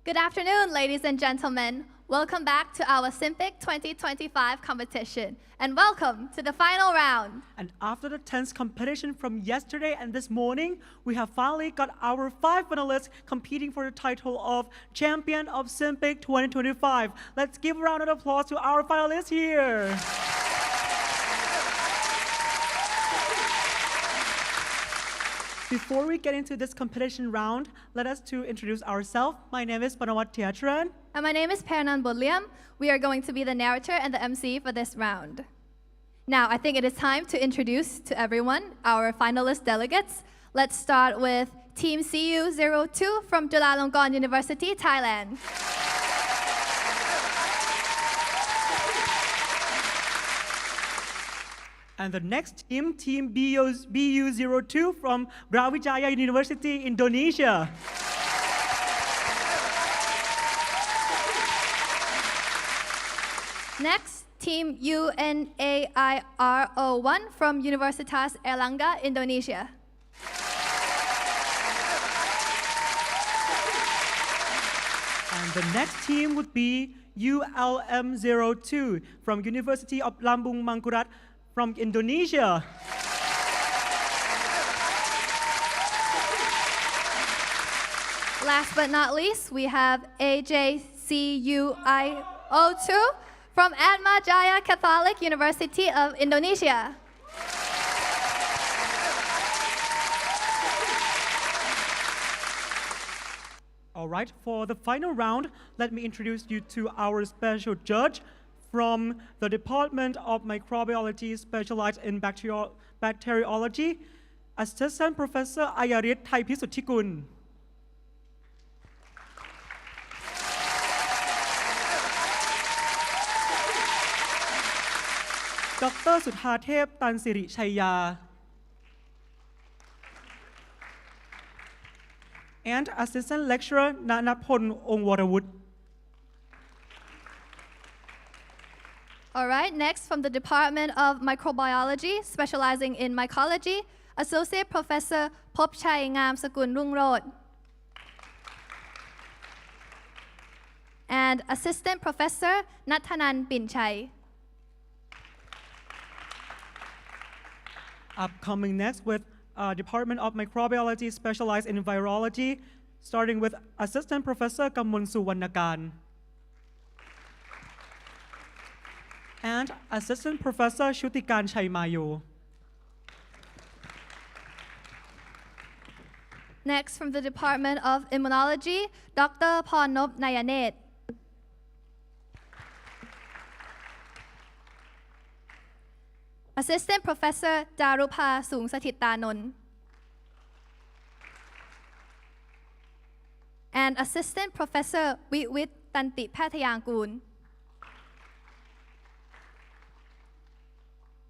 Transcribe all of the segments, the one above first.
Good afternoon, ladies and gentlemen. Welcome back to our SIMPIC 2025 competition, and welcome to the final round. And after the tense competition from yesterday and this morning, we have finally got our 5 finalists competing for the title of Champion of SIMPIC 2025. Let's give a round of applause to our finalists here. Before we get into this competition round, let us to introduce ourselves. My name is Panawat Tiatran. And my name is Pernan Bodliam. We are going to be the narrator and the MC for this round. Now, I think it is time to introduce to everyone our finalist delegates. Let's start with Team CU02 from Chulalongkorn University, Thailand. And the next team, Team BU02 from Brawijaya University, Indonesia. Next, Team UNAIRO1 from Universitas Erlangga, Indonesia. And the next team would be ULM02 from University of Lambung Mangkurat from Indonesia. Last but not least, we have AJCUIO2 from Atmajaya Catholic University of Indonesia. All right, for the final round, let me introduce you to our special judge from the Department of Microbiology, specialized in bacteriology, Assistant Professor Ayarit Thaipisutthikul. Dr. Suthathep Tansiri Chaya. And Assistant Lecturer Nanapon Ongwarawut. All right, next from the Department of Microbiology, specializing in mycology, Associate Professor Phopchai Ngam Sakul Rungrod. And Assistant Professor Nathanan Pinchai. Upcoming next with Department of Microbiology, specialized in virology, starting with Assistant Professor Kamun Suwannakan. And Assistant Professor Shutikan Chaimayo. Next, from the Department of Immunology, Dr. Pornop Nayanet. Assistant Professor Darupha Sung Sathitanun. And Assistant Professor Wiwit Tanti Pathayangkul.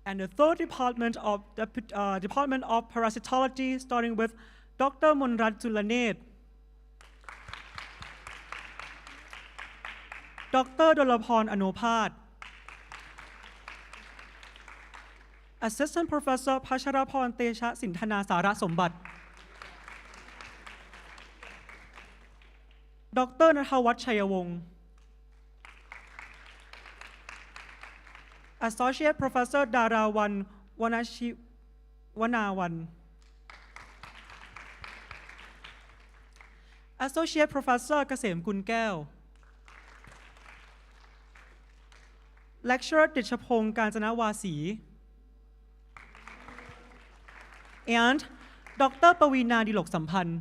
And the third department of Department of Parasitology, starting with Dr. Monrat Julanet, Dr. Dolapon Anopat, Assistant Professor Pasharapon Tesha Sinthana Sara Sombat, Dr. Nathawat Chayawong, Associate Professor Darawan Wanawan, Associate Professor Kasem Kunkel, Lecturer Dichapong Kanjanawasi, and Dr. Pawina Dilok Sampan.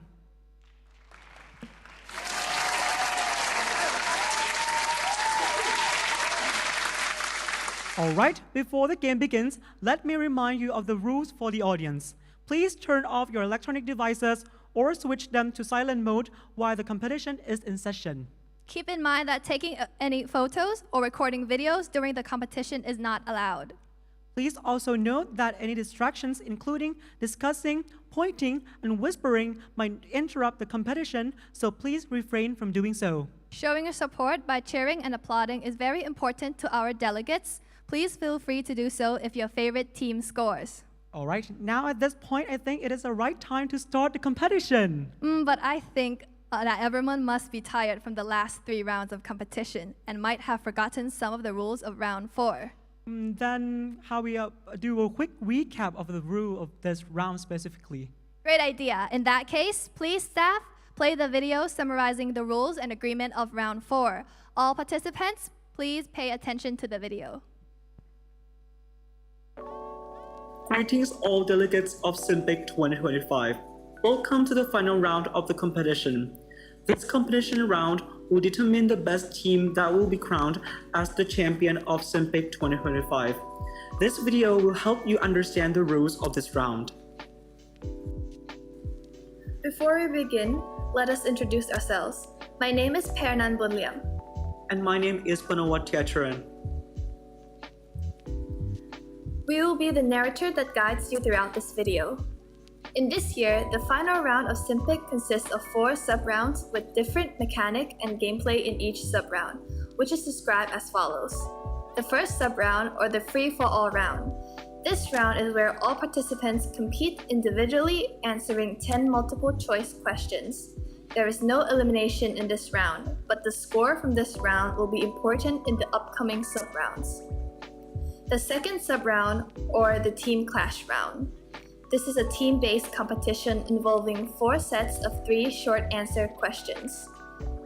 All right, before the game begins, let me remind you of the rules for the audience. Please turn off your electronic devices or switch them to silent mode while the competition is in session. Keep in mind that taking any photos or recording videos during the competition is not allowed. Please also note that any distractions, including discussing, pointing, and whispering, might interrupt the competition, so please refrain from doing so. Showing your support by cheering and applauding is very important to our delegates. Please feel free to do so if your favorite team scores. All right, now at this point, I think it is the right time to start the competition. But I think that everyone must be tired from the last 3 rounds of competition and might have forgotten some of the rules of round 4. Then how we do a quick recap of the rule of this round specifically. Great idea. In that case, please staff, play the video summarizing the rules and agreement of round 4. All participants, please pay attention to the video. Greetings all delegates of SIMPIC 2025. Welcome to the final round of the competition. This competition round will determine the best team that will be crowned as the champion of SIMPIC 2025. This video will help you understand the rules of this round. Before we begin, let us introduce ourselves. My name is Pernan Bunliam. And my name is Panawat Tiacharan. We will be the narrator that guides you throughout this video. In this year, the final round of SIMPIC consists of 4 sub-rounds with different mechanic and gameplay in each sub-round, which is described as follows. The first sub-round, or the free-for-all round. This round is where all participants compete individually, answering 10 multiple-choice questions. There is no elimination in this round, but the score from this round will be important in the upcoming sub-rounds. The second sub-round, or the Team Clash round. This is a team-based competition involving 4 sets of 3 short answer questions.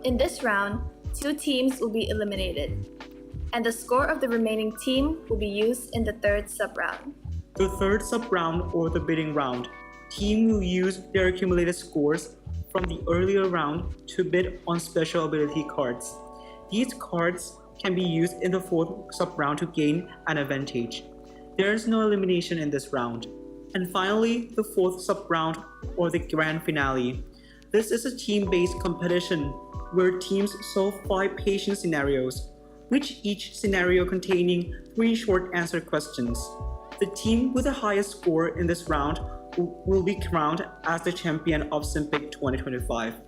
In this round, 2 teams will be eliminated, and the score of the remaining team will be used in the third sub-round. The third sub-round, or the bidding round. Team will use their accumulated scores from the earlier round to bid on special ability cards. These cards can be used in the fourth sub-round to gain an advantage. There is no elimination in this round. And finally, the fourth sub-round, or the grand finale. This is a team-based competition where teams solve 5 patient scenarios, which each scenario containing 3 short answer questions. The team with the highest score in this round will be crowned as the champion of SIMPIC 2025.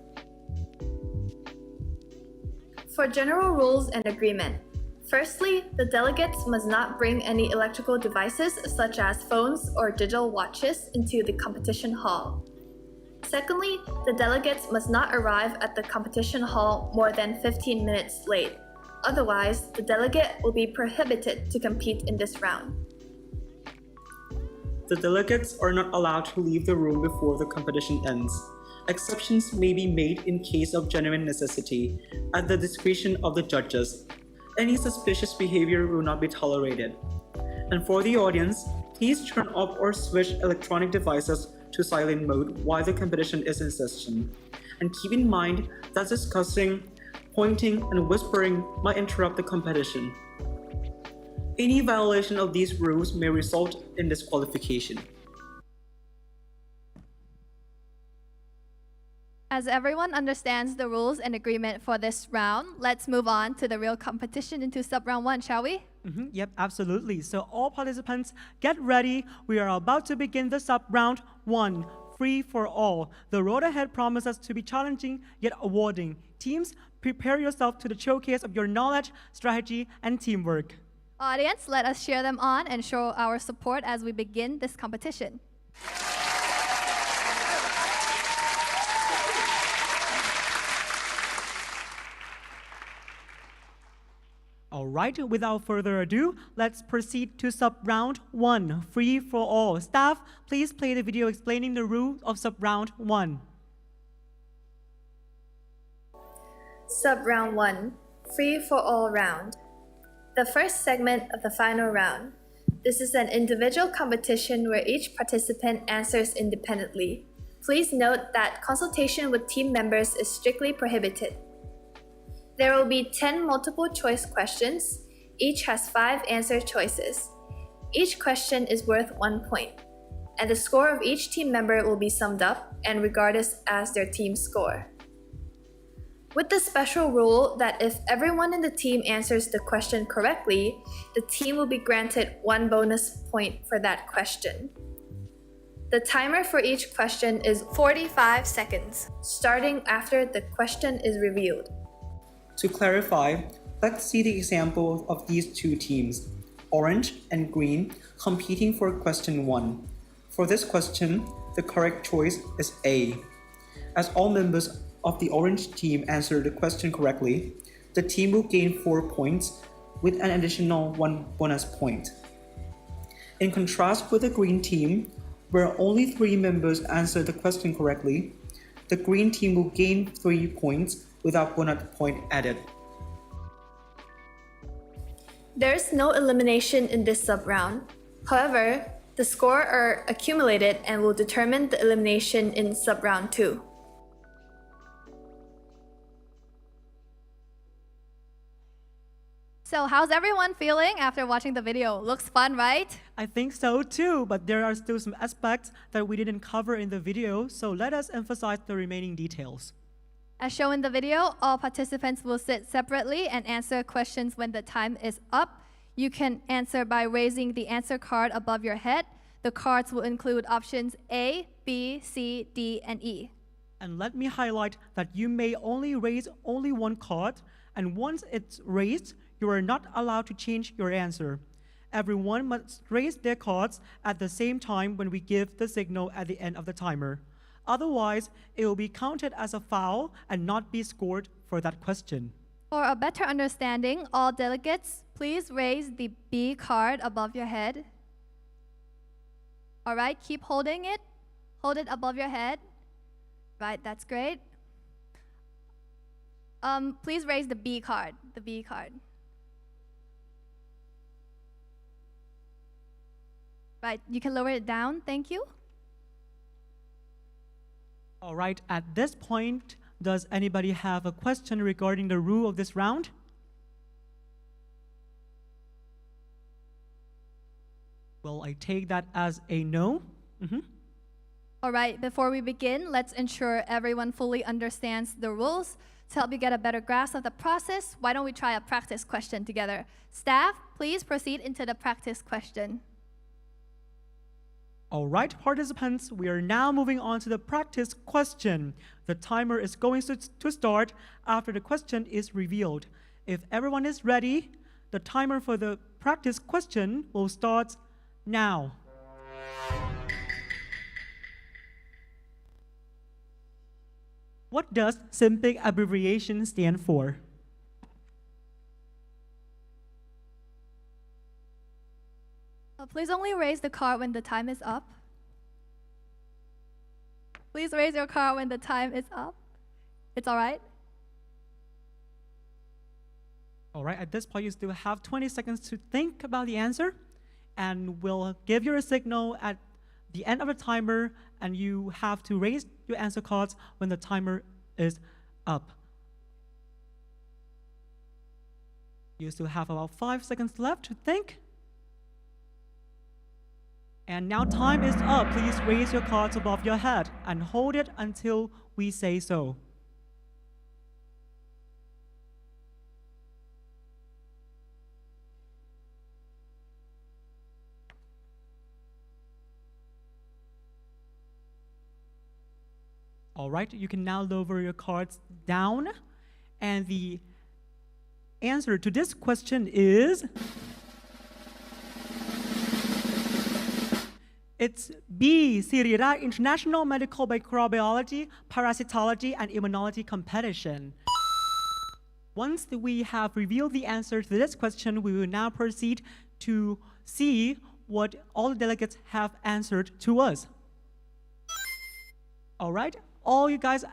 For general rules and agreement, firstly, the delegates must not bring any electrical devices such as phones or digital watches into the competition hall. Secondly, the delegates must not arrive at the competition hall more than 15 minutes late. Otherwise, the delegate will be prohibited to compete in this round. The delegates are not allowed to leave the room before the competition ends. Exceptions may be made in case of genuine necessity, at the discretion of the judges. Any suspicious behavior will not be tolerated. And for the audience, please turn off or switch electronic devices to silent mode while the competition is in session. And keep in mind that discussing, pointing, and whispering might interrupt the competition. Any violation of these rules may result in disqualification. As everyone understands the rules and agreement for this round, let's move on to the real competition into sub-round 1, shall we? Yep, absolutely. So all participants, get ready. We are about to begin the sub-round 1, free for all. The road ahead promises to be challenging yet rewarding. Teams, prepare yourself to the showcase of your knowledge, strategy, and teamwork. Audience, let us cheer them on and show our support as we begin this competition. All right, without further ado, let's proceed to sub-round 1, free for all. Staff, please play the video explaining the rules of sub-round 1. Sub-round 1, free for all round. The first segment of the final round. This is an individual competition where each participant answers independently. Please note that consultation with team members is strictly prohibited. There will be 10 multiple-choice questions. Each has 5 answer choices. Each question is worth 1 point, and the score of each team member will be summed up and regarded as their team score. With the special rule that if everyone in the team answers the question correctly, the team will be granted 1 bonus point for that question. The timer for each question is 45 seconds, starting after the question is revealed. To clarify, let's see the example of these 2 teams, orange and green, competing for question 1. For this question, the correct choice is A. As all members of the orange team answer the question correctly, the team will gain 4 points with an additional 1 bonus point. In contrast with the green team, where only 3 members answer the question correctly, the green team will gain 3 points without bonus point added. There's no elimination in this sub-round. However, the scores are accumulated and will determine the elimination in sub-round 2. So how's everyone feeling after watching the video? Looks fun, right? I think so too, but there are still some aspects that we didn't cover in the video, so let us emphasize the remaining details. As shown in the video, all participants will sit separately and answer questions when the time is up. You can answer by raising the answer card above your head. The cards will include options A, B, C, D, and E. And let me highlight that you may only raise only one card, and once it's raised, you are not allowed to change your answer. Everyone must raise their cards at the same time when we give the signal at the end of the timer. Otherwise, it will be counted as a foul and not be scored for that question. For a better understanding, all delegates, please raise the B card above your head. All right, keep holding it. Hold it above your head. Right, that's great. Please raise the B card, Right, you can lower it down, thank you. All right, at this point, does anybody have a question regarding the rule of this round? Well, I take that as a no. All right, before we begin, let's ensure everyone fully understands the rules. To help you get a better grasp of the process, why don't we try a practice question together? Staff, please proceed into the practice question. All right, participants, we are now moving on to the practice question. The timer is going to start after the question is revealed. If everyone is ready, the timer for the practice question will start now. What does SIMPIC abbreviation stand for? Please only raise the card when the time is up. Please raise your card when the time is up. It's all right? All right, at this point, you still have 20 seconds to think about the answer, and we'll give you a signal at the end of the timer, and you have to raise your answer cards when the timer is up. You still have about 5 seconds left to think. And now time is up. Please raise your cards above your head and hold it until we say so. All right, you can now lower your cards down. And the answer to this question is... It's B, Siriraj International Medical Microbiology, Parasitology, and Immunology competition. Once we have revealed the answer to this question, we will now proceed to see what all the delegates have answered to us. All right, all you guys'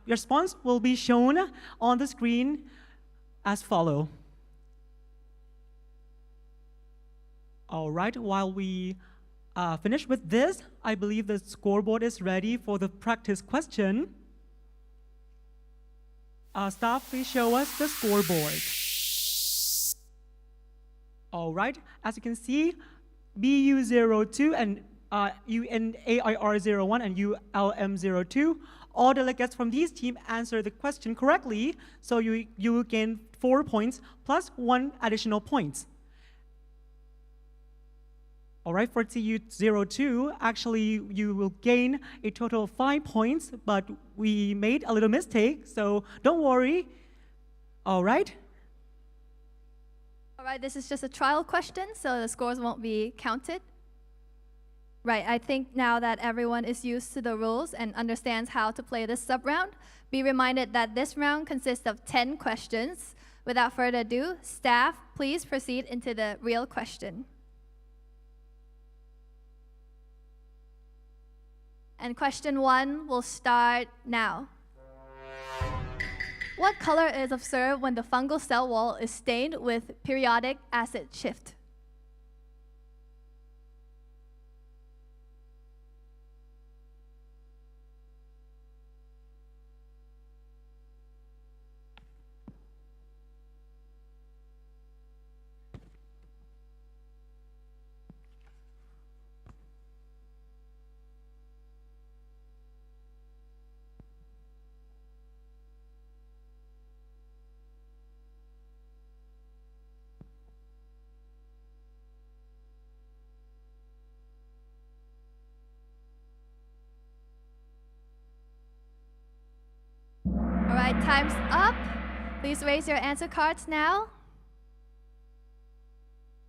response will be shown on the screen as follow. All right, while we finish with this, I believe the scoreboard is ready for the practice question. Staff, please show us the scoreboard. All right, as you can see, BU02 and UNAIR01 and ULM02, all delegates from these teams answer the question correctly, so you gain 4 points plus 1 additional point. All right, for TU02, actually, you will gain a total of 5 points, but we made a little mistake, so don't worry. All right? All right, this is just a trial question, so the scores won't be counted. Right, I think now that everyone is used to the rules and understands how to play this sub-round, be reminded that this round consists of 10 questions. Without further ado, staff, please proceed into the real question. And question 1 will start now. What color is observed when the fungal cell wall is stained with periodic acid shift? All right, time's up. Please raise your answer cards now.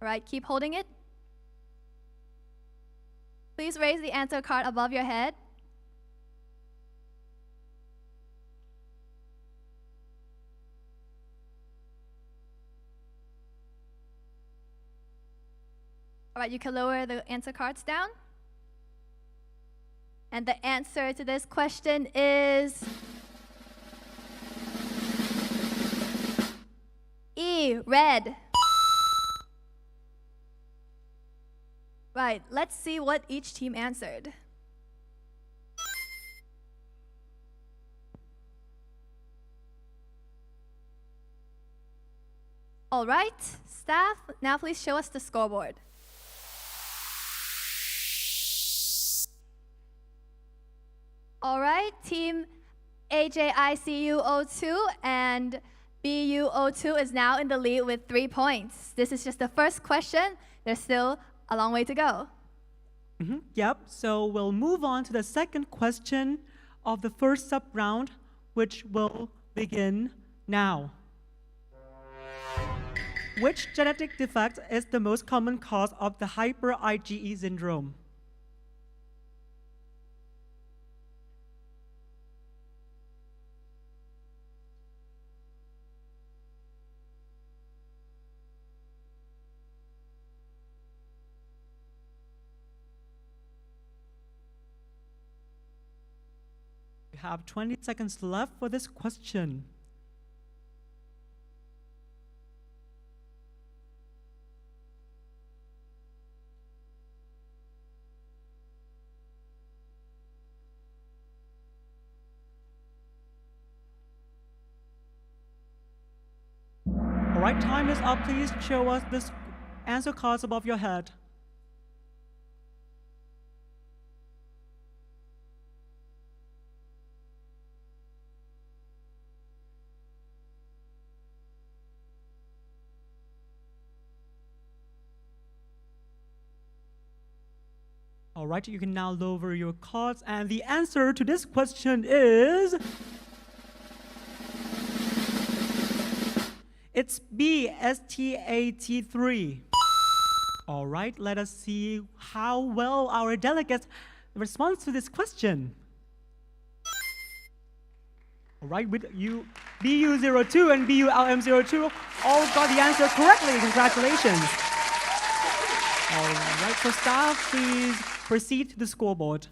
All right, keep holding it. Please raise the answer card above your head. All right, you can lower the answer cards down. And the answer to this question is E, red. Right, let's see what each team answered. All right, staff, now please show us the scoreboard. All right, team AJICU02 and BU02 is now in the lead with 3 points. This is just the first question. There's still a long way to go. Yep, so we'll move on to the second question of the first sub-round, which will begin now. Which genetic defect is the most common cause of the hyper-IgE syndrome? We have 20 seconds left for this question. All right, time is up. Please show us this answer cards above your head. All right, you can now lower your cards, and the answer to this question is it's B, STAT3. All right, let us see how well our delegates respond to this question. All right, with you, BU02 and BULM02 all got the answer correctly. Congratulations. All right, so staff, please proceed to the scoreboard.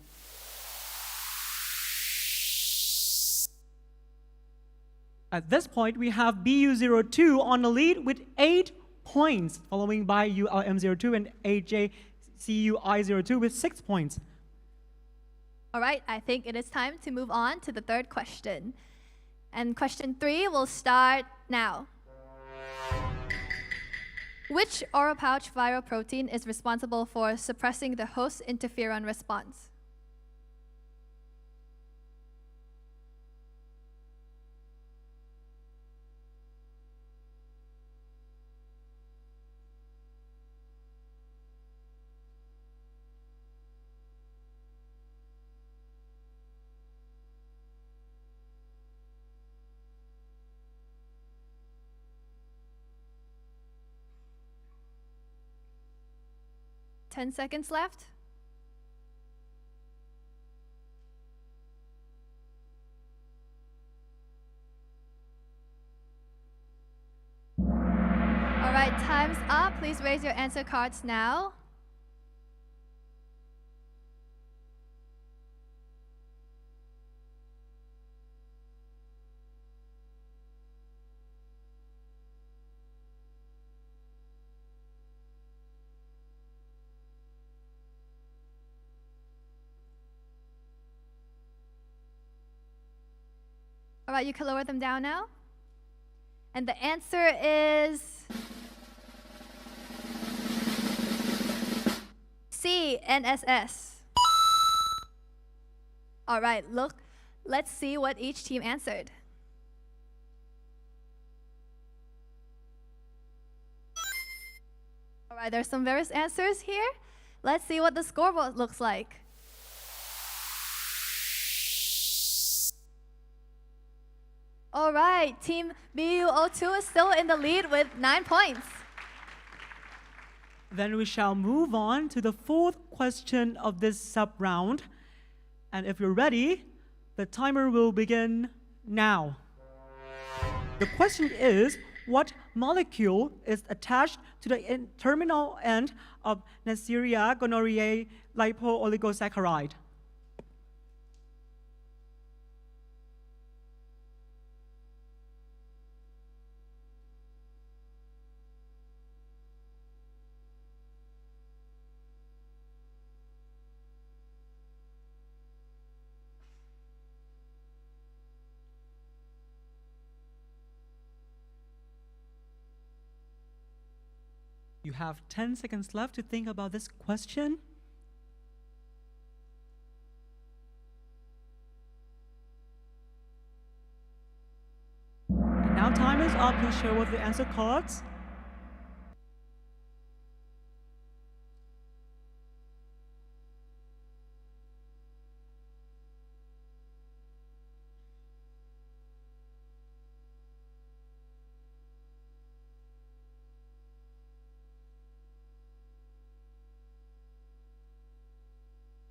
At this point, we have BU02 on the lead with 8 points, following by ULM02 and AJCUI02 with 6 points. All right, I think it is time to move on to the third question. And question 3 will start now. Which oral pouch viral protein is responsible for suppressing the host interferon response? Ten seconds left. right, time's up. Please raise your answer cards now. All right, you can lower them down now. And the answer is C, NSS. All right, let's see what each team answered. All right, there's some various answers here. Let's see what the scoreboard looks like. All right, Team BU02 is still in the lead with 9 points. Then we shall move on to the fourth question of this sub-round. And if you're ready, the timer will begin now. The question is, what molecule is attached to the terminal end of Neisseria gonorrhoeae lipooligosaccharide? You have 10 seconds left to think about this question. And now time is up. Please share with the answer cards.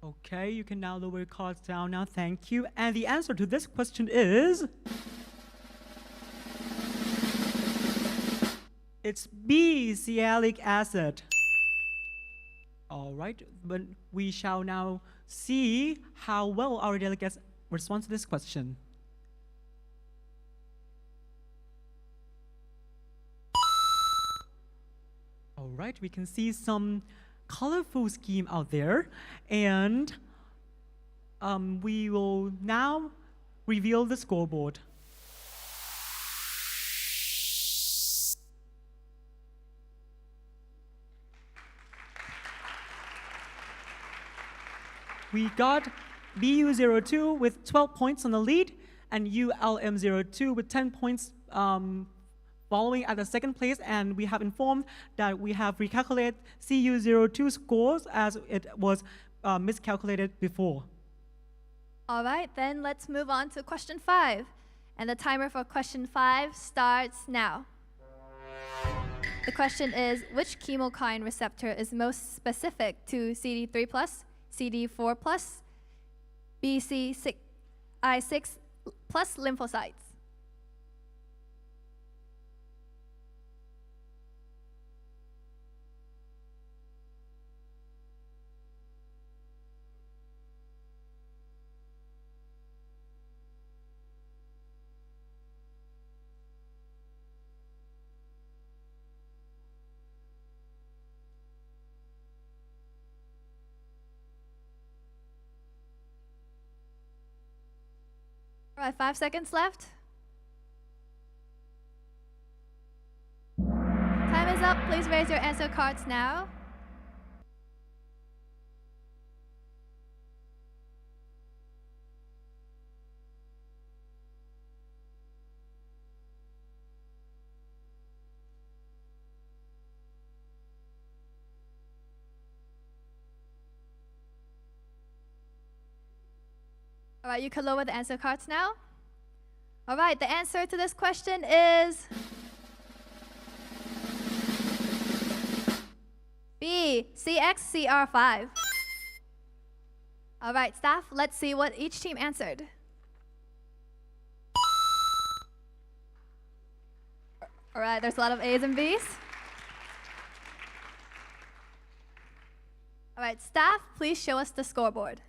Okay, you can now lower your cards down now, thank you. And the answer to this question is... it's B, sialic acid. All right, but we shall now see how well our delegates respond to this question. All right, we can see some colorful scheme out there, and we will now reveal the scoreboard. We got BU02 with 12 points on the lead, and ULM02 with 10 points following at the second place, and we have informed that we have recalculated CU02 scores as it was miscalculated before. All right, then let's move on to question 5. And the timer for question 5 starts now. The question is, which chemokine receptor is most specific to CD3+, CD4+, BCI6 plus lymphocytes? All right, 5 seconds left. Time is up. Please raise your answer cards now. All right, you can lower the answer cards now. All right, the answer to this question is B, CXCR5. All right, staff, let's see what each team answered. All right, there's a lot of A's and B's. All right, staff, please show us the scoreboard.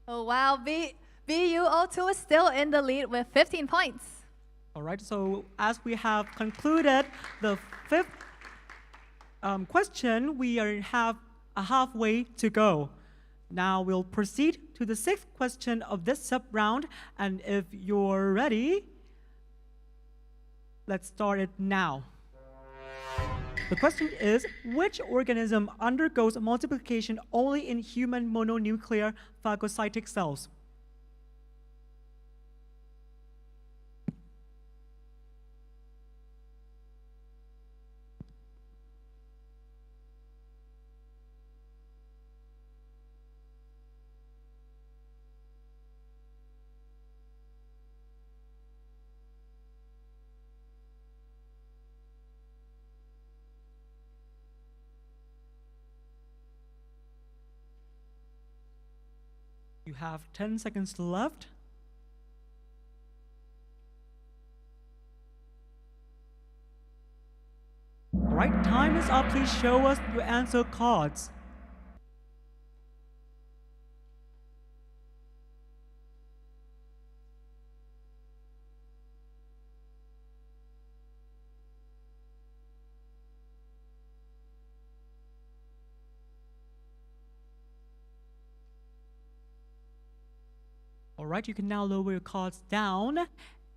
Oh, wow, BUO2 is still in the lead with 15 points. All right, so as we have concluded the fifth question, we have a halfway to go. Now we'll proceed to the sixth question of this sub-round, and if you're ready, let's start it now. The question is, which organism undergoes multiplication only in human mononuclear phagocytic cells? You have 10 seconds left. All right, time is up. Please show us your answer cards. All right, you can now lower your cards down.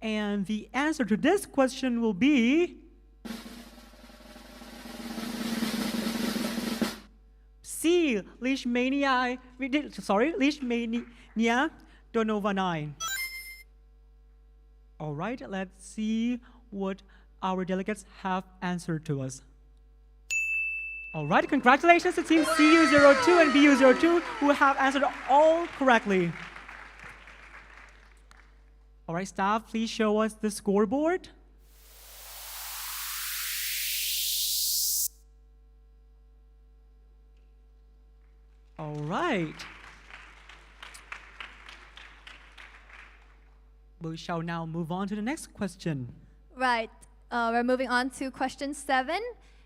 And the answer to this question will be C, Leishmania donovani. All right, let's see what our delegates have answered to us. All right, congratulations to team CU02 and BU02 who have answered all correctly. All right, staff, please show us the scoreboard. All right. We shall now move on to the next question. Right, we're moving on to question 7,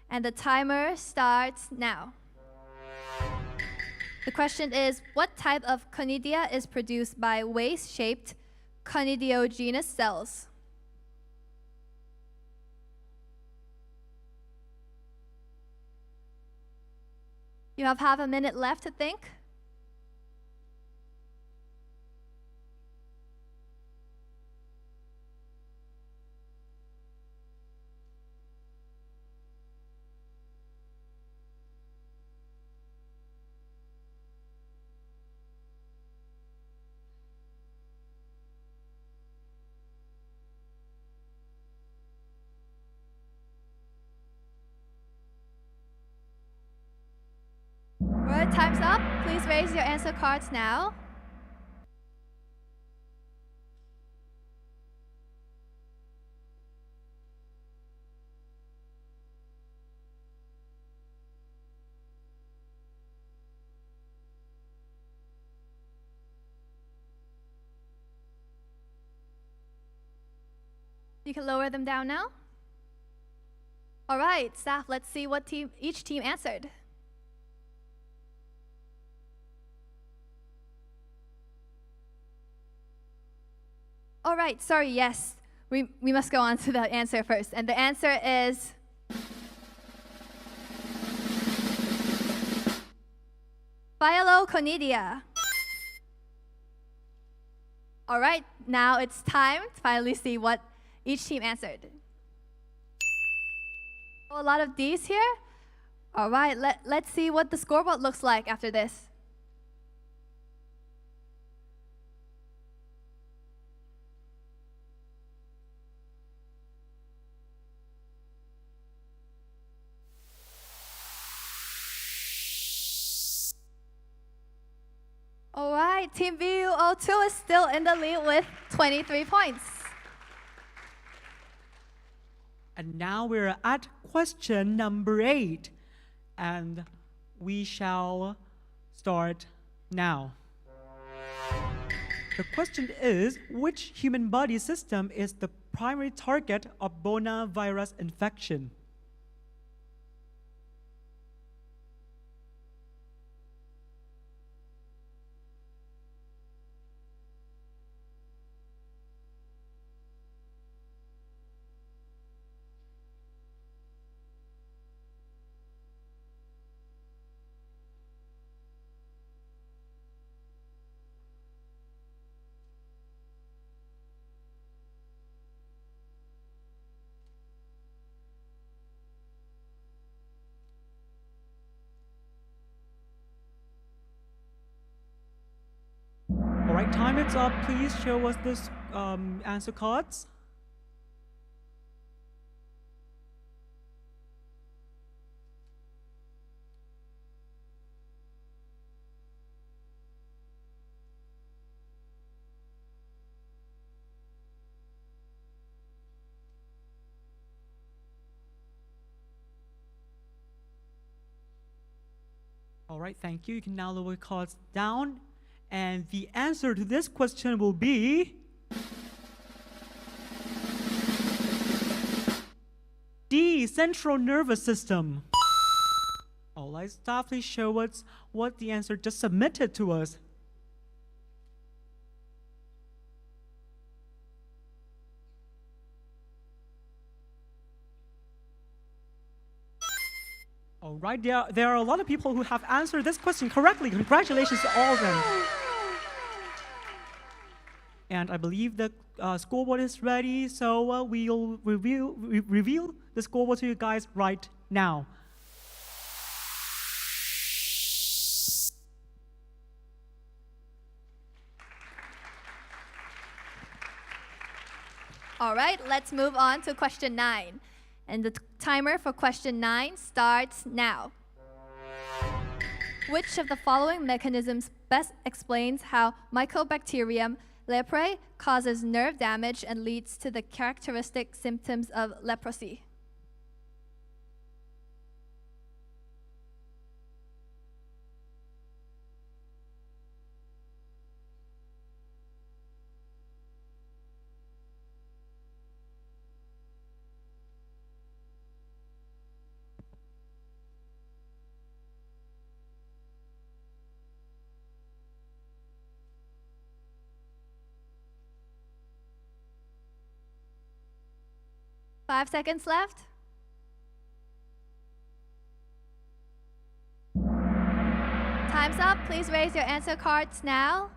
and the timer starts now. The question is, what type of conidia is produced by waist-shaped conidiogenous cells? You have half a minute left to think. All right, time's up. Please raise your answer cards now. You can lower them down now. All right, staff, let's see what each team answered. All right, sorry, yes. We must go on to the answer first. And the answer is Phylloconidia. All right, now it's time to finally see what each team answered. Oh, a lot of D's here. All right, let's see what the scoreboard looks like after this. All right, Team BU02 is still in the lead with 23 points. And now we're at question number 8, and we shall start now. The question is, which human body system is the primary target of Bona virus infection? All right, time is up. Please show us this answer cards. All right, thank you. You can now lower your cards down. And the answer to this question will be D, central nervous system. All right, staff, please show us what the answer just submitted to us. All right, there are a lot of people who have answered this question correctly. Congratulations to all of them. And I believe the scoreboard is ready, so we'll reveal the scoreboard to you guys right now. All right, let's move on to question 9. And the timer for question 9 starts now. Which of the following mechanisms best explains how Mycobacterium leprae causes nerve damage and leads to the characteristic symptoms of leprosy? Five seconds left. Time's up. Please raise your answer cards now.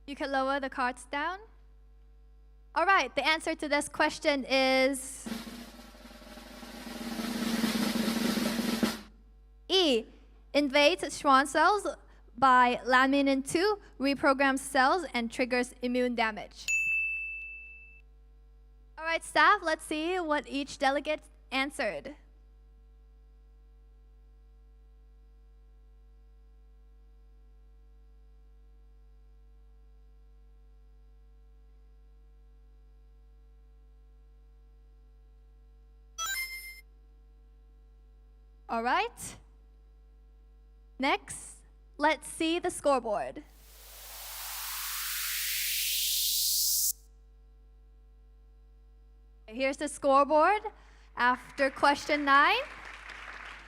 You can lower the cards down. All right, the answer to this question is E. Invades Schwann cells by laminin 2, reprograms cells, and triggers immune damage. All right, staff, let's see what each delegate answered. All right. Next, let's see the scoreboard. Here's the scoreboard after question 9.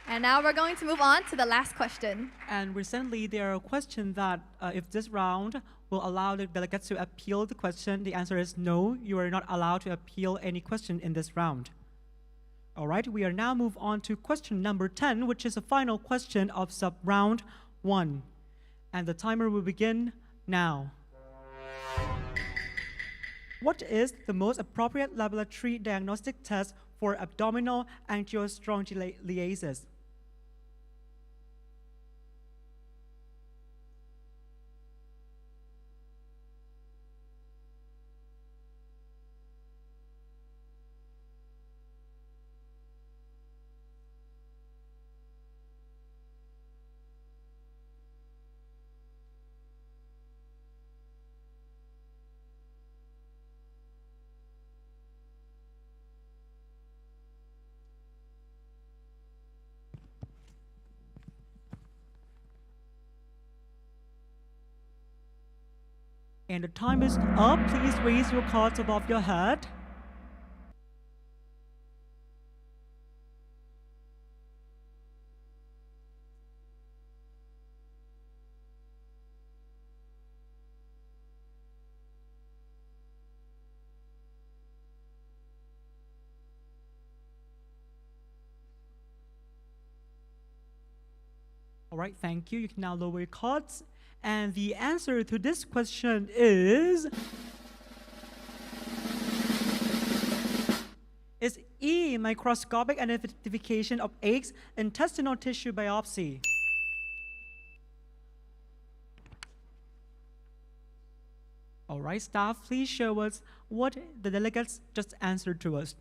And now we're going to move on to the last question. And recently, there are questions that if this round will allow the delegates to appeal the question, the answer is no, you are not allowed to appeal any question in this round. All right, we are now move on to question number 10, which is the final question of sub-round 1. And the timer will begin now. What is the most appropriate laboratory diagnostic test for abdominal angiostrongyliasis? And the time is up. Please raise your cards above your head. All right, thank you. You can now lower your cards. And the answer to this question is E, microscopic identification of eggs, intestinal tissue biopsy. All right, staff, please show us what the delegates just answered to us.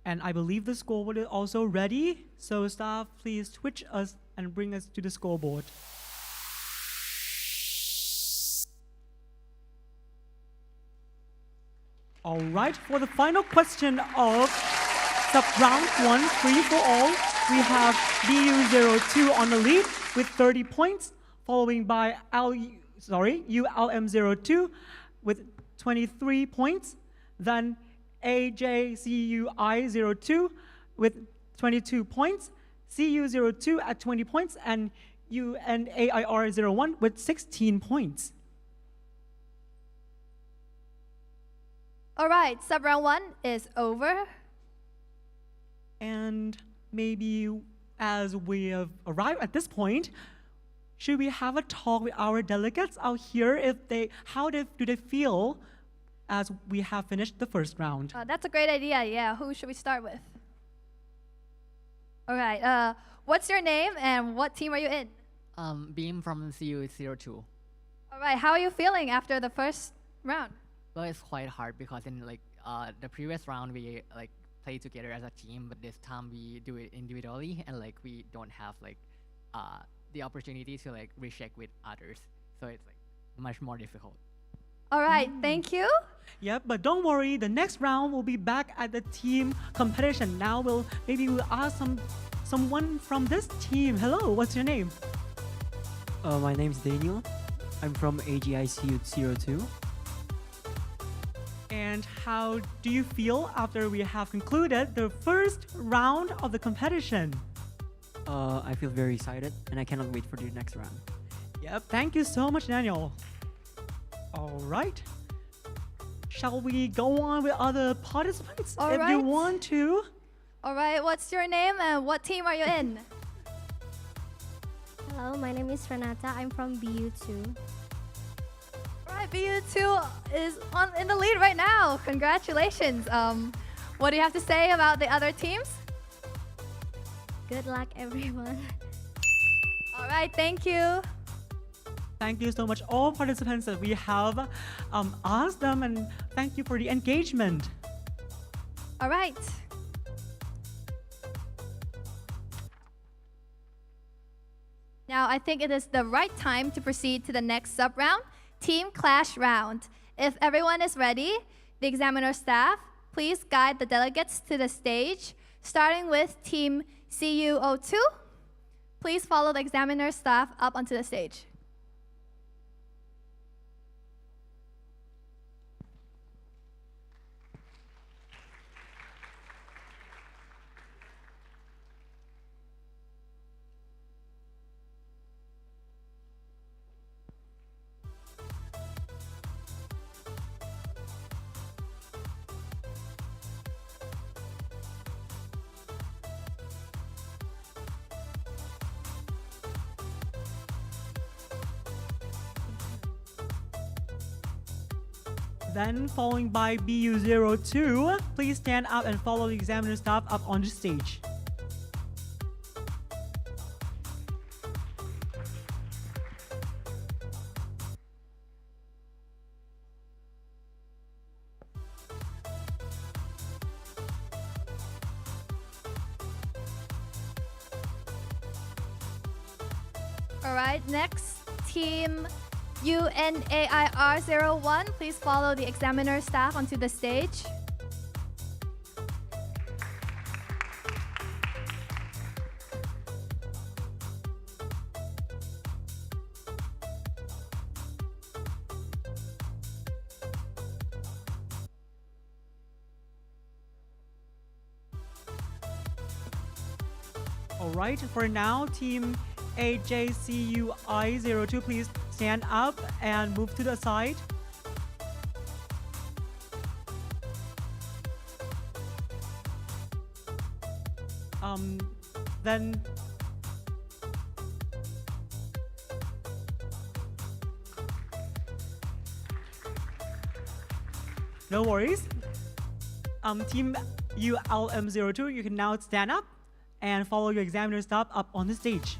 And I believe the scoreboard is also ready. So staff, please switch us and bring us to the scoreboard. All right, for the final question of sub-round 1, free for all, we have BU02 on the lead with 30 points, following by ULM02 with 23 points, then AJCUI02 with 22 points, CU02 at 20 points, and UNAIR01 with 16 points. All right, sub-round 1 is over. And maybe as we have arrived at this point, should we have a talk with our delegates out here? How do they feel as we have finished the first round? That's a great idea, yeah. Who should we start with? All right, what's your name and what team are you in? Beam from CU02. All right, how are you feeling after the first round? Well, it's quite hard because in the previous round we play together as a team, but this time we do it individually, and we don't have the opportunity to recheck with others, so it's much more difficult. All right, thank you. Yeah, but don't worry, the next round will be back at the team competition. Now we'll ask someone from this team. Hello, what's your name? My name's Daniel. I'm from AGICU02. And how do you feel after we have concluded the first round of the competition? I feel very excited, and I cannot wait for the next round. Yep, thank you so much, Daniel. All right. Shall we go on with other participants All if you right. want to? All right, what's your name and what team are you in? Hello, my name is Renata. I'm from BU2. All right, BU2 is in the lead right now. Congratulations. What do you have to say about the other teams? Good luck, everyone. All right, thank you. Thank you so much, all participants that we have asked them, and thank you for the engagement. All right. Now, I think it is the right time to proceed to the next sub-round, Team Clash Round. If everyone is ready, the examiner staff, please guide the delegates to the stage, starting with Team CU02. Please follow the examiner staff up onto the stage. Then, following by BU02, please stand up and follow the examiner staff up on the stage. All right, next, Team UNAIR01, please follow the examiner staff onto the stage. All right, for now, team AJCUI02, please stand up and move to the side. Then no worries. Team ULM02, you can now stand up and follow your examiner staff up on the stage.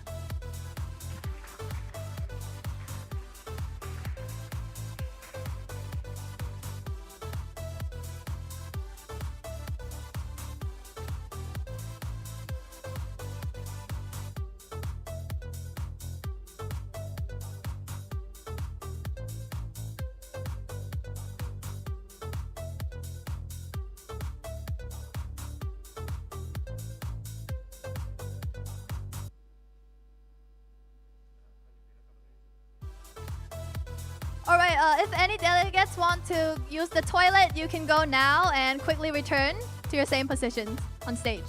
All right, if any delegates want to use the toilet, you can go now and quickly return to your same positions on stage.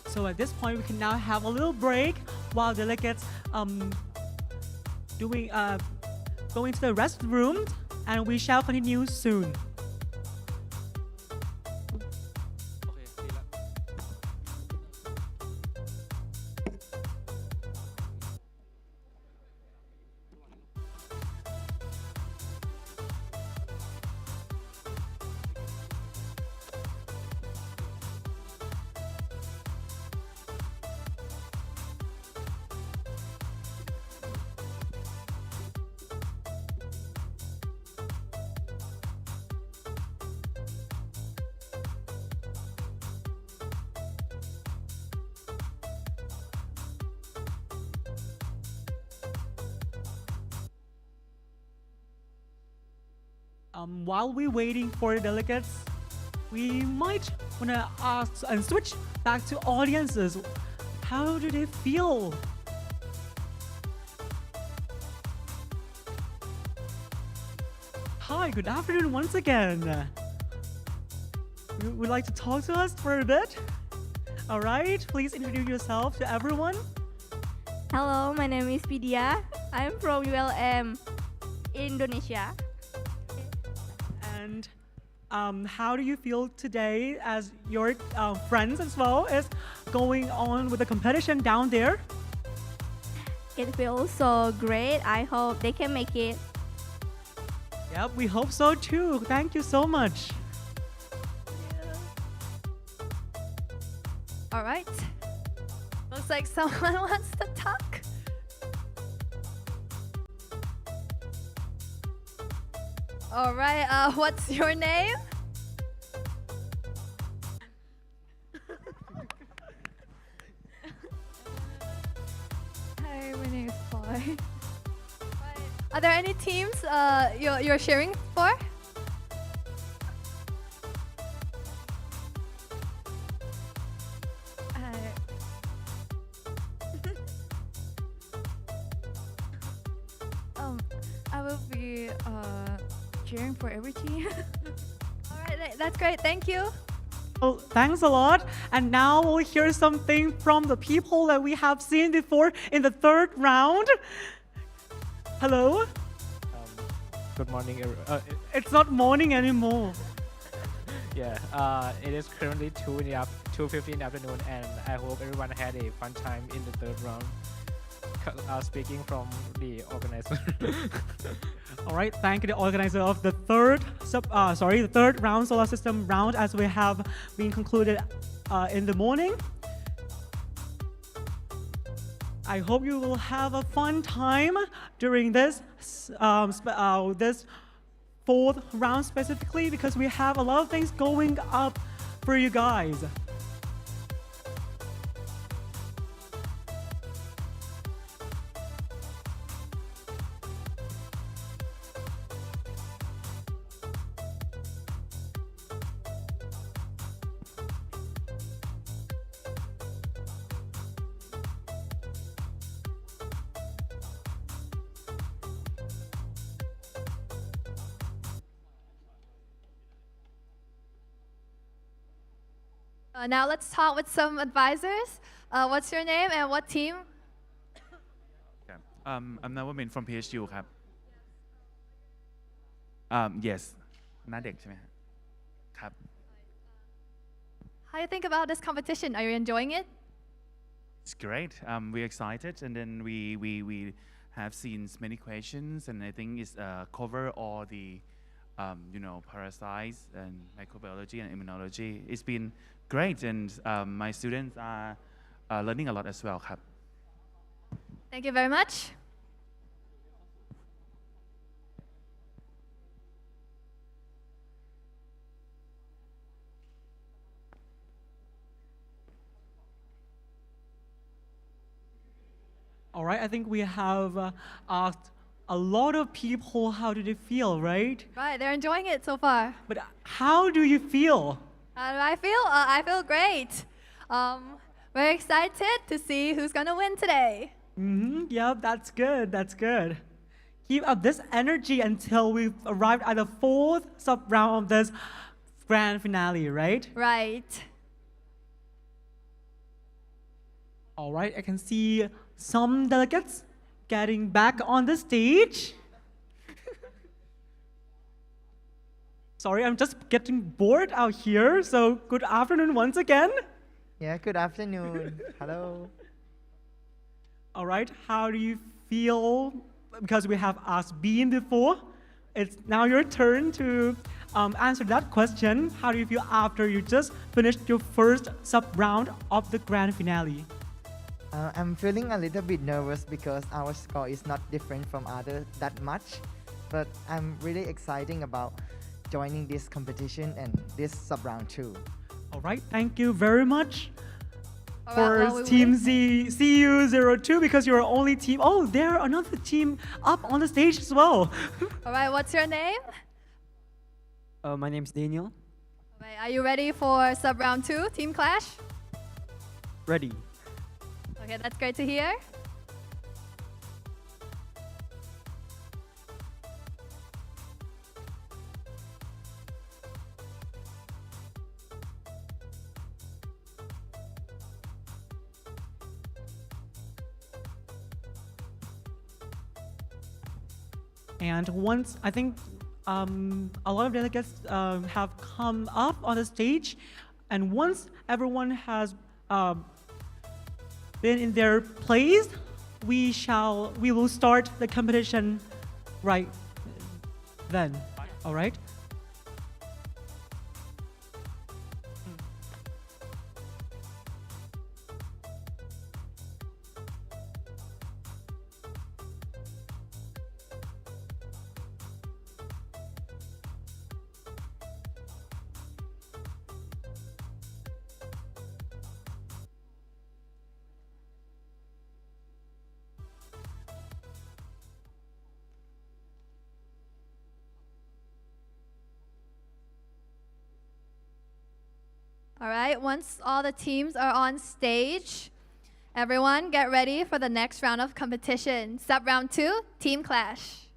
So at this point, we can now have a little break while delegates going to the restroom, and we shall continue soon. While we're waiting for the delegates, we might want to ask and switch back to audiences. How do they feel? Hi, good afternoon once again. You would like to talk to us for a bit? All right, please introduce yourself to everyone. Hello, my name is Vidya. I'm from ULM, Indonesia. And how do you feel today as your friends as well is going on with the competition down there? It feels so great. I hope they can make it. Yep, we hope so too. Thank you so much. All right. Looks like someone wants to talk. All right, what's your name? Hi, my name is Poi. Are there any teams you're cheering for? I will be cheering for every team. All right, that's great. Thank you. Well, thanks a lot. And now we'll hear something from the people that we have seen before in the third round. Hello? Good morning. It's not morning anymore. Yeah, it is currently 2:50 in the afternoon, and I hope everyone had a fun time in the third round. Speaking from the organizer. All right, thank you, the organizer of the third round solar system round, as we have been concluded in the morning. I hope you will have a fun time during this this fourth round specifically, because we have a lot of things going up for you guys. Now let's talk with some advisors. What's your name and what team? Okay. I'm Navamin from PHU ครับ yes หน้าเด็กใช่ไหมฮะครับ How do you think about this competition? Are you enjoying it? It's great. We're excited, and then we have seen many questions, and I think it's cover all the parasites and microbiology and immunology. It's been great, and my students are learning a lot as well ครับ Thank you very much. All right, I think we have asked a lot of people how do they feel, right? Right, they're enjoying it so far. But how do you feel? How do I feel? I feel great. Very excited to see who's gonna win today. Yeah, that's good. That's good. Keep up this energy until we've arrived at the fourth sub round of this grand finale, right? Right. All right, I can see some delegates getting back on the stage. Sorry, I'm just getting bored out here. So good afternoon once again. Yeah, good afternoon. Hello. All right, how do you feel? Because we have asked Bean before, it's now your turn to answer that question. How do you feel after you just finished your first sub-round of the grand finale? I'm feeling a little bit nervous because our score is not different from others that much, but I'm really excited about joining this competition and this sub-round too. All right, thank you very much. All For right, well, Team CU02, because you're only team. Oh, there are another team up on the stage as well. All right, what's your name? My name's Daniel. All right, are you ready for sub round 2, team clash? Ready. Okay, that's great to hear. And once, I think a lot of delegates have come up on the stage, and once everyone has been in their place, we will start the competition right then. All right? All right, once all the teams are on stage, everyone get ready for the next round of competition. Sub round 2, team clash.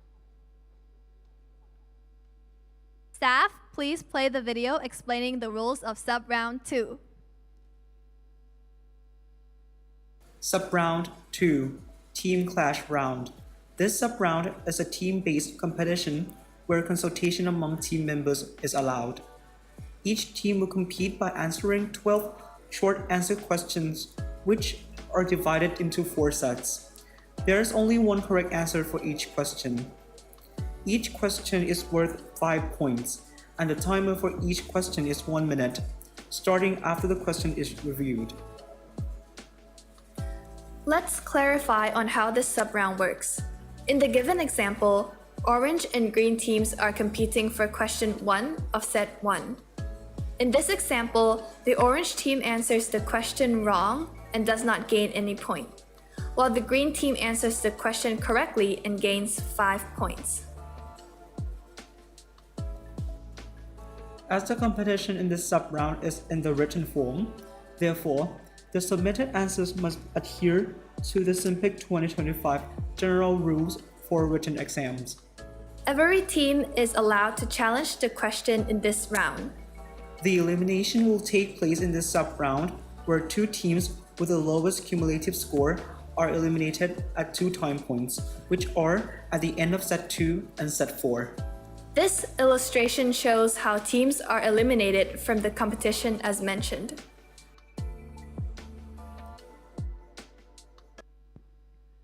Staff, please play the video explaining the rules of sub round 2. Sub round 2, team clash round. This sub round is a team-based competition where consultation among team members is allowed. Each team will compete by answering 12 short answer questions, which are divided into 4 sets. There is only one correct answer for each question. Each question is worth 5 points, and the timer for each question is 1 minute, starting after the question is reviewed. Let's clarify on how this sub-round works. In the given example, orange and green teams are competing for question 1 of set 1. In this example, the orange team answers the question wrong and does not gain any point, while the green team answers the question correctly and gains 5 points. As the competition in this sub-round is in the written form, therefore, the submitted answers must adhere to the SIMPIC 2025 general rules for written exams. Every team is allowed to challenge the question in this round. The elimination will take place in this sub-round where two teams with the lowest cumulative score are eliminated at 2 time points, which are at the end of set 2 and set 4. This illustration shows how teams are eliminated from the competition as mentioned.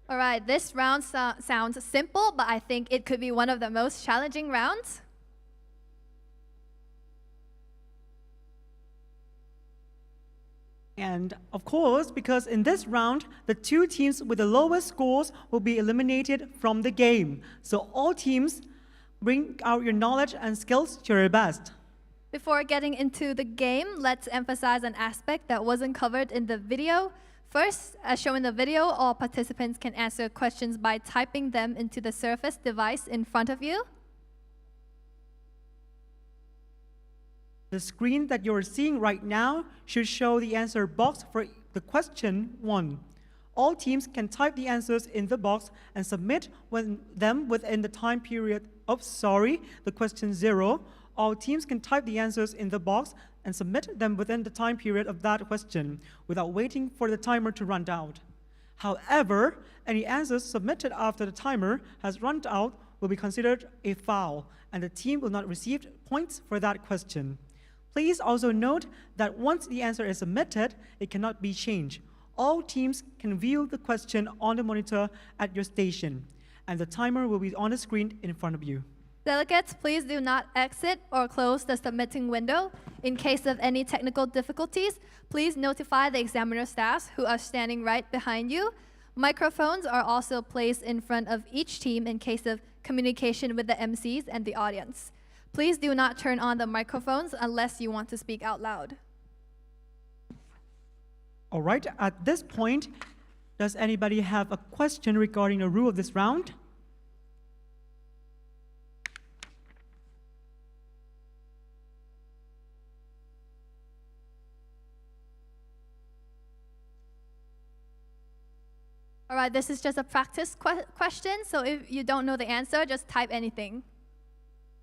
All right, this round sounds simple, but I think it could be one of the most challenging rounds. And of course, because in this round, the two teams with the lowest scores will be eliminated from the game. So all teams, bring out your knowledge and skills to your best. Before getting into the game, let's emphasize an aspect that wasn't covered in the video. First, as shown in the video, all participants can answer questions by typing them into the Surface device in front of you. The screen that you're seeing right now should show the answer box for the question 1. All teams can type the answers in the box and submit them within the time period of, the question 0. All teams can type the answers in the box and submit them within the time period of that question without waiting for the timer to run out. However, any answers submitted after the timer has run out will be considered a foul, and the team will not receive points for that question. Please also note that once the answer is submitted, it cannot be changed. All teams can view the question on the monitor at your station, and the timer will be on the screen in front of you. Delegates, please do not exit or close the submitting window. In case of any technical difficulties, please notify the examiner staffs who are standing right behind you. Microphones are also placed in front of each team in case of communication with the MCs and the audience. Please do not turn on the microphones unless you want to speak out loud. All right, at this point, does anybody have a question regarding the rule of this round? All right, this is just a practice question, so if you don't know the answer, just type anything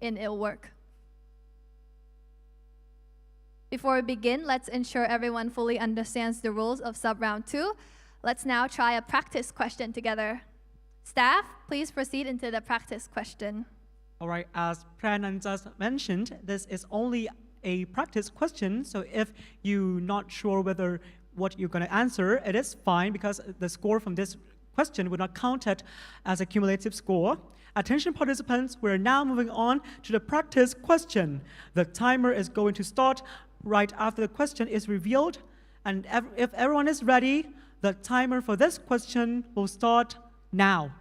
and it'll work. Before we begin, let's ensure everyone fully understands the rules of sub-round 2. Let's now try a practice question together. Staff, please proceed into the practice question. All right, as Pranan just mentioned, this is only a practice question, so if you're not sure whether what you're going to answer, it is fine because the score from this question would not count it as a cumulative score. Attention participants, we're now moving on to the practice question. The timer is going to start right after the question is revealed, and if everyone is ready, the timer for this question will start now.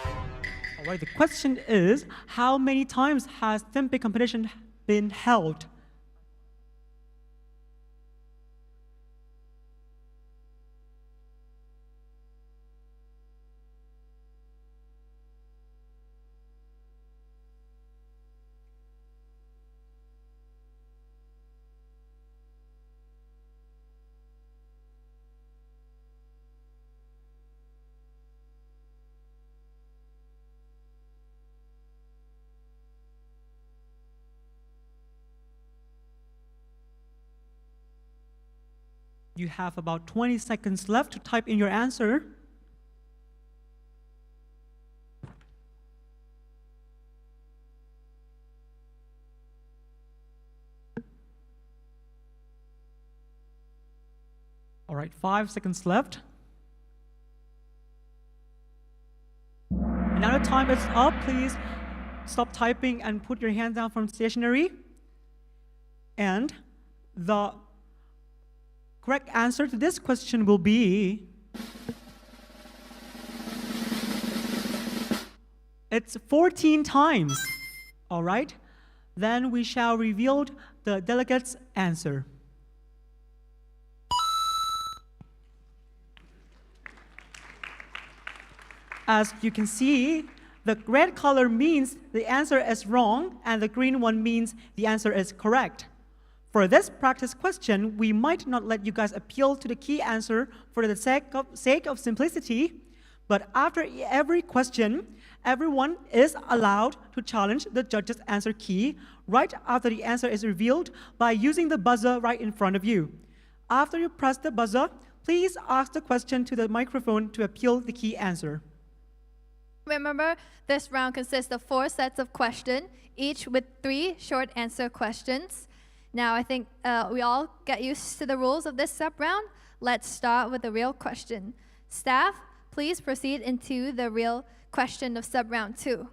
All right, the question is, how many times has SIMPIC competition been held? You have about 20 seconds left to type in your answer. All right, 5 seconds left. Now the time is up. Please stop typing and put your hand down from stationery. And the correct answer to this question will be, it's 14 times. All right, then we shall reveal the delegates' answer. As you can see, the red color means the answer is wrong, and the green one means the answer is correct. For this practice question, we might not let you guys appeal to the key answer for the sake of simplicity, But after every question, everyone is allowed to challenge the judge's answer key right after the answer is revealed by using the buzzer right in front of you. After you press the buzzer, please ask the question to the microphone to appeal the key answer. Remember, this round consists of 4 sets of questions, each with 3 short answer questions. Now, I think we all get used to the rules of this sub-round. Let's start with the real question. Staff, please proceed into the real question of sub-round 2.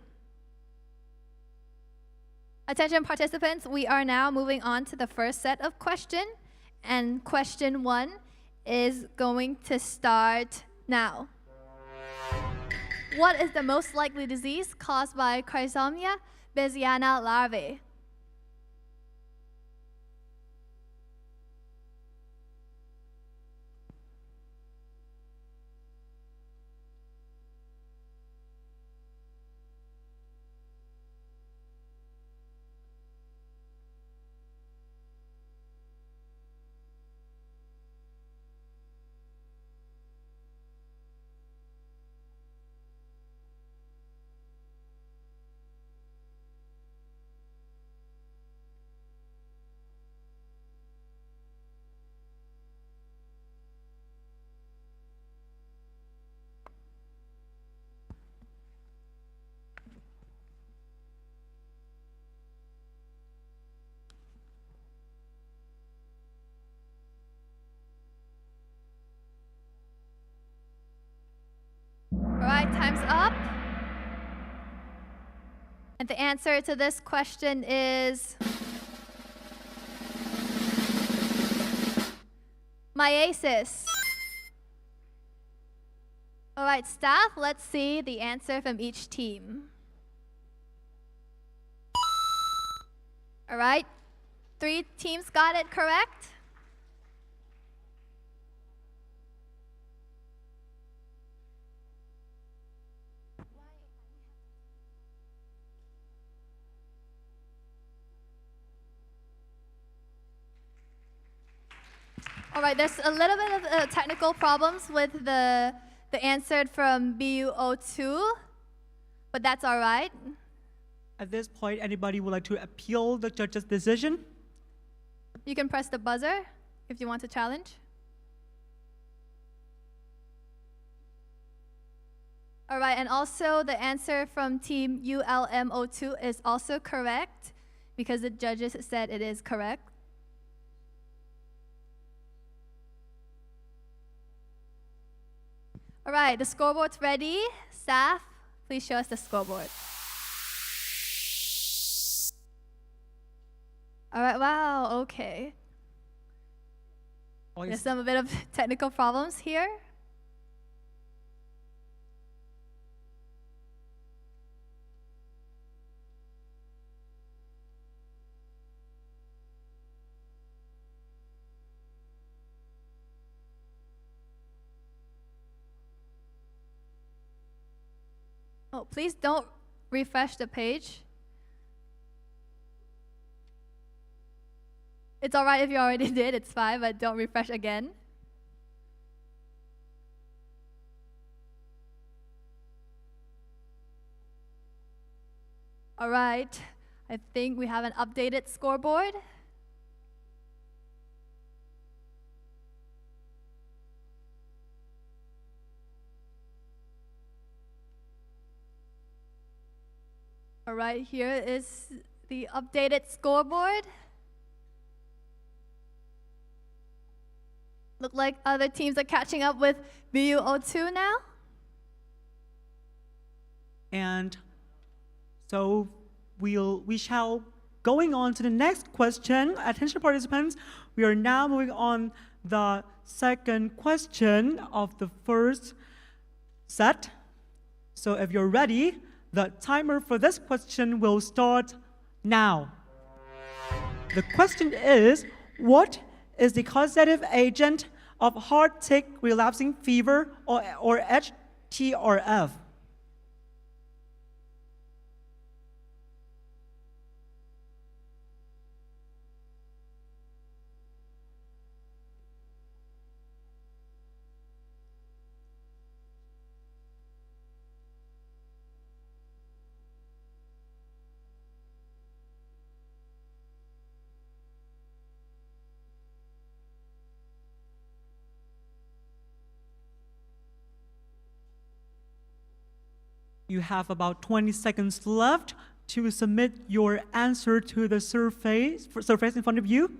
Attention participants, we are now moving on to the first set of questions, and question 1 is going to start now. What is the most likely disease caused by Chrysomia baesiana larvae? All right, time's up. And the answer to this question is myiasis. All right, staff, let's see the answer from each team. All right, 3 teams got it correct. All right, there's a little bit of technical problems with the answer from BU02, but that's all right. At this point, anybody would like to appeal the judge's decision? You can press the buzzer if you want to challenge. All right, and also the answer from team ULM02 is also correct because the judges said it is correct. All right, the scoreboard's ready. Staff, please show us the scoreboard. All right, wow, okay. There's a bit of technical problems here. Oh, please don't refresh the page. It's all right if you already did, it's fine, but don't refresh again. All right, I think we have an updated scoreboard. All right, here is the updated scoreboard. Look like other teams are catching up with BU02 now. And so we shall going on to the next question. Attention participants, we are now moving on the second question of the first set. So if you're ready, the timer for this question will start now. The question is, what is the causative agent of heart tick relapsing fever or HTRF? You have about 20 seconds left to submit your answer to the surface in front of you.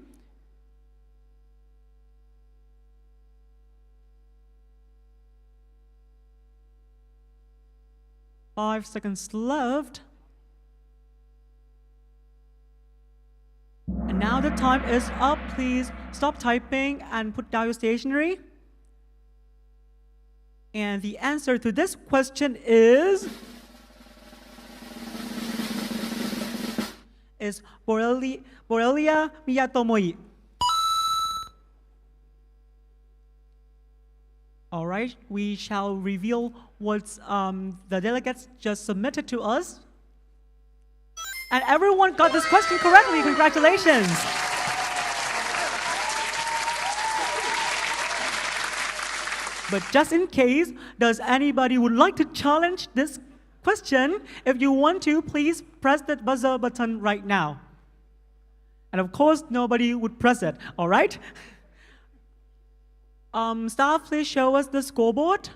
Five seconds left. And now the time is up. Please stop typing and put down your stationery. And the answer to this question is Borrelia miyatomoi. All right, we shall reveal what the delegates just submitted to us. And everyone got this question correctly. Congratulations. But just in case, does anybody would like to challenge this question? If you want to, please press that buzzer button right now. And of course, nobody would press it, all right? Staff, please show us the scoreboard.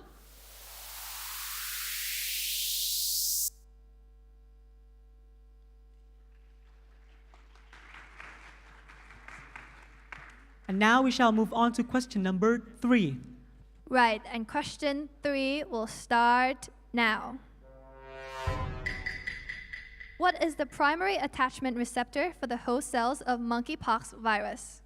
And now we shall move on to question number 3. Right, and question 3 will start now. What is the primary attachment receptor for the host cells of monkeypox virus?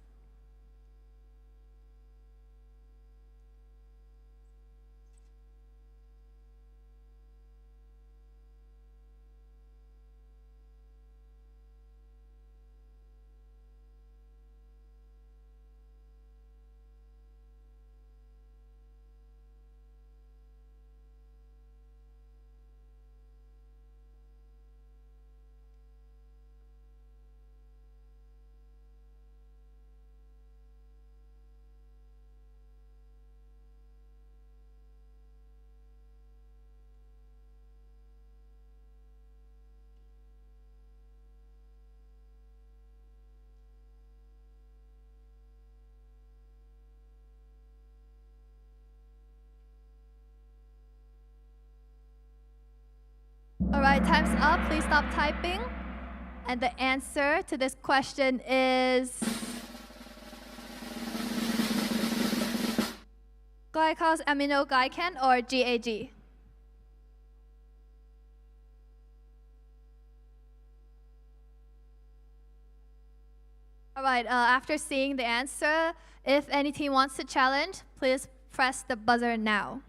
All right, time's up. Please stop typing. And the answer to this question is glycosaminoglycan or GAG. All right, after seeing the answer, if any team wants to challenge, please press the buzzer now.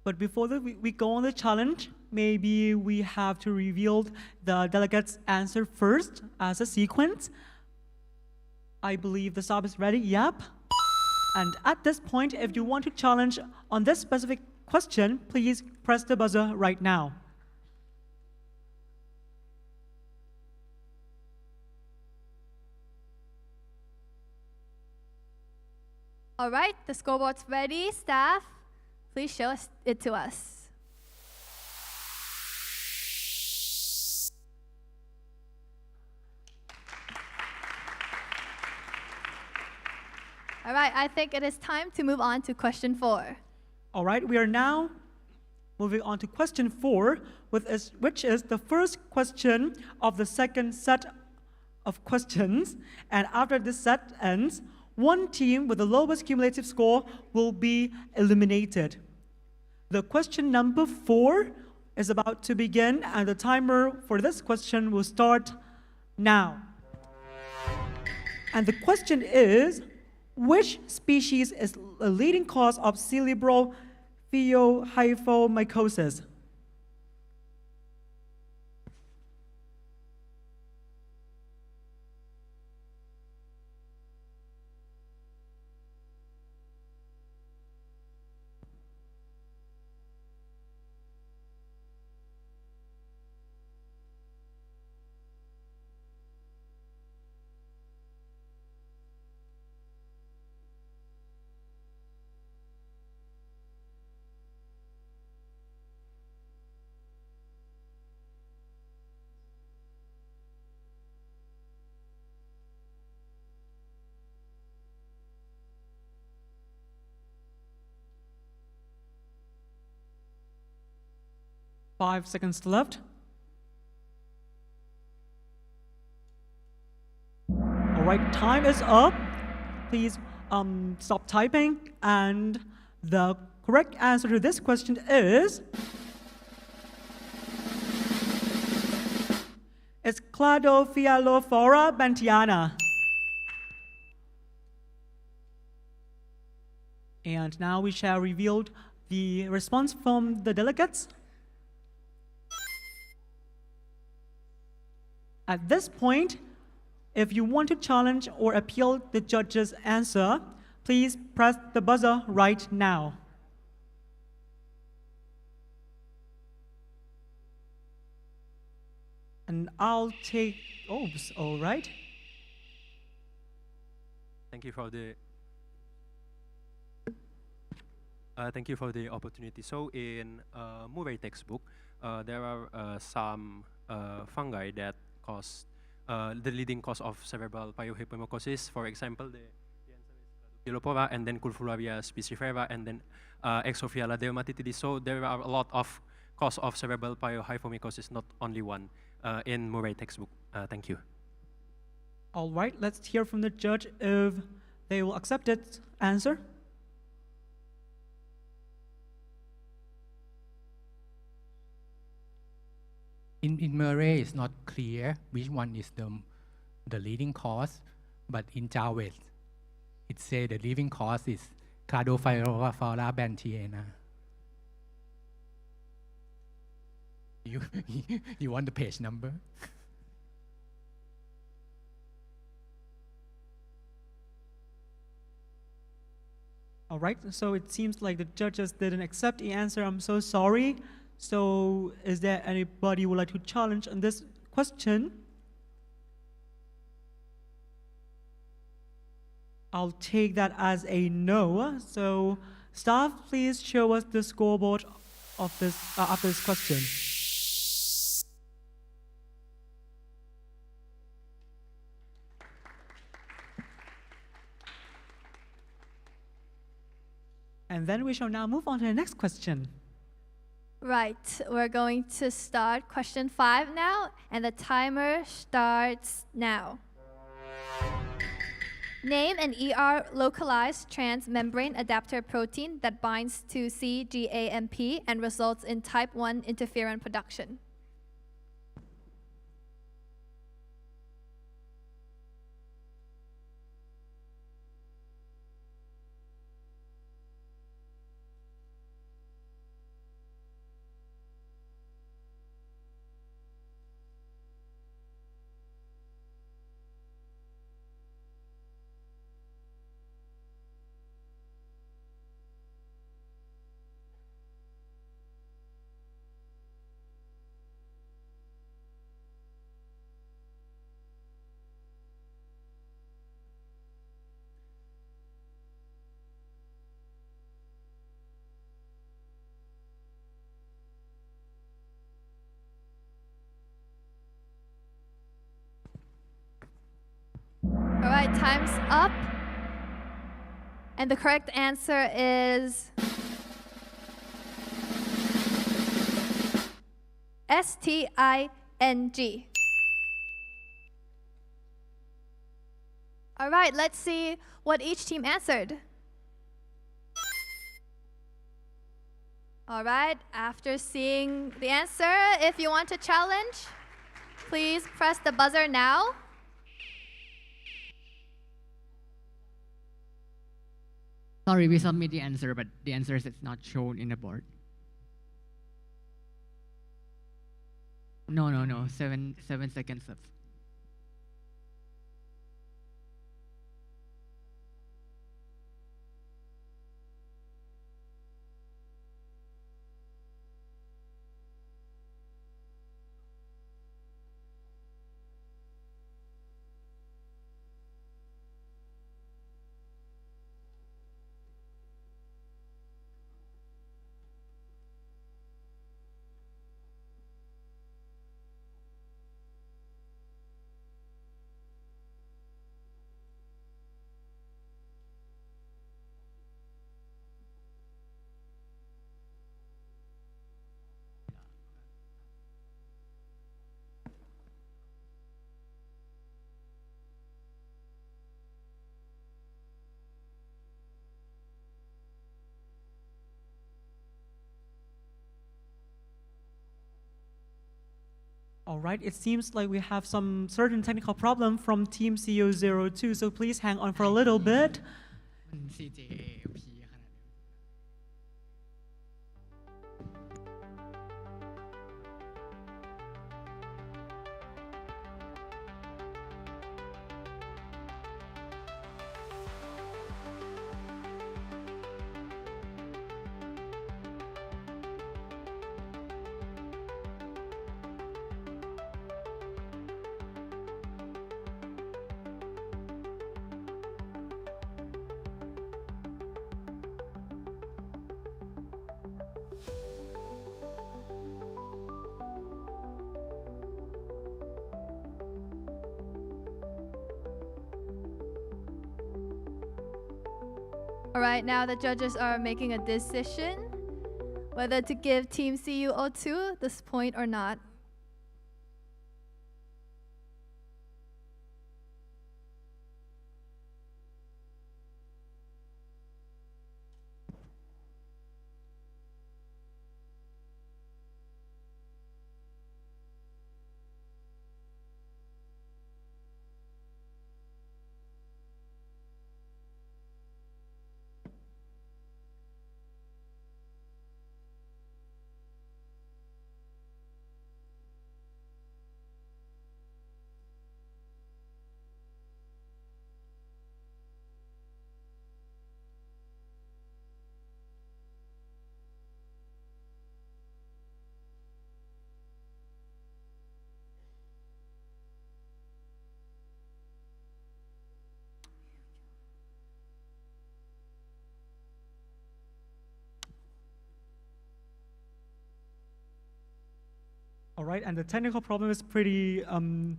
But before we go on the challenge, maybe we have to reveal the delegates' answer first as a sequence. I believe the staff is ready. Yep. And at this point, if you want to challenge on this specific question, please press the buzzer right now. All right, the scoreboard's ready. Staff, please show it to us. All right, I think it is time to move on to question 4. All right, we are now moving on to question 4, which is the first question of the second set of questions. And after this set ends, one team with the lowest cumulative score will be eliminated. The question number 4 is about to begin, and the timer for this question will start now. And the question is, which species is a leading cause of cerebral pheohyphomycosis? 5 seconds left. All right, time is up. Please stop typing. And the correct answer to this question is it's Cladophyalophora bantiana. And now we shall reveal the response from the delegates. At this point, if you want to challenge or appeal the judge's answer, please press the buzzer right now. And I'll take, oops, all right. Thank you for the opportunity. So in Murray textbook, there are some fungi that cause the leading cause of cerebral pyohypomycosis. For example, the answer is Cladophyalophora, and then Culfuraria spicifera, and then Exophyala dermatitidis. So there are a lot of cause of cerebral pyohypomycosis, not only one, in Murray textbook. Thank you. All right, let's hear from the judge if they will accept its answer. In Murray, it's not clear which one is the leading cause, but in Javed, it says the leading cause is Cladophyalophora bantiana. You want the page number? All right, so it seems like the judges didn't accept the answer. I'm so sorry. So is there anybody who would like to challenge on this question? I'll take that as a no. So staff, please show us the scoreboard of this after this question. And then we shall now move on to the next question. Right, we're going to start question 5 now, and the timer starts now. Name an ER localized transmembrane adapter protein that binds to cGAMP and results in type 1 interferon production. All right, time's up. And the correct answer is STING. All right, let's see what each team answered. All right, after seeing the answer, if you want to challenge, please press the buzzer now. Sorry, we submit the answer, but the answer is not shown in the board. No. 7 seconds left. All right, it seems like we have some certain technical problem from Team CO02, so please hang on for a little bit. มัน CJAP ขนาดนี้ All right, now the judges are making a decision whether to give Team CuO2 this point or not. All right, and the technical problem is pretty in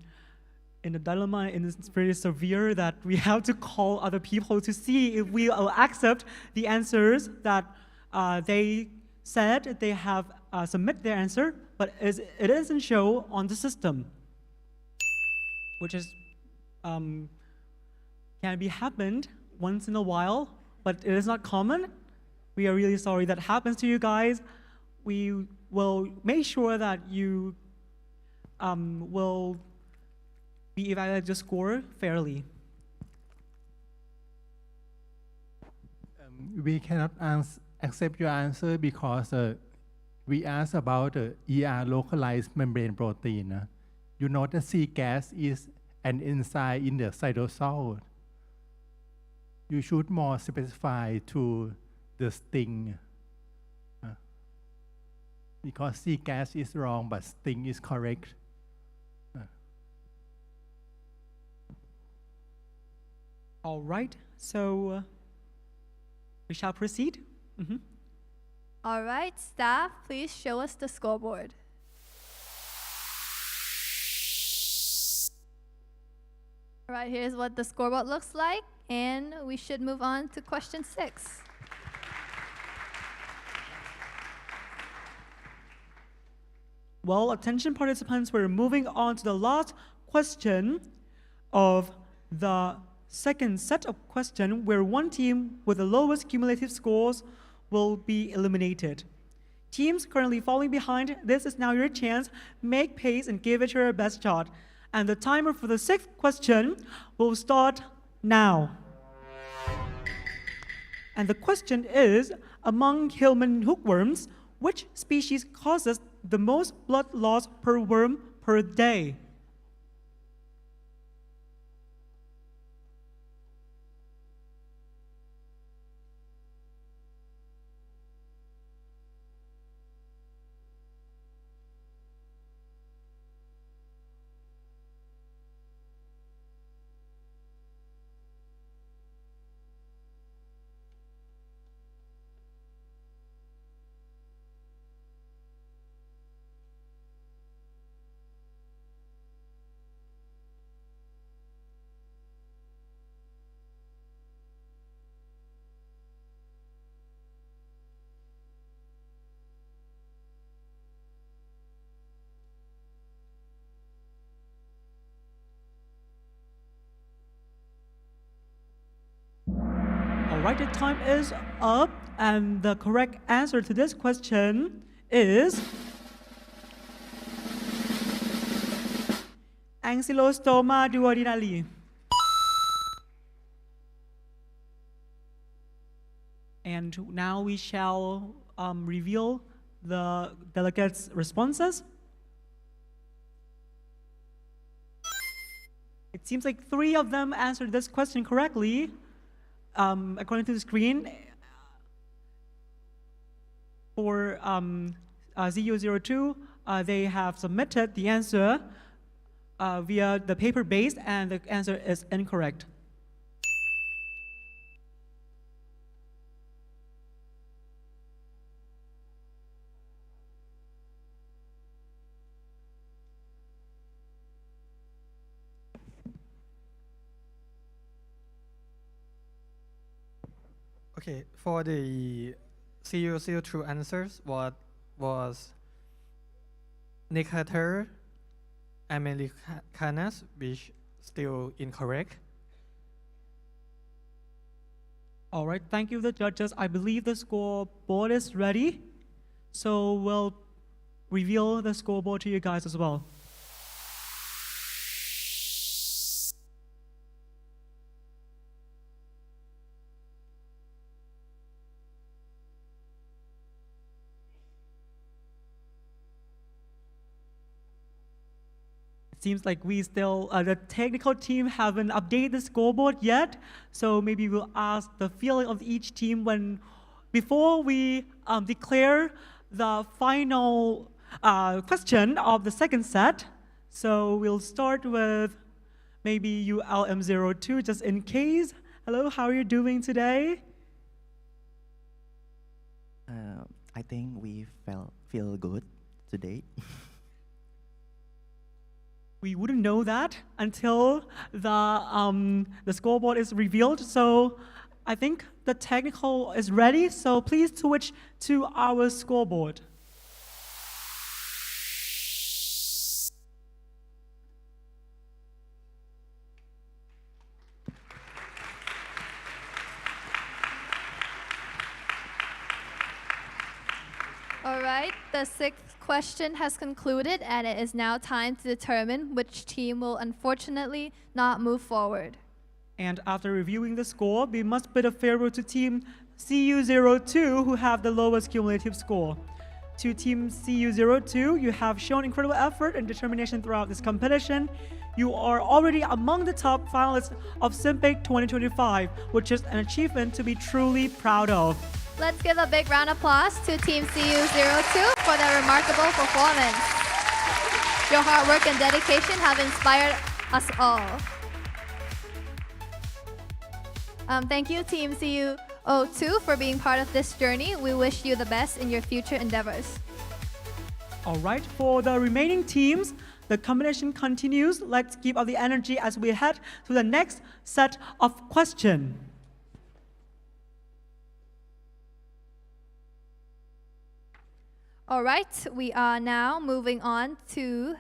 the dilemma, and it's pretty severe that we have to call other people to see if we will accept the answers that they said they have submit their answer, but it doesn't show on the system, which is can be happened once in a while, but it is not common. We are really sorry that happens to you guys. We will make sure that you will be evaluated your score fairly. We cannot accept your answer because we asked about the ER localized membrane protein. You know that C gas is an enzyme in the cytosol. You should more specify to the sting. Because C gas is wrong, but sting is correct. All right, so we shall proceed. All right, staff, please show us the scoreboard. All right, here's what the scoreboard looks like, and we should move on to question 6. Well, attention participants, we're moving on to the last question of the second set of questions, where one team with the lowest cumulative scores will be eliminated. Teams currently falling behind, this is now your chance. Make pace and give it your best shot. And the timer for the 6th question will start now. And the question is, among human hookworms, which species causes the most blood loss per worm per day? All right, the time is up, and the correct answer to this question is Ankylostoma duodenale. And now we shall reveal the delegates' responses. It seems like 3 of them answered this question correctly. According to the screen, for ZU02, they have submitted the answer via the paper-based, and the answer is incorrect. Okay, for the CU02 answers, what was Necator americanus, which still incorrect. All right, thank you, the judges. I believe the scoreboard is ready. So we'll reveal the scoreboard to you guys as well. Seems like we still, the technical team haven't updated the scoreboard yet, so maybe we'll ask the feeling of each team before we declare the final question of the second set. So we'll start with maybe ULM02, just in case. Hello, how are you doing today? I think we feel good today. We wouldn't know that until the scoreboard is revealed. So I think the technical is ready. So please switch to our scoreboard. All right, the sixth question has concluded, and it is now time to determine which team will unfortunately not move forward. And after reviewing the score, we must bid a farewell to team CU02, who have the lowest cumulative score. To team CU02, you have shown incredible effort and determination throughout this competition. You are already among the top finalists of SIMPIC 2025, which is an achievement to be truly proud of. Let's give a big round of applause to Team CU02 for their remarkable performance. Your hard work and dedication have inspired us all. Thank you, Team CU02, for being part of this journey. We wish you the best in your future endeavors. All right, for the remaining teams, the competition continues. Let's keep up the energy as we head to the next set of questions. All right, we are now moving on to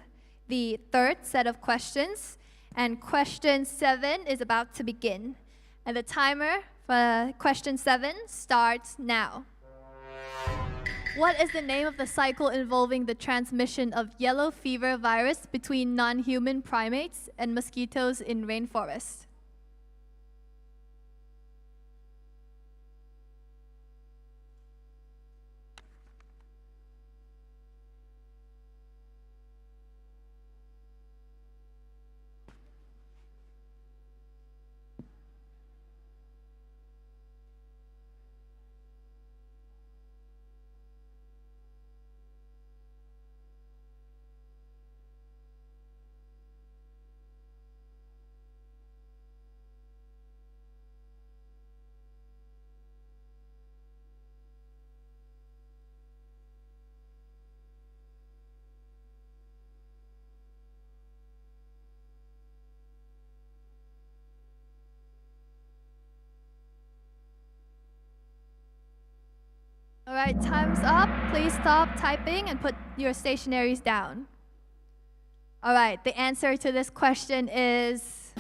the third set of questions, and question 7 is about to begin. And the timer for question 7 starts now. What is the name of the cycle involving the transmission of yellow fever virus between non-human primates and mosquitoes in rainforests? All right, time's up. Please stop typing and put your stationaries down. All right, the answer to this question is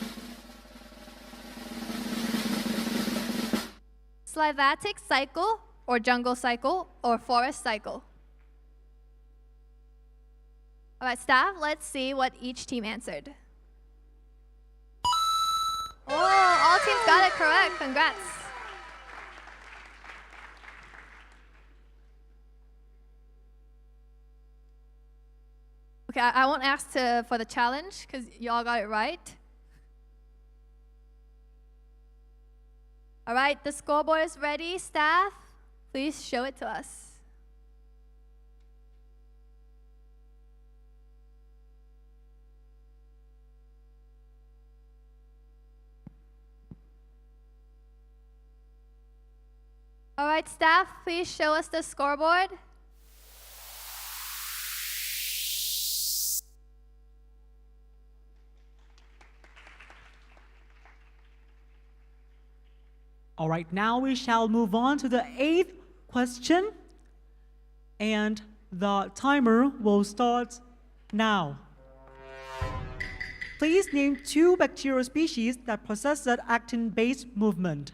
Slivatic cycle, or jungle cycle, or forest cycle. All right, staff, let's see what each team answered. got it correct. Congrats. Okay, I won't ask for the challenge because you all got it right. All right, the scoreboard is ready. Staff, please show it to us. All right, staff, please show us the scoreboard. All right, now we shall move on to the 8th question. And the timer will start now. Please name 2 bacterial species that possess that actin-based movement.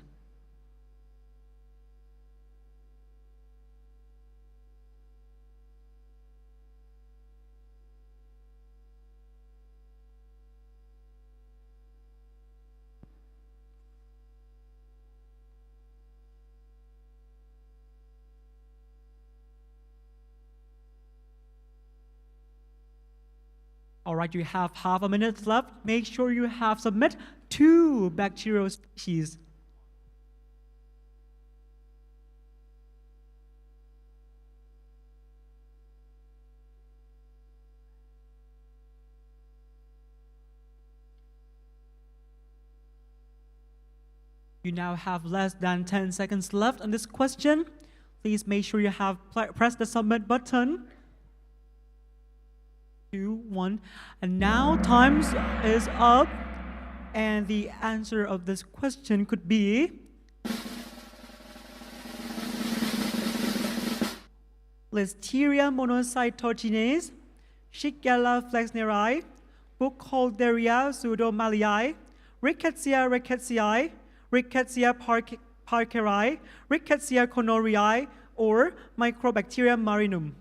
All right, you have half a minute left. Make sure you have submit 2 bacterial species. You now have less than 10 seconds left on this question. Please make sure you have pressed the submit button. 2, 1. And now time is up. And the answer of this question could be Listeria monocytogenes, Shigella flexneri, Burkholderia pseudomallii, Rickettsia rickettsii, Rickettsia parkeri, Rickettsia conoriae, or Microbacterium marinum.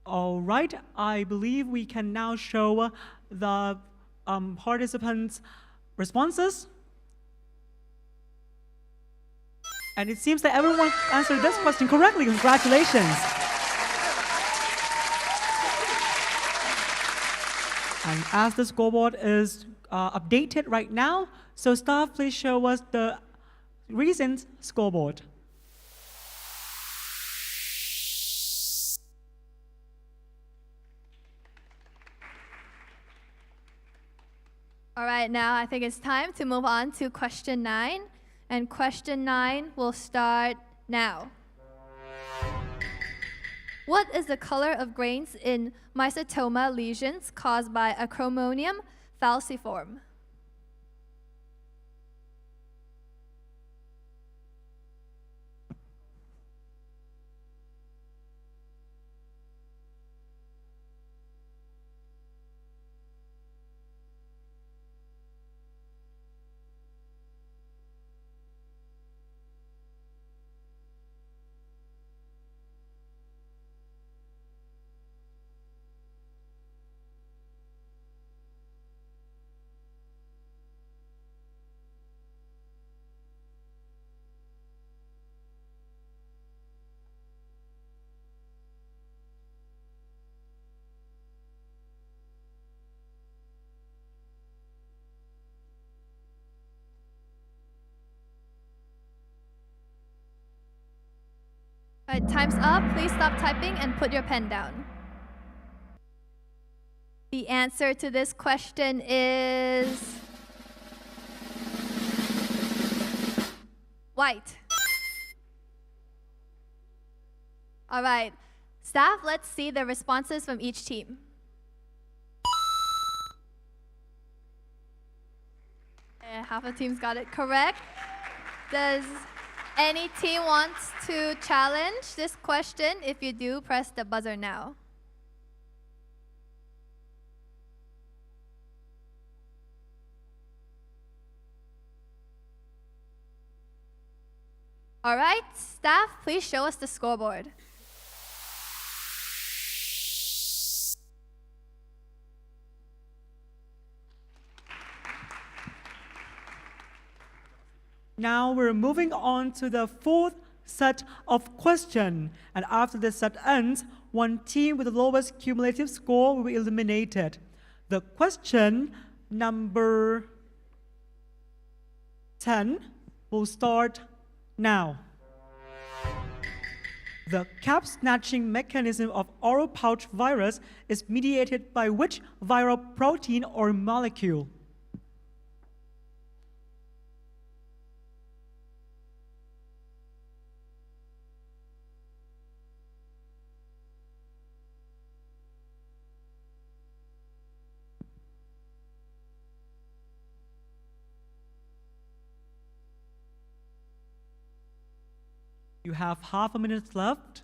All right, I believe we can now show the participants' responses. And it seems that everyone answered this question correctly. Congratulations. And as the scoreboard is updated right now, so staff, please show us the recent scoreboard. All right, now I think it's time to move on to question 9. And question 9 will start now. What is the color of grains in mycetoma lesions caused by Acromonium falciform? All right, time's up. Please stop typing and put your pen down. The answer to this question is white. All right, staff, let's see the responses from each team. Half the teams got it correct. Does any team wants to challenge this question? If you do, press the buzzer now. All right, staff, please show us the scoreboard. Now we're moving on to the fourth set of questions. And after this set ends, one team with the lowest cumulative score will be eliminated. The question number 10 will start now. The cap snatching mechanism of oral pouch virus is mediated by which viral protein or molecule? You have half a minute left.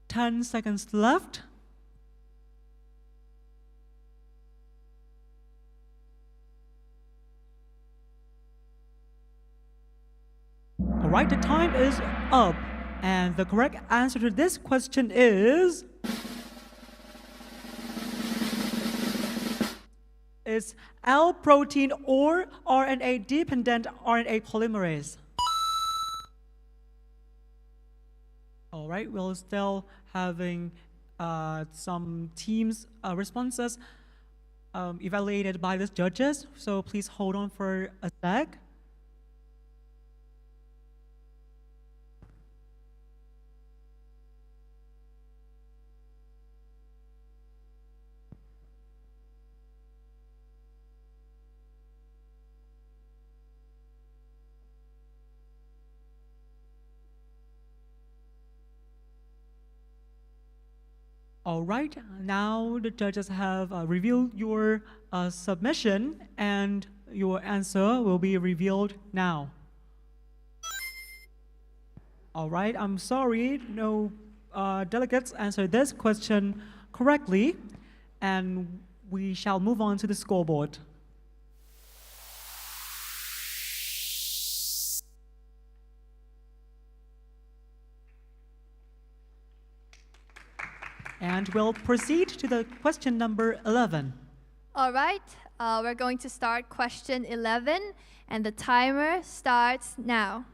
Ten seconds left. All right, the time is up. And the correct answer to this question is L protein or RNA-dependent RNA polymerase. All right, we're still having some teams' responses evaluated by the judges, so please hold on for a sec. All right, now the judges have reviewed your submission and your answer will be revealed now. All right, I'm sorry, no delegates answered this question correctly, and we shall move on to the scoreboard. And we'll proceed to the question number 11. All right, we're going to start question 11, and the timer starts now.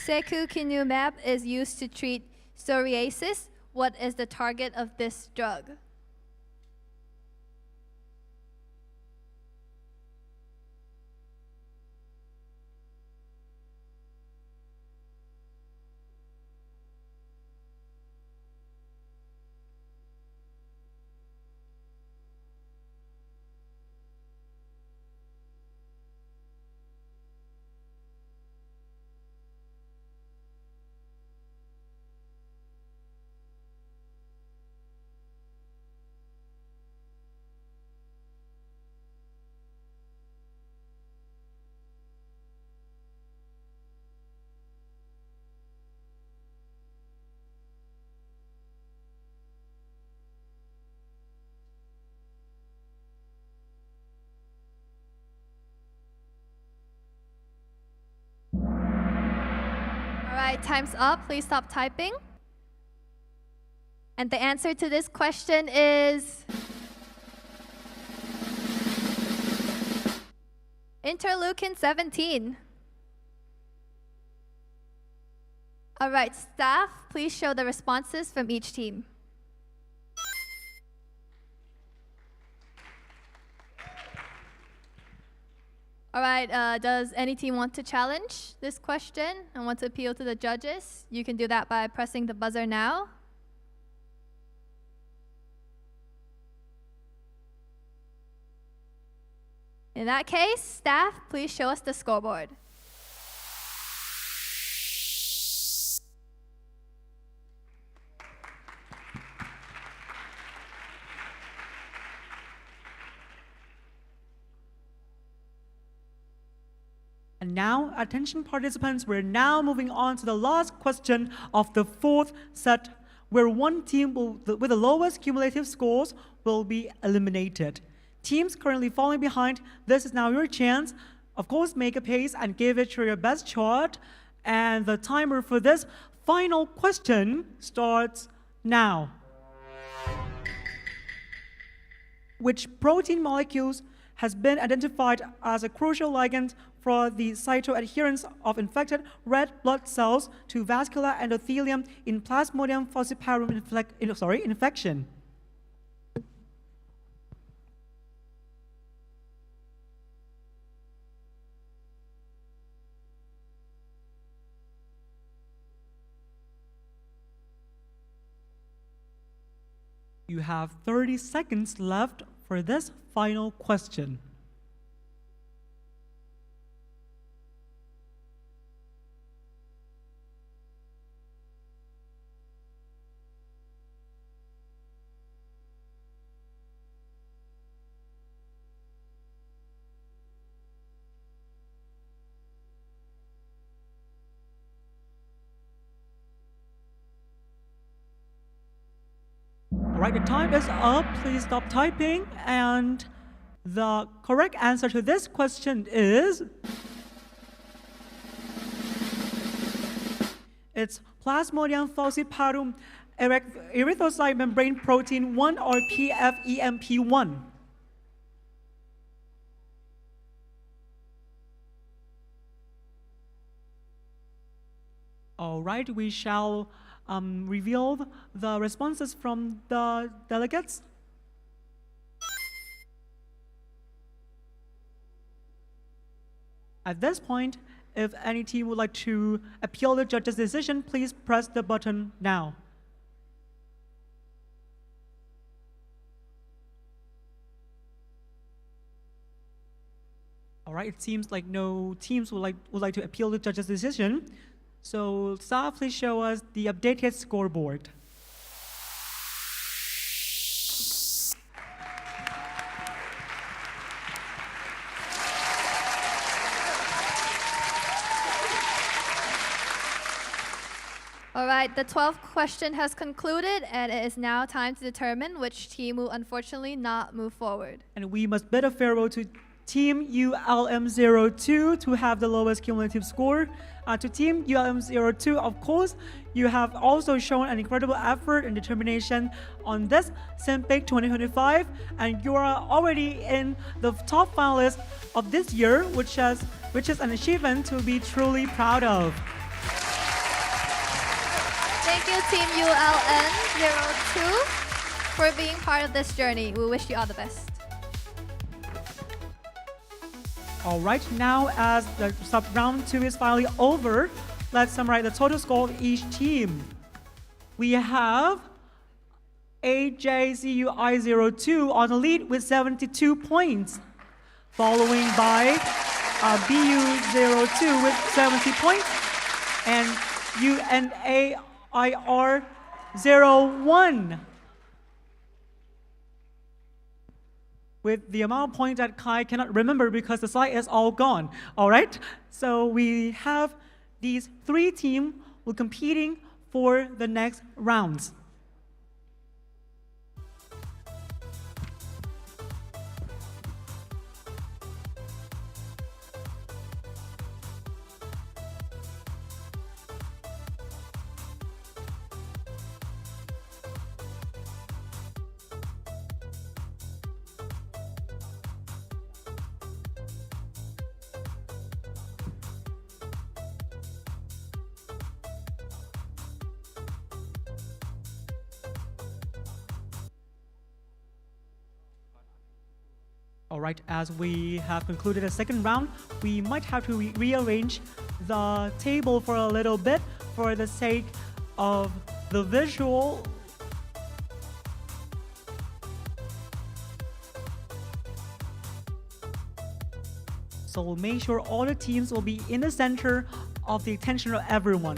Secukinumab is used to treat psoriasis. What is the target of this drug? All right, time's up. Please stop typing. And the answer to this question is interleukin 17. All right, staff, please show the responses from each team. All right, does any team want to challenge this question and want to appeal to the judges? You can do that by pressing the buzzer now. In that case, staff, please show us the scoreboard. And now, attention participants, we're now moving on to the last question of the fourth set, where one team with the lowest cumulative scores will be eliminated. Teams currently falling behind, this is now your chance. Of course, make a pace and give it your best shot. And the timer for this final question starts now. Which protein molecules has been identified as a crucial ligand for the cytoadherence of infected red blood cells to vascular endothelium in Plasmodium falciparum infection? You have 30 seconds left for this final question. All right, the time is up. Please stop typing. And the correct answer to this question is it's Plasmodium falciparum erythrocyte membrane protein 1 or PFEMP1. All right, we shall reveal the responses from the delegates. At this point, if any team would like to appeal the judge's decision, please press the button now. All right, it seems like no teams would like to appeal the judge's decision. So staff, please show us the updated scoreboard. All right, the 12th question has concluded, and it is now time to determine which team will unfortunately not move forward. And we must bid a farewell to Team ULM02 to have the lowest cumulative score. To Team ULM02, of course, you have also shown an incredible effort and determination on this SIMPIC 2025, and you are already in the top finalists of this year, which is an achievement to be truly proud of. Thank you, Team ULN02, for being part of this journey. We wish you all the best. All right, now as the sub-round 2 is finally over, let's summarize the total score of each team. We have AJCUI02 on the lead with 72 points, following by BU02 with 70 points, and UNAIR01 with the amount of points that Kai cannot remember because the slide is all gone. All right, so we have these 3 teams who are competing for the next rounds. All right, as we have concluded the second round, we might have to rearrange the table for a little bit for the sake of the visual. So we'll make sure all the teams will be in the center of the attention of everyone.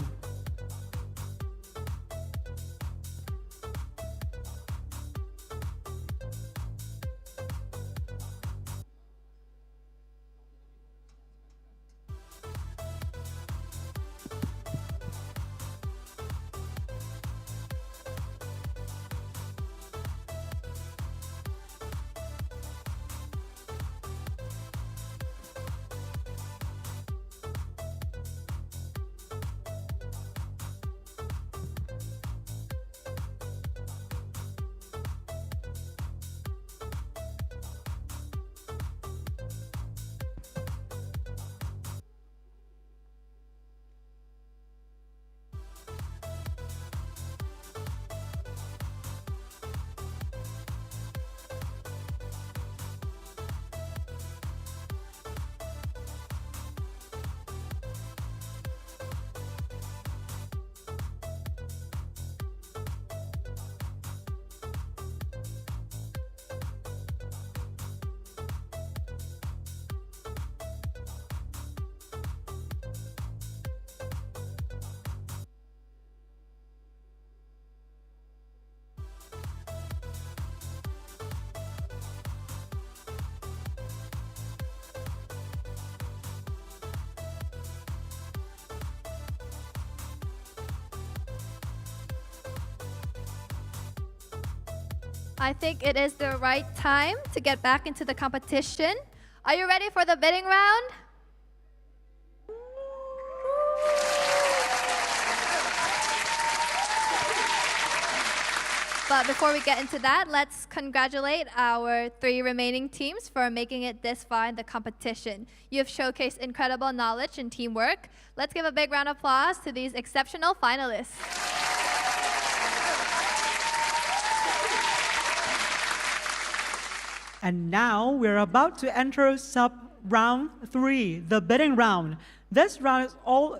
I think it is the right time to get back into the competition. Are you ready for the bidding round? But before we get into that, let's congratulate our 3 remaining teams for making it this far in the competition. You have showcased incredible knowledge and teamwork. Let's give a big round of applause to these exceptional finalists. And now we're about to enter sub-round 3, the bidding round. This round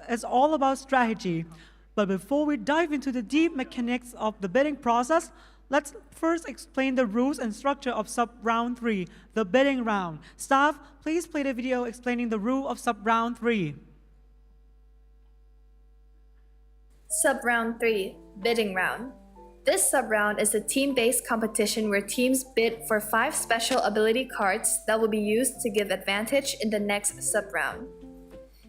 is all about strategy. But before we dive into the deep mechanics of the bidding process, let's first explain the rules and structure of sub-round 3, the bidding round. Staff, please play the video explaining the rule of sub-round 3. Sub-round 3, bidding round. This sub-round is a team-based competition where teams bid for 5 special ability cards that will be used to give advantage in the next sub-round.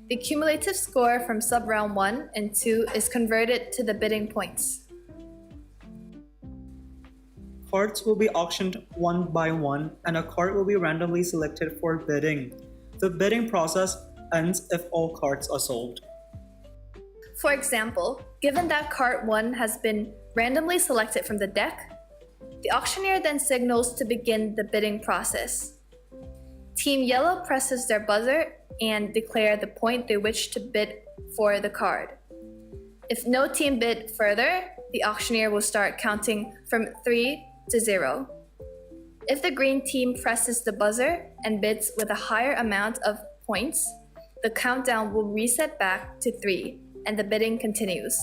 The cumulative score from sub-round 1 and 2 is converted to the bidding points. Cards will be auctioned one by one, and a card will be randomly selected for bidding. The bidding process ends if all cards are sold. For example, given that card 1 has been randomly selected from the deck, the auctioneer then signals to begin the bidding process. Team Yellow presses their buzzer and declare the point they wish to bid for the card. If no team bid further, the auctioneer will start counting from 3 to 0. If the green team presses the buzzer and bids with a higher amount of points, the countdown will reset back to 3 and the bidding continues.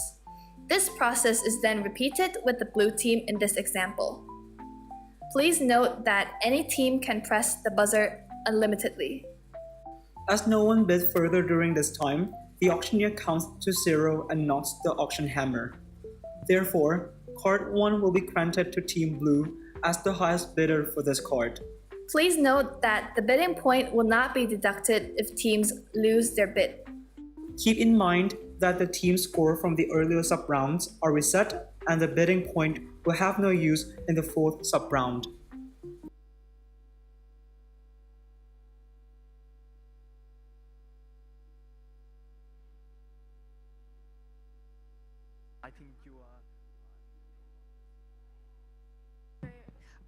This process is then repeated with the blue team in this example. Please note that any team can press the buzzer unlimitedly. As no one bid further during this time, the auctioneer counts to 0 and knocks the auction hammer. Therefore, card 1 will be granted to Team Blue as the highest bidder for this card. Please note that the bidding point will not be deducted if teams lose their bid. Keep in mind that the team score from the earlier sub-rounds are reset and the bidding point will have no use in the 4th sub-round.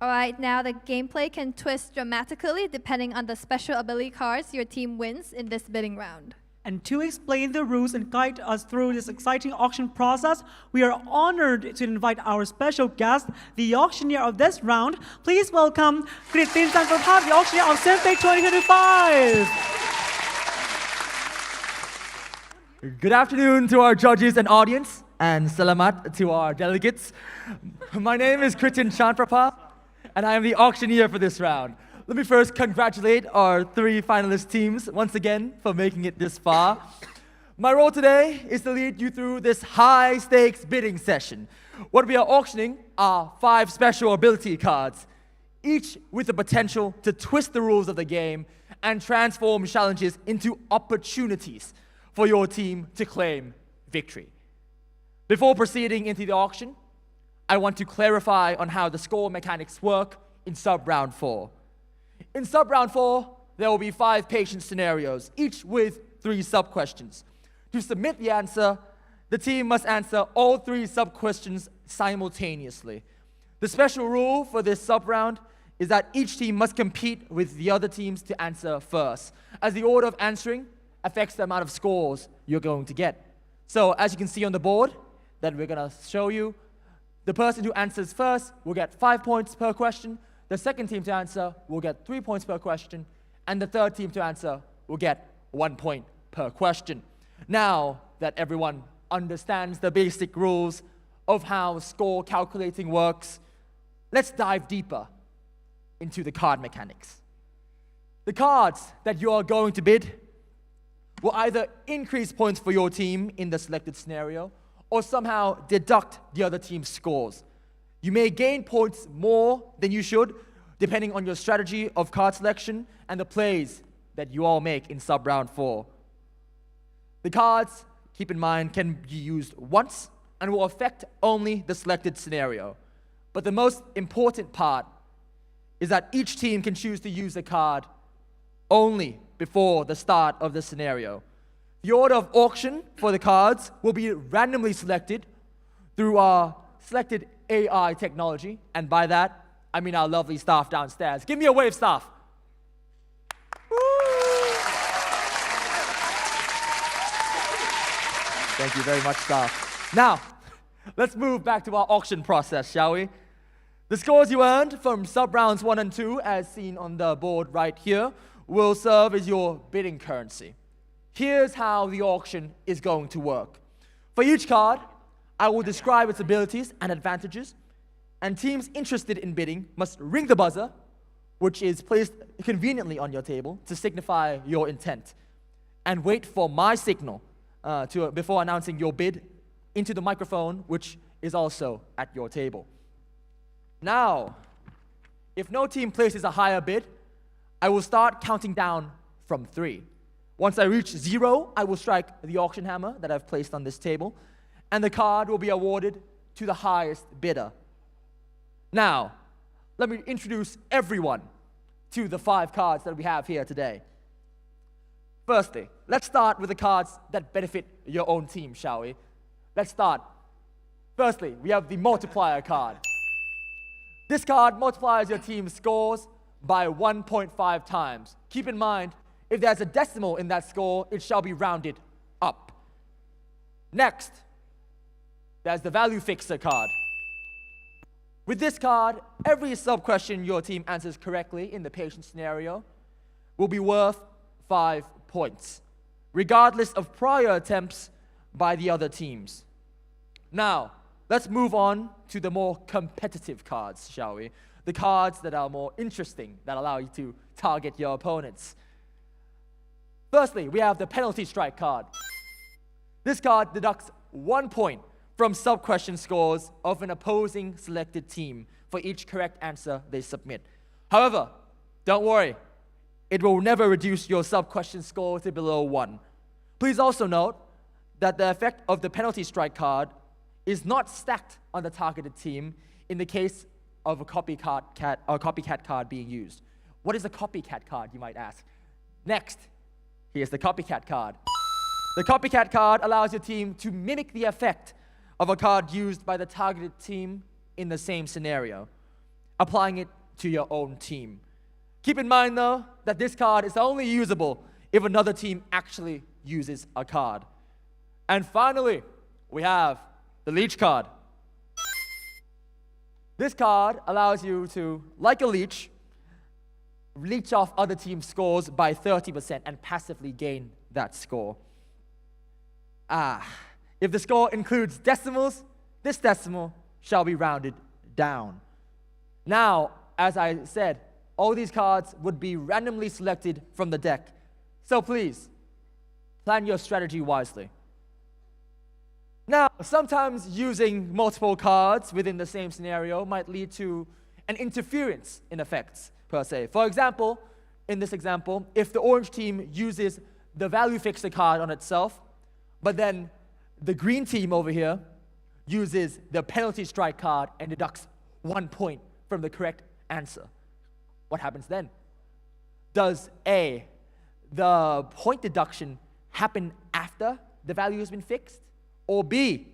Alright, now the gameplay can twist dramatically depending on the special ability cards your team wins in this bidding round. And to explain the rules and guide us through this exciting auction process, we are honored to invite our special guest, the auctioneer of this round. Please welcome Kritin Sankarpap, the auctioneer of SIMPIC 2025. Good afternoon to our judges and audience, and salamat to our delegates. My name is Kritin Sankarpap, and I am the auctioneer for this round. Let me first congratulate our 3 finalist teams once again for making it this far. My role today is to lead you through this high-stakes bidding session. What we are auctioning are 5 special ability cards, each with the potential to twist the rules of the game and transform challenges into opportunities for your team to claim victory. Before proceeding into the auction, I want to clarify on how the score mechanics work in sub-round 4. In sub-round 4, there will be 5 patient scenarios, each with 3 sub-questions. To submit the answer, the team must answer all 3 sub-questions simultaneously. The special rule for this sub-round is that each team must compete with the other teams to answer first, as the order of answering affects the amount of scores you're going to get. So as you can see on the board that we're going to show you, the person who answers first will get 5 points per question. The second team to answer will get 3 points per question, and the third team to answer will get 1 point per question. Now that everyone understands the basic rules of how score calculating works, let's dive deeper into the card mechanics. The cards that you are going to bid will either increase points for your team in the selected scenario or somehow deduct the other team's scores. You may gain points more than you should, depending on your strategy of card selection and the plays that you all make in sub-round 4. The cards, keep in mind, can be used once and will affect only the selected scenario. But the most important part is that each team can choose to use a card only before the start of the scenario. The order of auction for the cards will be randomly selected through our selected AI technology, and by that, I mean our lovely staff downstairs. Give me a wave, staff. Thank you very much, staff. Now, let's move back to our auction process, shall we? The scores you earned from sub-rounds 1 and 2, as seen on the board right here, will serve as your bidding currency. Here's how the auction is going to work. For each card, I will describe its abilities and advantages, and teams interested in bidding must ring the buzzer, which is placed conveniently on your table to signify your intent, and wait for my signal before announcing your bid into the microphone, which is also at your table. Now, if no team places a higher bid, I will start counting down from 3. Once I reach 0, I will strike the auction hammer that I've placed on this table, and the card will be awarded to the highest bidder. Now, let me introduce everyone to the 5 cards that we have here today. Firstly, let's start with the cards that benefit your own team, shall we? Let's start. Firstly, we have the multiplier card. This card multiplies your team's scores by 1.5 times. Keep in mind, if there's a decimal in that score, it shall be rounded up. Next, there's the value fixer card. With this card, every sub-question your team answers correctly in the patient scenario will be worth 5 points, regardless of prior attempts by the other teams. Now, let's move on to the more competitive cards, shall we? The cards that are more interesting, that allow you to target your opponents. Firstly, we have the penalty strike card. This card deducts 1 point from sub-question scores of an opposing selected team for each correct answer they submit. However, don't worry, it will never reduce your sub-question score to below 1. Please also note that the effect of the penalty strike card is not stacked on the targeted team in the case of a copycat card being used. What is a copycat card, you might ask? Next, here's the copycat card. The copycat card allows your team to mimic the effect of a card used by the targeted team in the same scenario, applying it to your own team. Keep in mind, though, that this card is only usable if another team actually uses a card. And finally, we have the leech card. This card allows you to, like a leech off other teams' scores by 30% and passively gain that score. If the score includes decimals, this decimal shall be rounded down. Now, as I said, all these cards would be randomly selected from the deck. So please, plan your strategy wisely. Now, sometimes using multiple cards within the same scenario might lead to an interference in effects, per se. For example, in this example, if the orange team uses the value fixer card on itself, but then the green team over here uses the penalty strike card and deducts 1 point from the correct answer, what happens then? Does A, the point deduction happen after the value has been fixed? Or B,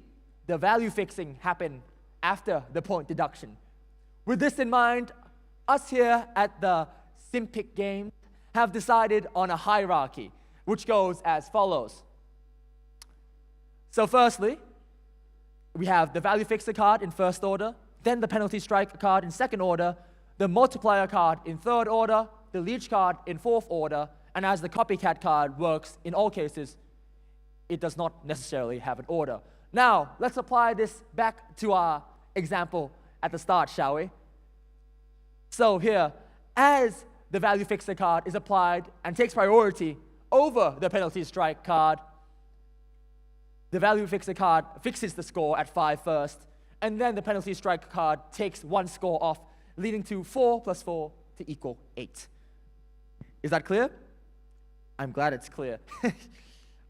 the value fixing happen after the point deduction? With this in mind, us here at the SIMPIC game have decided on a hierarchy, which goes as follows. So firstly, we have the value fixer card in first order, then the penalty strike card in second order, the multiplier card in third order, the leech card in fourth order, and as the copycat card works in all cases, it does not necessarily have an order. Now, let's apply this back to our example at the start, shall we? So here, as the value fixer card is applied and takes priority over the penalty strike card, the value fixer card fixes the score at 5 first, and then the penalty strike card takes 1 score off, leading to 4 plus 4 to equal 8. Is that clear? I'm glad it's clear.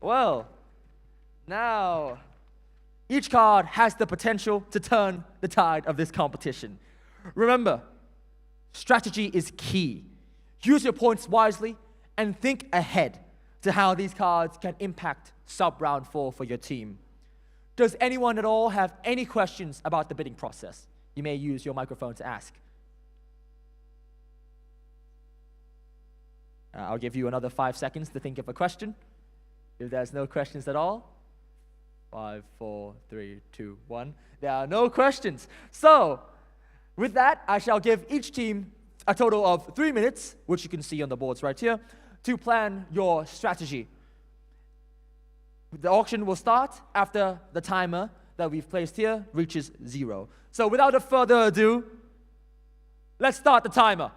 Well, now, Each card has the potential to turn the tide of this competition. Remember, strategy is key. Use your points wisely and think ahead to how these cards can impact sub-round 4 for your team. Does anyone at all have any questions about the bidding process? You may use your microphone to ask. I'll give you another 5 seconds to think of a question. If there's no questions at all, 5, 4, 3, 2, 1. There are no questions. So, with that, I shall give each team a total of 3 minutes, which you can see on the boards right here, to plan your strategy. The auction will start after the timer that we've placed here reaches 0. So without further ado, let's start the timer.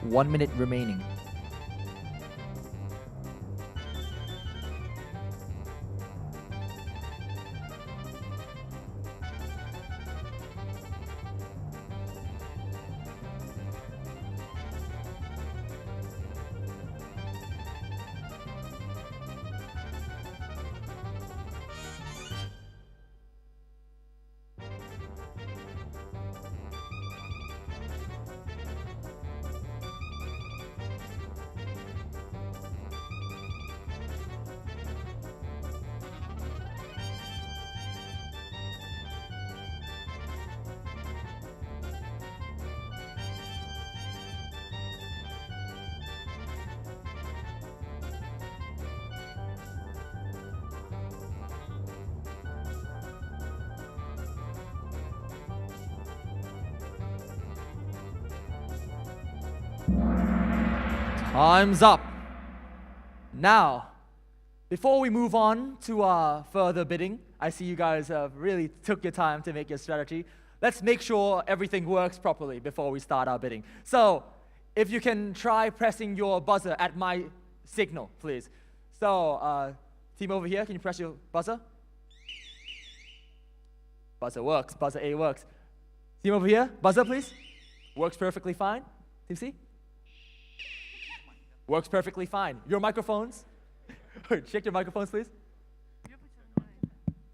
One minute remaining. Time's up. Now, before we move on to further bidding, I see you guys really took your time to make your strategy. Let's make sure everything works properly before we start our bidding. So, if you can try pressing your buzzer at my signal, please. So, team over here, can you press your buzzer? Buzzer works, buzzer A works. Team over here, buzzer please. Works perfectly fine. Team C? Works perfectly fine. Your microphones? Check your microphones, please.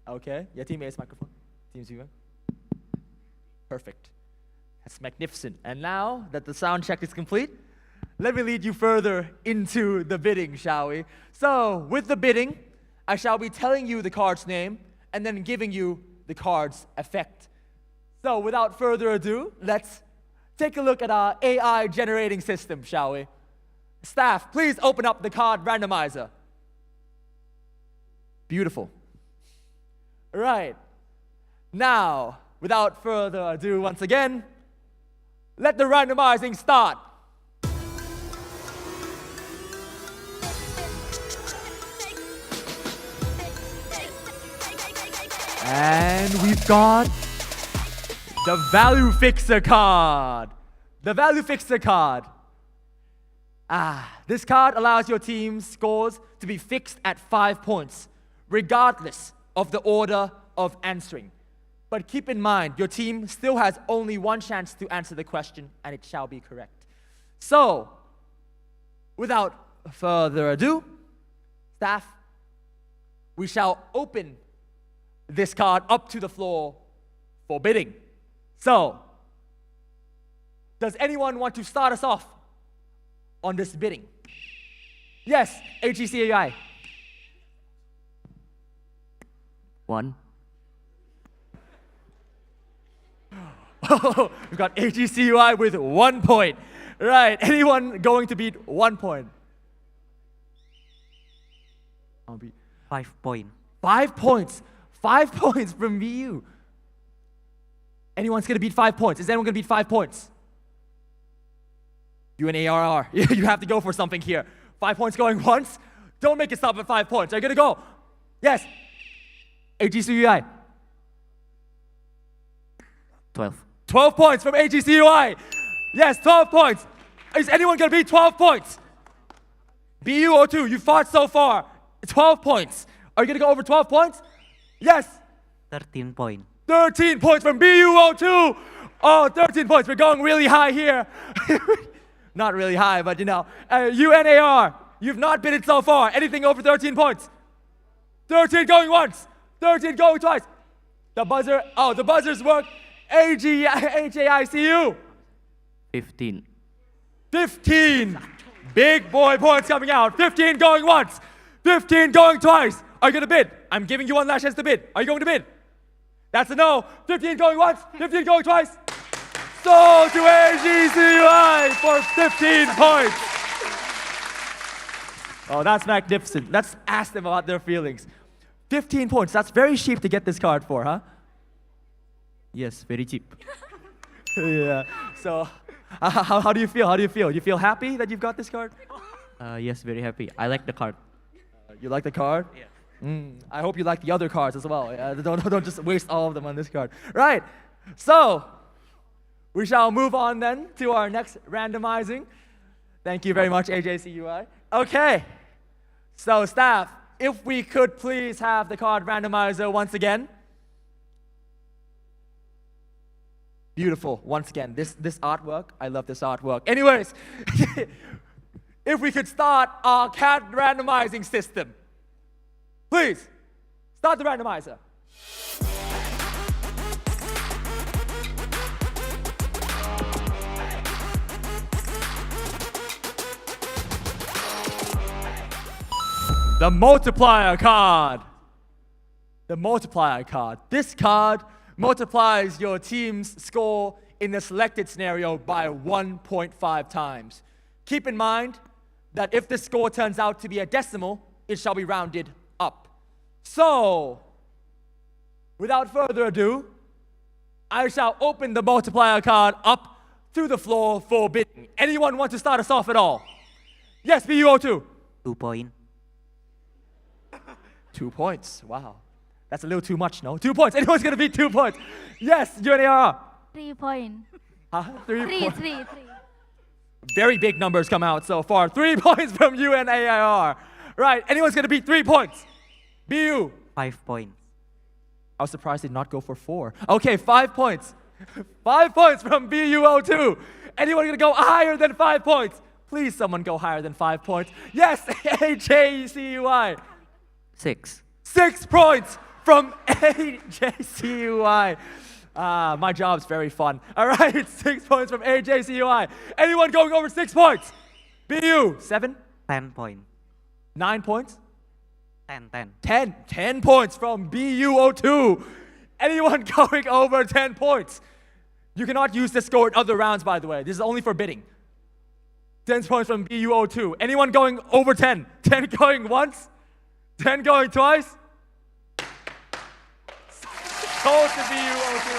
Okay, yeah, Team A's microphone. Team Z. Perfect. That's magnificent. And now that the sound check is complete, let me lead you further into the bidding, shall we? So, with the bidding, I shall be telling you the card's name and then giving you the card's effect. So, without further ado, let's take a look at our AI generating system, shall we? Staff, please open up the card randomizer. Beautiful. Right. Now, without further ado, once again, let the randomizing start. And we've got the Value Fixer card. The Value Fixer card. This card allows your team's scores to be fixed at 5 points, regardless of the order of answering. But keep in mind, your team still has only one chance to answer the question, and it shall be correct. So, without further ado, staff, we shall open this card up to the floor for bidding. So, does anyone want to start us off on this bidding? Yes, AGCAI. 1. We've got AGCUI with 1 point. Right, anyone going to beat 1 point? I'll be 5 point. 5 points. 5 points from VU. Anyone's gonna beat 5 points? Is anyone gonna beat 5 points? You and ARR. You have to go for something here. 5 points going once. Don't make it stop at 5 points. Are you gonna go? Yes. AGCUI. 12. 12 points from AGCUI. Yes, 12 points. Is anyone gonna beat 12 points? BU02, you fought so far. 12 points. Are you gonna go over 12 points? Yes. 13 point. 13 points from BU02. Oh, 13 points. We're going really high here. Not really high, but you know. UNAR, you've not been it so far. Anything over 13 points? 13 going once. 13 going twice. The buzzer, the buzzers work. HAICU. 15. 15. Big boy points coming out. 15 going once. 15 going twice. Are you going to bid? I'm giving you one last chance to bid. Are you going to bid? That's a no. 15 going once. 15 going twice. So to AGCUI for 15 points. Oh, that's magnificent. Let's ask them about their feelings. 15 points. That's very cheap to get this card for, huh? Yes, very cheap. Yeah. So, how do you feel? How do you feel? You feel happy that you've got this card? Yes, very happy. I like the card. You like the card? Yeah. I hope you like the other cards as well. Don't just waste all of them on this card. Right. So, we shall move on then to our next randomizing. Thank you very much, AJCUI. Okay. So, staff, if we could please have the card randomizer once again. Beautiful. Once again, this artwork. I love this artwork. Anyways, if we could start our card randomizing system. Please, start the randomizer. The multiplier card. The multiplier card. This card multiplies your team's score in the selected scenario by 1.5 times. Keep in mind that if the score turns out to be a decimal, it shall be rounded up. So, without further ado, I shall open the multiplier card up to the floor for bidding. Anyone want to start us off at all? Yes, BU02. 2 point. 2 points. Wow. That's a little too much, no? 2 points. Anyone's going to beat 2 points. Yes, UNAR. 3 point. Huh? 3 points. 3. Very big numbers come out so far. 3 points from UNAIR. Right. Anyone's going to beat 3 points? BU. 5 points. I was surprised they did not go for 4. Okay, 5 points. 5 points from BU02. Anyone going to go higher than 5 points? Please, someone go higher than 5 points. Yes, AJCUI. 6. 6 points from AJCUI. My job's very fun. All right, 6 points from AJCUI. Anyone going over 6 points? BU, 7? 10 point. 9 points? 10. 10 points from BU02. Anyone going over 10 points? You cannot use this score in other rounds, by the way. This is only for bidding. 10 points from BU02. Anyone going over 10? 10 going once? 10 going twice? Sold to BU02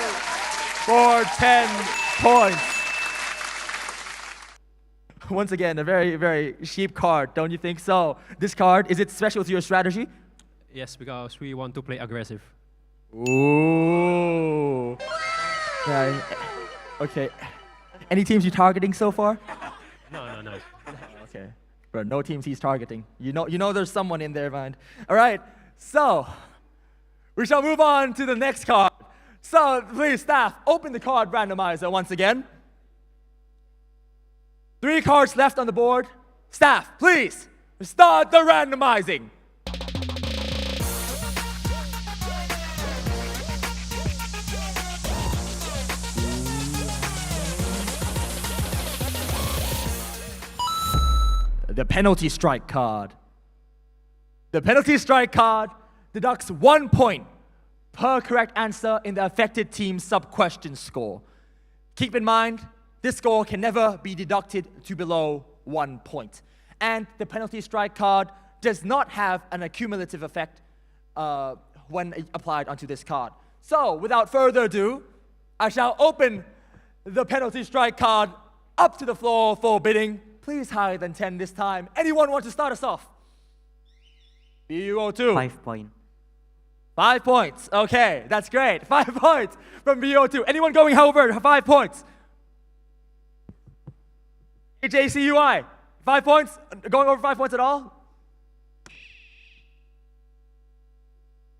for 10 points. Once again, a very, very cheap card, don't you think so? This card, is it special to your strategy? Yes, because we want to play aggressive. Ooh. Yeah, okay. Any teams you're targeting so far? No. Okay. Bro, no teams he's targeting. You know there's someone in their mind. All right, so we shall move on to the next card. So please, staff, open the card randomizer once again. 3 cards left on the board. Staff, please, start the randomizing. The penalty strike card. The penalty strike card deducts 1 point per correct answer in the affected team's sub-question score. Keep in mind, this score can never be deducted to below 1 point. And the penalty strike card does not have an accumulative effect when applied onto this card. So, without further ado, I shall open the penalty strike card up to the floor for bidding. Please higher than 10 this time. Anyone want to start us off? BU02. 5 points. 5 points. Okay, that's great. 5 points from BU02. Anyone going over 5 points? AJCUI. 5 points? Going over 5 points at all?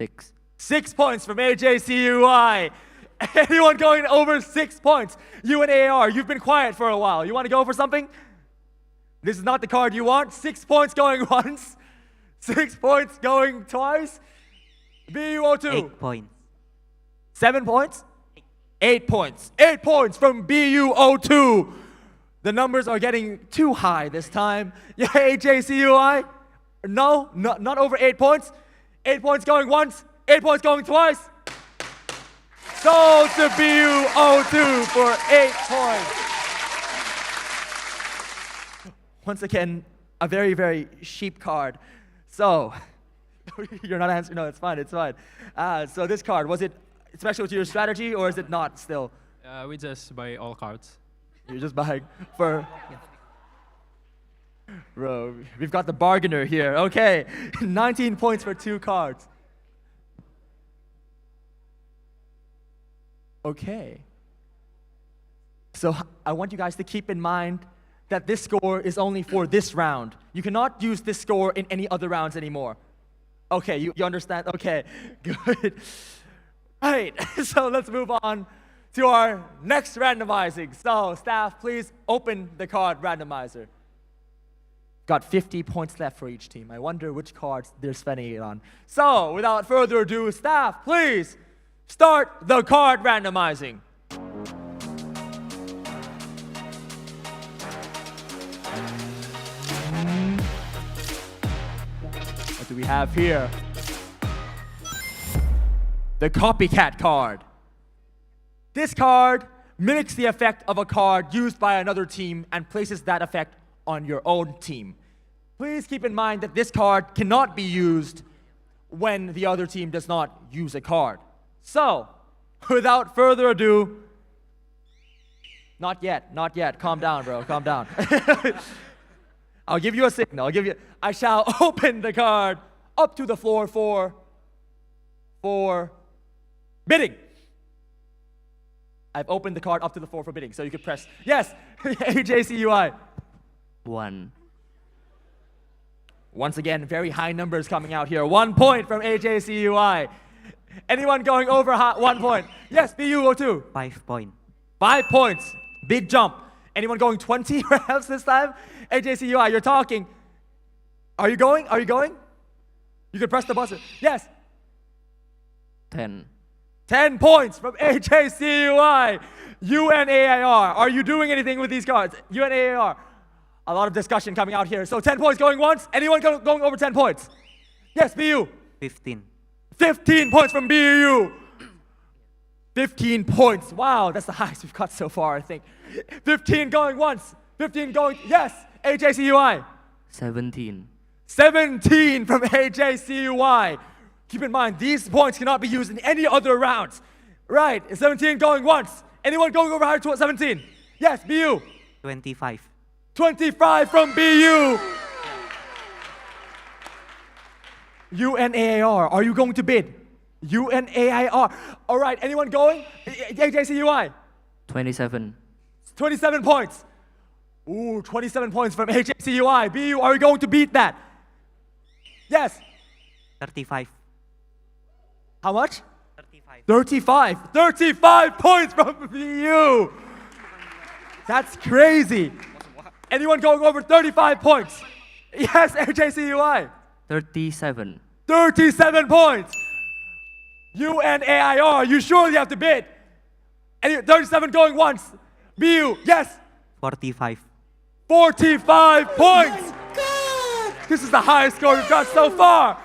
6. 6 points from AJCUI. Anyone going over 6 points? You and AAR, you've been quiet for a while. You want to go for something? This is not the card you want. 6 points going once. 6 points going twice. BU02. 8 points. 7 points? 8 points. 8 points from BU02. The numbers are getting too high this time. Yeah, AJCUI? No, not over 8 points. 8 points going once. 8 points going twice. Sold to BU02 for 8 points. Once again, a very, very cheap card. So, you're not answering. No, it's fine, it's fine. So this card, was it special to your strategy or is it not still? We just buy all cards. You're just buying for... Bro, we've got the bargainer here. Okay, 19 points for 2 cards. Okay. So I want you guys to keep in mind that this score is only for this round. You cannot use this score in any other rounds anymore. Okay, you understand? Okay, good. Right, so let's move on to our next randomizing. So staff, please open the card randomizer. Got 50 points left for each team. I wonder which cards they're spending it on. So without further ado, staff, please start the card randomizing. What do we have here? The copycat card. This card mimics the effect of a card used by another team and places that effect on your own team. Please keep in mind that this card cannot be used when the other team does not use a card. So, without further ado, not yet, calm down, bro, calm down. I'll give you a signal, I shall open the card up to the floor for bidding. I've opened the card up to the floor for bidding, so you can press, yes, AJCUI. 1. Once again, very high numbers coming out here. 1 point from AJCUI. Anyone going over 1 point? Yes, BU02. 5 points. 5 points. Big jump. Anyone going 20 perhaps this time? AJCUI, you're talking. Are you going? Are you going? You can press the buzzer. Yes. 10. 10 points from AJCUI. UNAIR. Are you doing anything with these cards? UNAIR. A lot of discussion coming out here. So 10 points going once. Anyone going over 10 points? Yes, BU. 15. 15 points from BU. 15 points. Wow, that's the highest we've got so far, I think. 15 going once. 15 going, yes, AJCUI. 17. 17 from AJCUI. Keep in mind, these points cannot be used in any other rounds. Right, 17 going once. Anyone going over higher to 17? Yes, BU. 25. 25 from BU. UNAIR, are you going to bid? UNAIR. All right, anyone going? HACUI. 27. 27 points. Ooh, 27 points from HACUI. BU, are you going to beat that? Yes. 35. How much? 35. 35. 35 points from BU. That's crazy. Anyone going over 35 points? Yes, HACUI. 37. 37 points. UNAIR, you surely have to bid. 37 going once. BU, yes. 45. 45 points. This is the highest score we've got so far.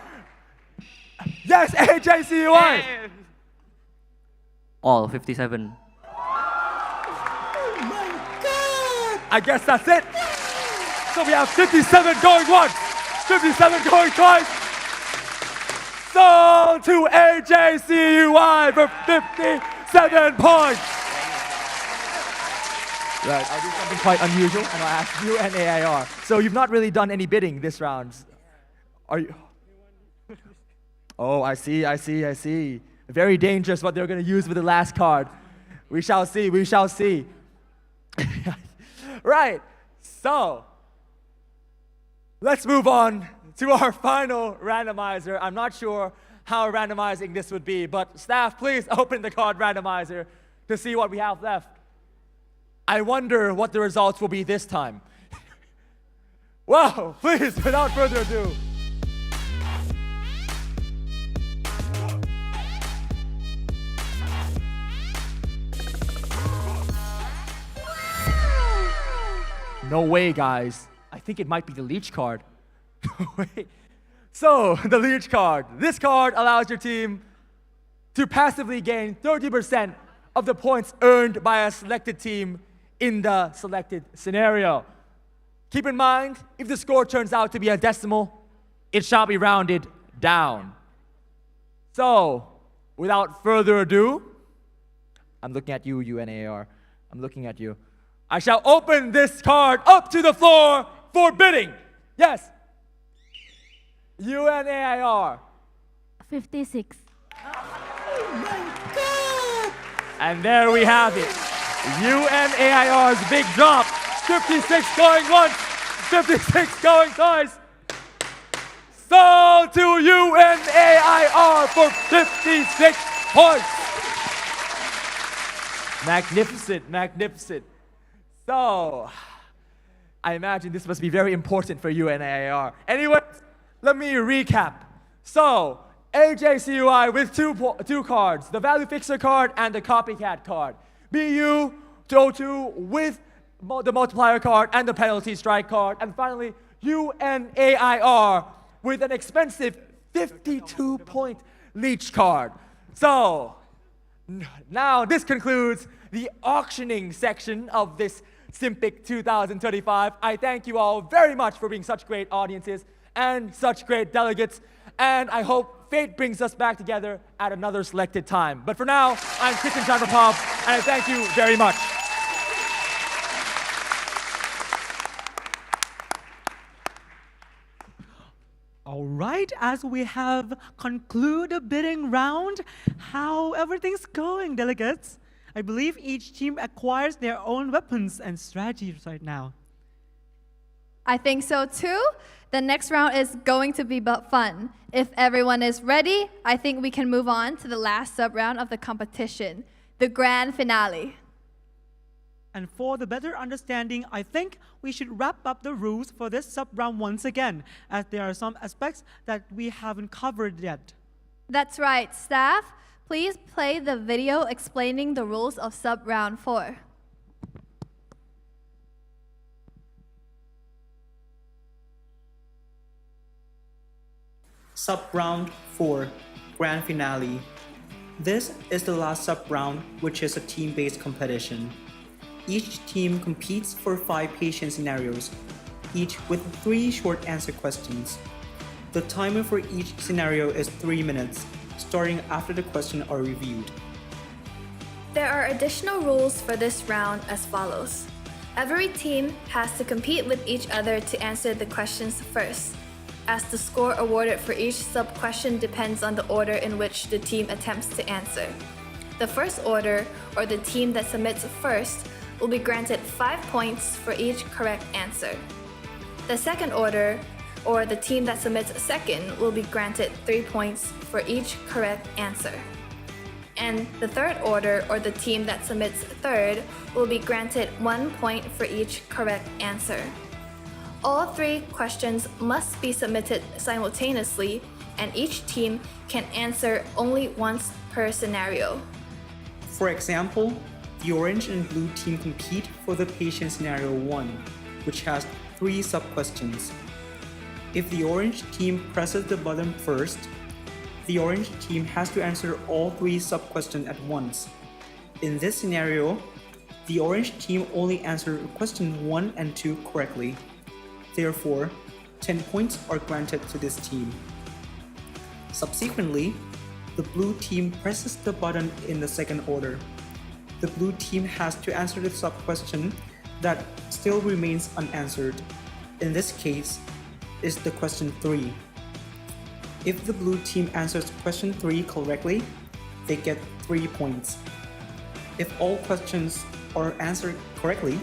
Yes, HACUI. All 57. I guess that's it. So we have 57 going once, 57 going twice. So to HACUI for 57 points. Right, I'll do something quite unusual and I'll ask you and AIR. So you've not really done any bidding this round. Are you? Oh, I see. Very dangerous what they're going to use with the last card. We shall see. Right, so let's move on to our final randomizer. I'm not sure how randomizing this would be, but staff, please open the card randomizer to see what we have left. I wonder what the results will be this time. Wow, please, without further ado. No way, guys. I think it might be the leech card. Wait. So, the leech card. This card allows your team to passively gain 30% of the points earned by a selected team in the selected scenario. Keep in mind, if the score turns out to be a decimal, it shall be rounded down. So, without further ado, I'm looking at you, UNAR. I'm looking at you. I shall open this card up to the floor for bidding. Yes. UNAIR. 56. And there we have it. UNAIR's big drop. 56 going once, 56 going twice. So to UNAIR for 56 points. Magnificent. So, I imagine this must be very important for UNAIR. Anyway, let me recap. So, HACUI with two cards, the value fixer card and the copycat card. BU, O2 with the multiplier card and the penalty strike card. And finally, UNAIR with an expensive 52-point leech card. So, now this concludes the auctioning section of this SIMPIC 2035. I thank you all very much for being such great audiences and such great delegates. And I hope fate brings us back together at another selected time. But for now, I'm Christian Chandrapal, and I thank you very much. All right, as we have concluded the bidding round, how everything's going, delegates? I believe each team acquires their own weapons and strategies right now. I think so too. The next round is going to be fun. If everyone is ready, I think we can move on to the last sub-round of the competition, the grand finale. And for the better understanding, I think we should wrap up the rules for this sub-round once again, as there are some aspects that we haven't covered yet. That's right, staff. Please play the video explaining the rules of sub-round 4. Sub-round 4, grand finale. This is the last sub-round, which is a team-based competition. Each team competes for 5 patient scenarios, each with 3 short answer questions. The timer for each scenario is 3 minutes, starting after the questions are reviewed. There are additional rules for this round as follows. Every team has to compete with each other to answer the questions first, as the score awarded for each sub-question depends on the order in which the team attempts to answer. The first order, or the team that submits first, will be granted 5 points for each correct answer. The second order, or the team that submits second, will be granted 3 points for each correct answer. And the third order, or the team that submits third, will be granted 1 point for each correct answer. All 3 questions must be submitted simultaneously, and each team can answer only once per scenario. For example, the orange and blue team compete for the patient scenario 1, which has 3 sub-questions. If the orange team presses the button first, the orange team has to answer all 3 sub-questions at once. In this scenario, the orange team only answered question 1 and 2 correctly. Therefore, 10 points are granted to this team. Subsequently, the blue team presses the button in the second order. The blue team has to answer the sub-question that still remains unanswered. In this case, is the question 3. If the blue team answers question 3 correctly, they get 3 points. If all questions are answered correctly,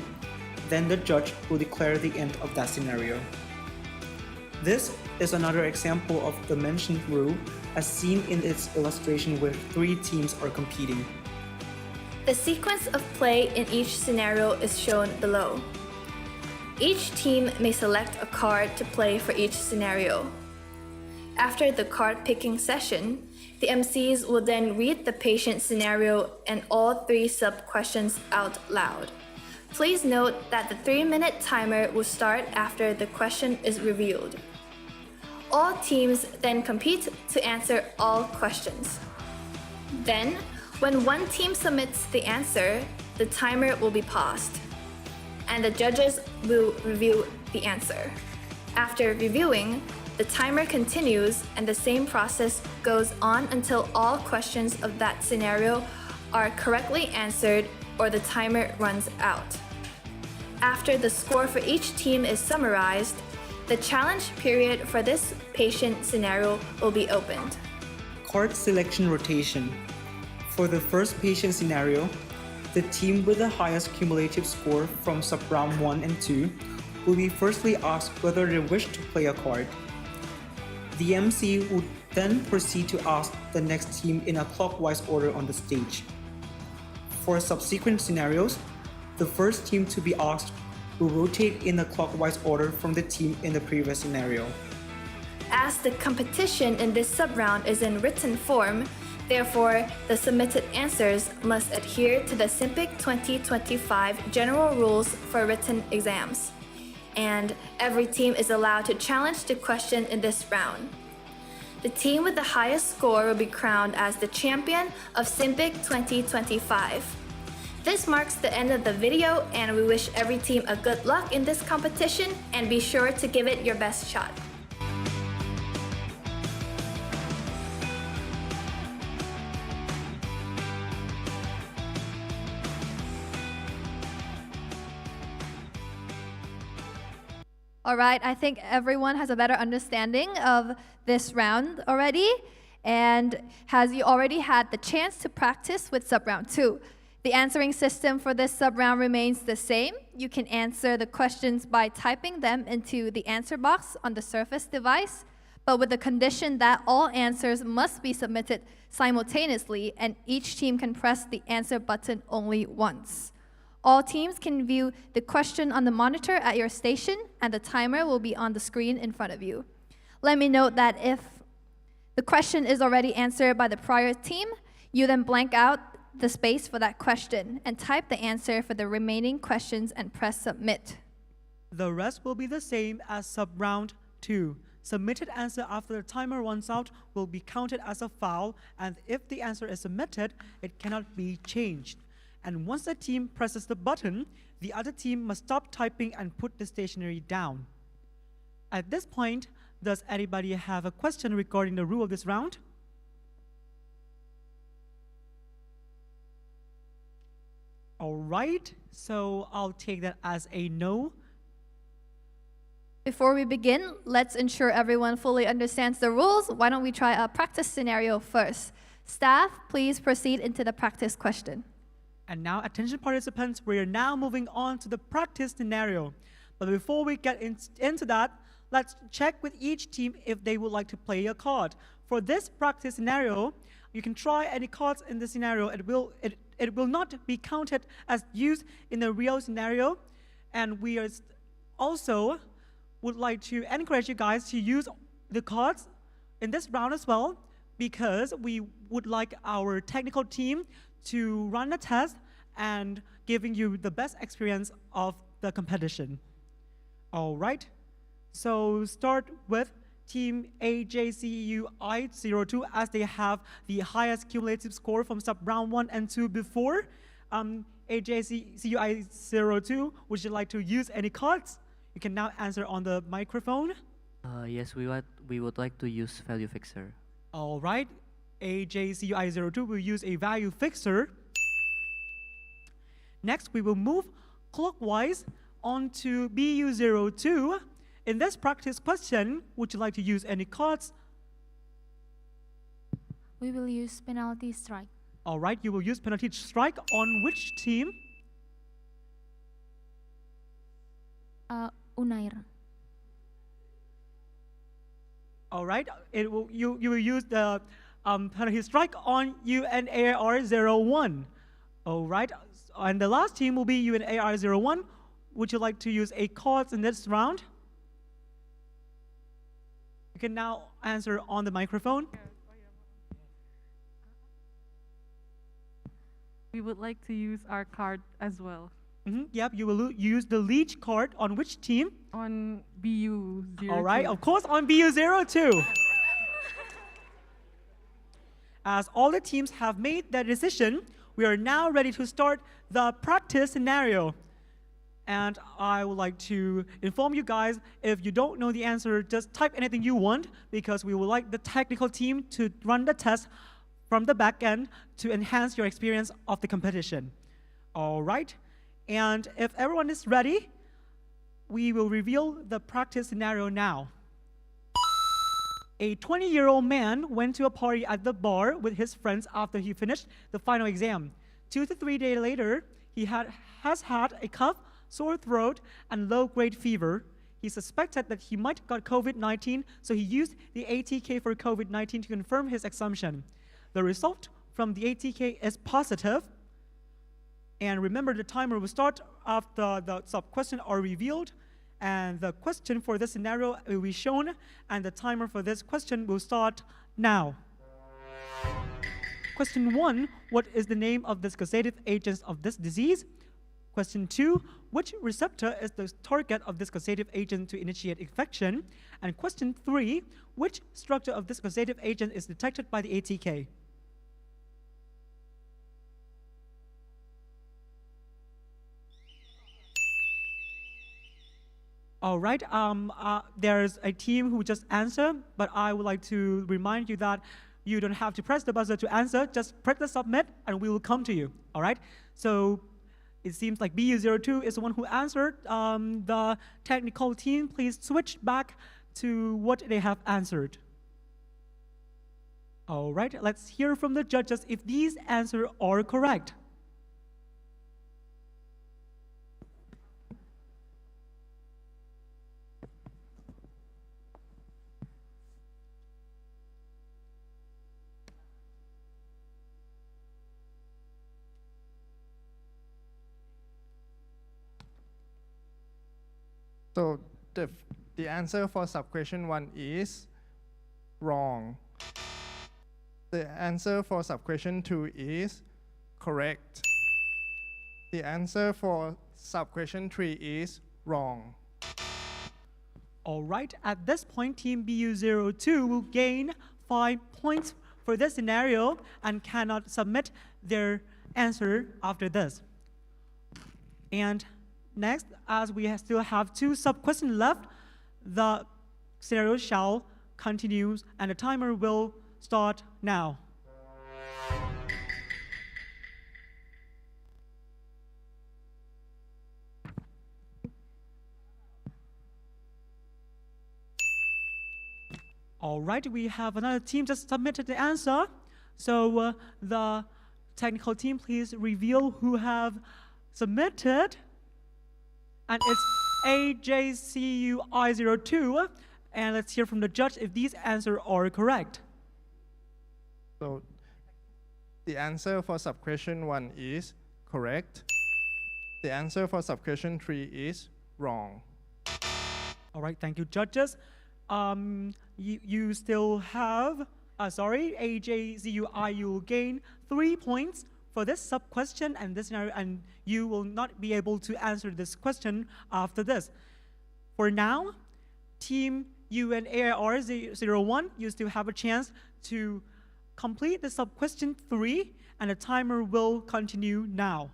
then the judge will declare the end of that scenario. This is another example of the mentioned rule as seen in its illustration where 3 teams are competing. The sequence of play in each scenario is shown below. Each team may select a card to play for each scenario. After the card picking session, the MCs will then read the patient scenario and all 3 sub-questions out loud. Please note that the 3-minute timer will start after the question is revealed. All teams then compete to answer all questions. Then, when one team submits the answer, the timer will be paused, and the judges will review the answer. After reviewing, the timer continues and the same process goes on until all questions of that scenario are correctly answered or the timer runs out. After the score for each team is summarized, the challenge period for this patient scenario will be opened. Card selection rotation. For the first patient scenario, the team with the highest cumulative score from sub-round 1 and 2 will be firstly asked whether they wish to play a card. The MC would then proceed to ask the next team in a clockwise order on the stage. For subsequent scenarios, the first team to be asked will rotate in a clockwise order from the team in the previous scenario. As the competition in this sub-round is in written form, therefore, the submitted answers must adhere to the SIMPIC 2025 general rules for written exams. And every team is allowed to challenge the question in this round. The team with the highest score will be crowned as the champion of SIMPIC 2025. This marks the end of the video, and we wish every team a good luck in this competition, and be sure to give it your best shot. All right, I think everyone has a better understanding of this round already, and has you already had the chance to practice with sub-round 2. The answering system for this sub-round remains the same. You can answer the questions by typing them into the answer box on the Surface device, but with the condition that all answers must be submitted simultaneously, and each team can press the answer button only once. All teams can view the question on the monitor at your station, and the timer will be on the screen in front of you. Let me note that if the question is already answered by the prior team, you then blank out the space for that question and type the answer for the remaining questions and press submit. The rest will be the same as sub-round 2. Submitted answer after the timer runs out will be counted as a foul, and if the answer is submitted, it cannot be changed. And once the team presses the button, the other team must stop typing and put the stationery down. At this point, does anybody have a question regarding the rule of this round? All right, so I'll take that as a no. Before we begin, let's ensure everyone fully understands the rules. Why don't we try a practice scenario first? Staff, please proceed into the practice question. And now, attention participants, we are now moving on to the practice scenario. But before we get into that, let's check with each team if they would like to play a card. For this practice scenario, you can try any cards in the scenario. It will not be counted as used in the real scenario. And we are also would like to encourage you guys to use the cards in this round as well, because we would like our technical team to run a test and giving you the best experience of the competition. All right, so start with Team AJCUI02 as they have the highest cumulative score from sub-round 1 and 2 before. AJCUI02, would you like to use any cards? You can now answer on the microphone. Yes, we would like to use value fixer. All right, AJCUI02 will use a value fixer. Next, we will move clockwise on to BU02. In this practice question, would you like to use any cards? We will use penalty strike. All right, you will use penalty strike on which team? Unair. All right, you will use the penalty strike on UNAR01. All right, and the last team will be UNAR01. Would you like to use a card in this round? You can now answer on the microphone. We would like to use our card as well. Yep, you will use the leech card on which team? On BU02. All right, of course, on BU02. As all the teams have made their decision, we are now ready to start the practice scenario. And I would like to inform you guys, if you don't know the answer, just type anything you want, because we would like the technical team to run the test from the back end to enhance your experience of the competition. All right, and if everyone is ready, we will reveal the practice scenario now. A 20-year-old man went to a party at the bar with his friends after he finished the final exam. 2 to 3 days later, he has had a cough, sore throat, and low-grade fever. He suspected that he might got COVID-19, so he used the ATK for COVID-19 to confirm his assumption. The result from the ATK is positive. And remember, the timer will start after the sub-questions are revealed. And the question for this scenario will be shown, and the timer for this question will start now. Question 1, what is the name of the causative agents of this disease? Question 2, which receptor is the target of this causative agent to initiate infection? And question 3, which structure of this causative agent is detected by the ATK? All right, there's a team who just answered, but I would like to remind you that you don't have to press the buzzer to answer, just press the submit and we will come to you, all right? So it seems like BU02 is the one who answered. The technical team, please switch back to what they have answered. All right, let's hear from the judges if these answers are correct. So the answer for sub-question 1 is wrong. The answer for sub-question 2 is correct. The answer for sub-question 3 is wrong. All right, at this point, Team BU02 will gain 5 points for this scenario and cannot submit their answer after this. And next, as we still have 2 sub-questions left, the scenario shall continue and the timer will start now. All right, we have another team just submitted the answer. So the technical team, please reveal who have submitted. And it's AJCUI02. And let's hear from the judge if these answers are correct. So the answer for sub-question 1 is correct. The answer for sub-question 3 is wrong. All right, thank you, judges. You still have, AJCUI, you gain 3 points for this sub-question and this scenario, and you will not be able to answer this question after this. For now, team UNAIR01, you still have a chance to complete the sub-question 3, and the timer will continue now.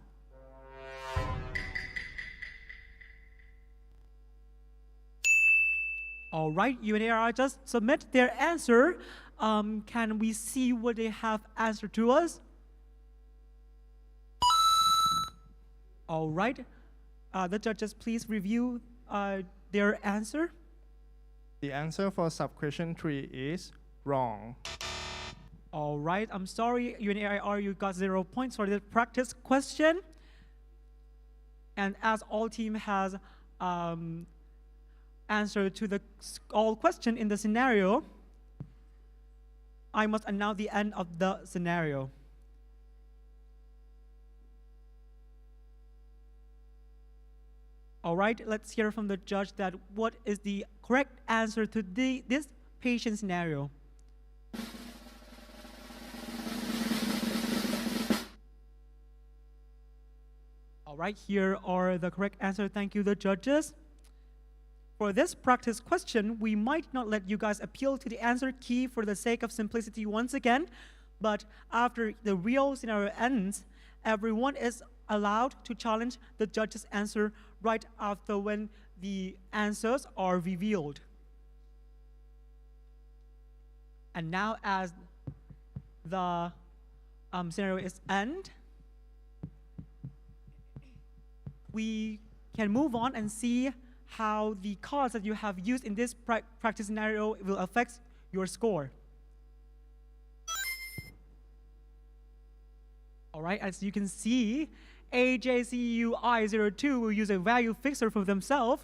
All right, UNAIR just submit their answer. Can we see what they have answered to us? All right, the judges please review their answer. The answer for sub-question 3 is wrong. All right, I'm sorry, UNAIR, you got 0 points for the practice question. And as all team has answered to the all question in the scenario, I must announce the end of the scenario. All right, let's hear from the judge that what is the correct answer to this patient scenario. All right, here are the correct answers. Thank you, the judges. For this practice question, we might not let you guys appeal to the answer key for the sake of simplicity once again, but after the real scenario ends, everyone is allowed to challenge the judge's answer right after when the answers are revealed. And now as the scenario is end, we can move on and see how the cards that you have used in this practice scenario will affect your score. All right, as you can see, AJCUI02 will use a value fixer for themselves,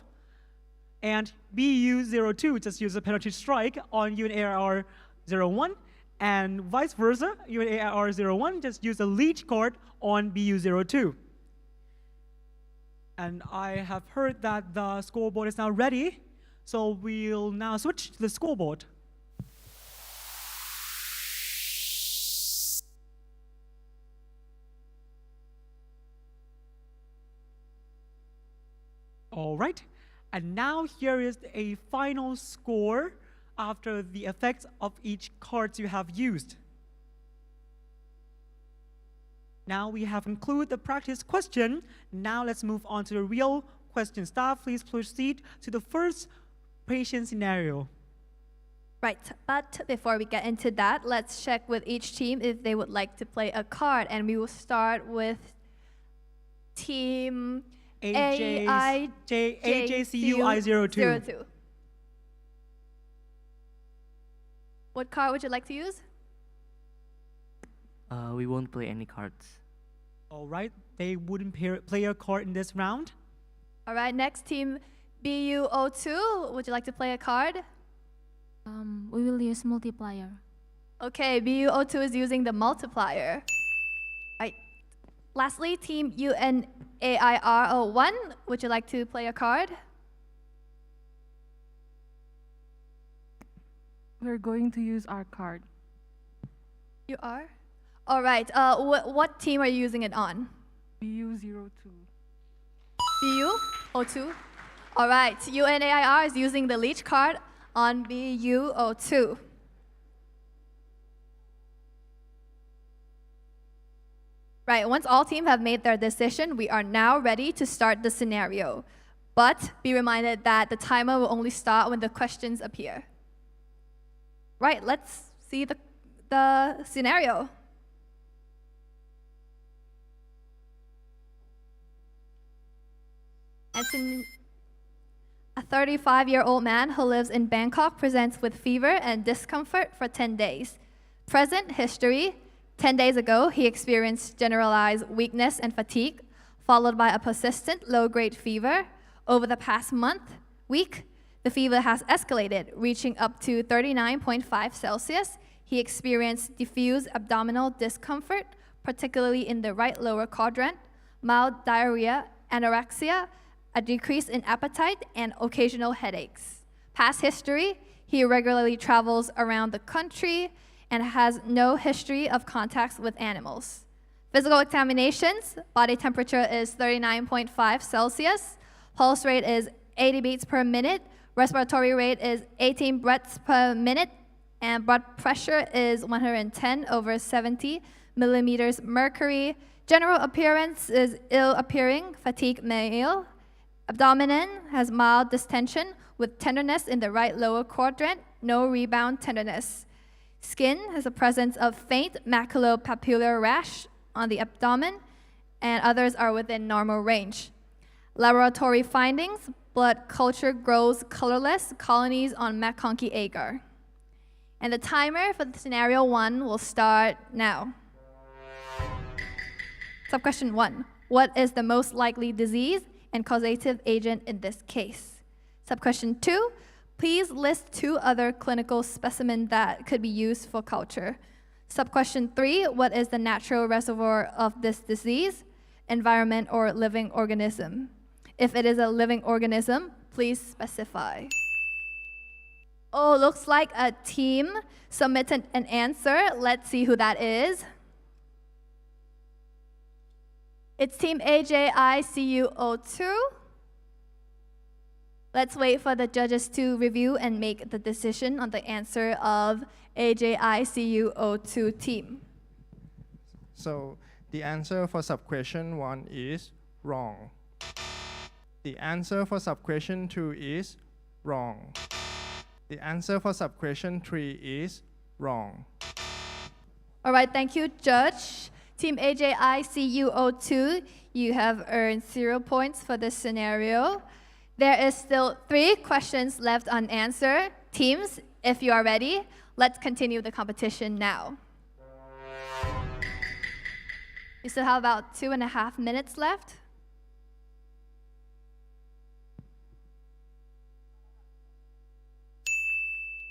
and BU02 just use a penalty strike on UNAIR01, and vice versa, UNAIR01 just use a leech card on BU02. And I have heard that the scoreboard is now ready, so we'll now switch to the scoreboard. All right, and now here is a final score after the effects of each card you have used. Now we have concluded the practice question. Now let's move on to the real question. Staff, please proceed to the first patient scenario. Right, but before we get into that, let's check with each team if they would like to play a card, and we will start with team AJCUI02. What card would you like to use? We won't play any cards. All right, they wouldn't play a card in this round. All right, next team BU02, would you like to play a card? We will use multiplier. Okay, BU02 is using the multiplier. Right. Lastly, team UNAIR01, would you like to play a card? We're going to use our card. You are? All right, what team are you using it on? BU02. BU02? All right, UNAIR is using the leech card on BU02. Right, once all teams have made their decision, we are now ready to start the scenario. But be reminded that the timer will only start when the questions appear. Right, let's see the scenario. A 35-year-old man who lives in Bangkok presents with fever and discomfort for 10 days. Present history: 10 days ago, he experienced generalized weakness and fatigue, followed by a persistent low-grade fever. Over the past week, the fever has escalated, reaching up to 39.5 Celsius. He experienced diffuse abdominal discomfort, particularly in the right lower quadrant, mild diarrhea, anorexia, a decrease in appetite, and occasional headaches. Past history: he regularly travels around the country and has no history of contacts with animals. Physical examinations: body temperature is 39.5 Celsius, pulse rate is 80 beats per minute, respiratory rate is 18 breaths per minute, and blood pressure is 110/70 millimeters mercury. General appearance is ill-appearing, fatigue male. Abdomen has mild distension with tenderness in the right lower quadrant, no rebound tenderness. Skin has a presence of faint maculopapular rash on the abdomen, and others are within normal range. Laboratory findings: blood culture grows colorless colonies on McConkey agar. And the timer for the scenario 1 will start now. Sub-question 1: what is the most likely disease and causative agent in this case? Sub-question 2: please list 2 other clinical specimens that could be used for culture. Sub-question 3: what is the natural reservoir of this disease, environment, or living organism? If it is a living organism, please specify. Oh, looks like a team submitted an answer. Let's see who that is. It's team AJICU02. Let's wait for the judges to review and make the decision on the answer of AJICU02 team. So the answer for sub-question 1 is wrong. The answer for sub-question 2 is wrong. The answer for sub-question 3 is wrong. All right, thank you, Judge. Team AJICU02, you have earned 0 points for this scenario. There is still 3 questions left unanswered. Teams, if you are ready, let's continue the competition now. We still have about 2.5 minutes left.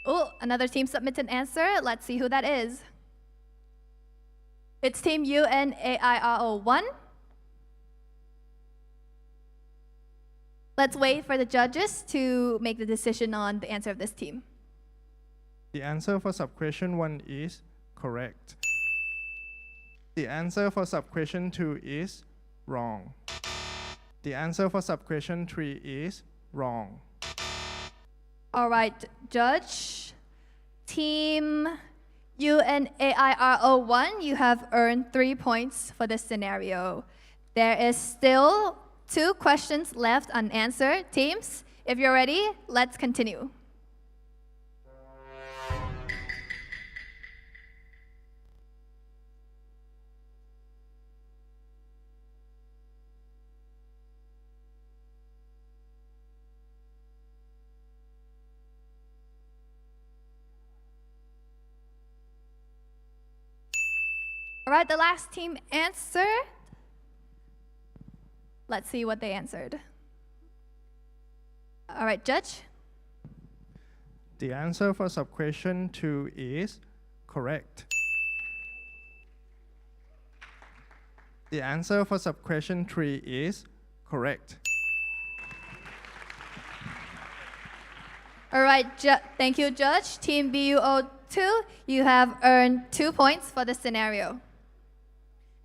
Oh, another team submitted an answer. Let's see who that is. It's team UNAIRO1. Let's wait for the judges to make the decision on the answer of this team. The answer for sub-question 1 is correct. The answer for sub-question 2 is wrong. The answer for sub-question 3 is wrong. All right, Judge. Team UNAIRO1, you have earned 3 points for this scenario. There is still 2 questions left unanswered. Teams, if you're ready, let's continue. All right, the last team answered. Let's see what they answered. All right, Judge. The answer for sub-question 2 is correct. The answer for sub-question 3 is correct. All right, thank you, Judge. Team BUO2, you have earned 2 points for this scenario.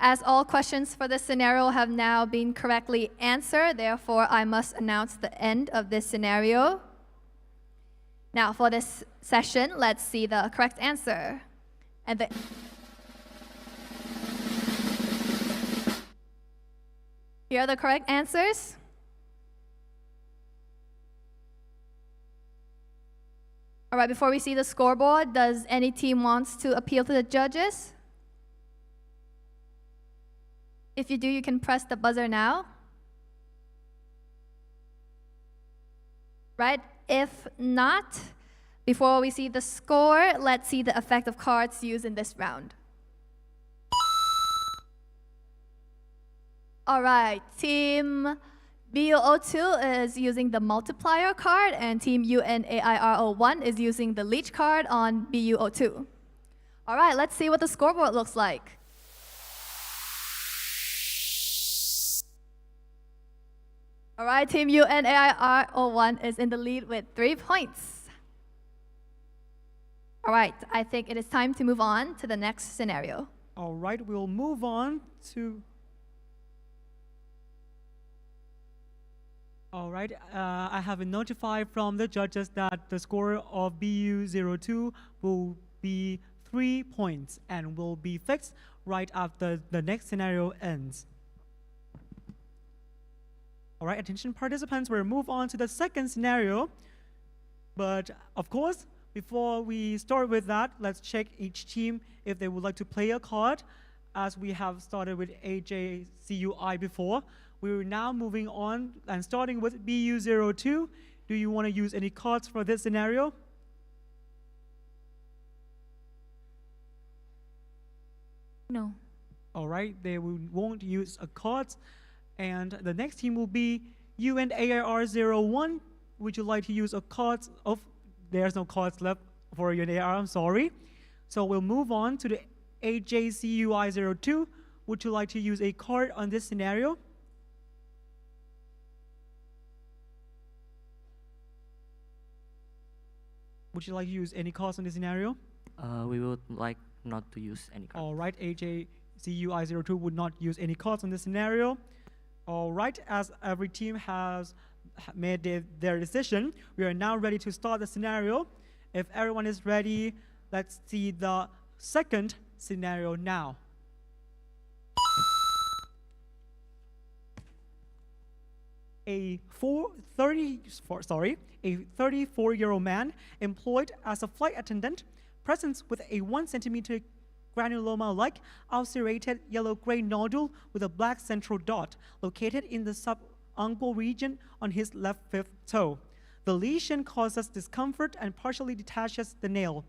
As all questions for this scenario have now been correctly answered, therefore I must announce the end of this scenario. Now for this session, let's see the correct answer. And here are the correct answers. All right, before we see the scoreboard, does any team wants to appeal to the judges? If you do, you can press the buzzer now. right? If not, before we see the score, let's see the effect of cards used in this round. All right, team BU02 is using the multiplier card, and team UNAIR01 is using the leech card on BU02. All right, let's see what the scoreboard looks like. All right, team UNAIR01 is in the lead with 3 points. All right, I think it is time to move on to the next scenario. All right, we'll move on to... All right, I have been notified from the judges that the score of BU02 will be 3 points and will be fixed right after the next scenario ends. All right, attention participants, we'll move on to the second scenario. But of course, before we start with that, let's check each team if they would like to play a card. As we have started with AJCUI before, we're now moving on and starting with BU02. Do you want to use any cards for this scenario? No. All right, they won't use a card. And the next team will be UNAIR01. Would you like to use a card? There's no cards left for UNAIR, I'm sorry. So we'll move on to the AJCUI02. Would you like to use a card on this scenario? Would you like to use any cards on this scenario? We would like not to use any cards. All right, AJCUI02 would not use any cards on this scenario. All right, as every team has made their decision, we are now ready to start the scenario. If everyone is ready, let's see the second scenario now. A 34-year-old man employed as a flight attendant presents with a 1 centimeter granuloma-like ulcerated yellow-gray nodule with a black central dot located in the subungual region on his left fifth toe. The lesion causes discomfort and partially detaches the nail.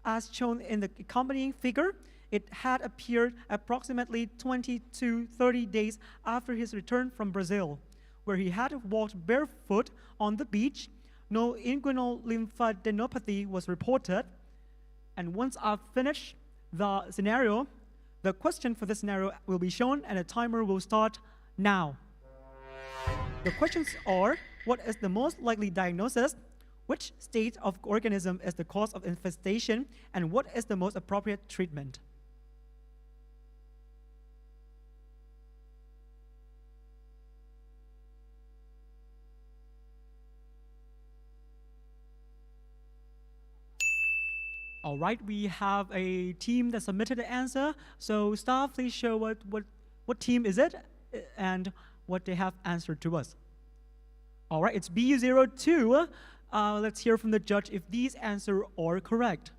As shown in the accompanying figure, it had appeared approximately 20 to 30 days after his return from Brazil, where he had walked barefoot on the beach. No inguinal lymphadenopathy was reported. And once I've finished the scenario, the question for the scenario will be shown and a timer will start now. The questions are, what is the most likely diagnosis? Which state of organism is the cause of infestation? And what is the most appropriate treatment? All right, we have a team that submitted the answer. So staff, please show what team is it and what they have answered to us. All right, it's BU02. Let's hear from the judge if these answers are correct.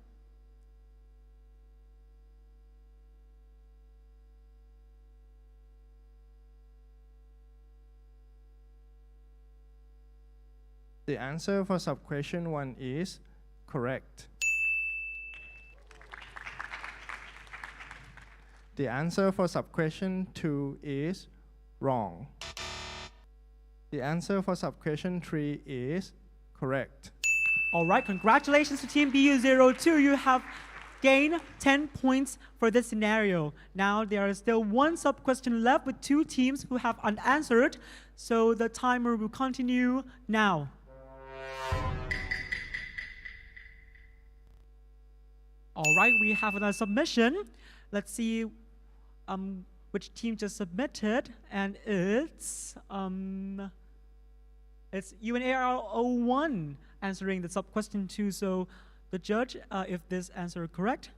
The answer for sub-question 1 is correct. The answer for sub-question 2 is wrong. The answer for sub-question 3 is correct. All right, congratulations to team BU02. You have gained 10 points for this scenario. Now there is still 1 sub-question left with 2 teams who have unanswered. So the timer will continue now. All right, we have another submission. Let's see which team just submitted, and it's UNAR01 answering the sub-question 2. So the judge, if this answer is correct.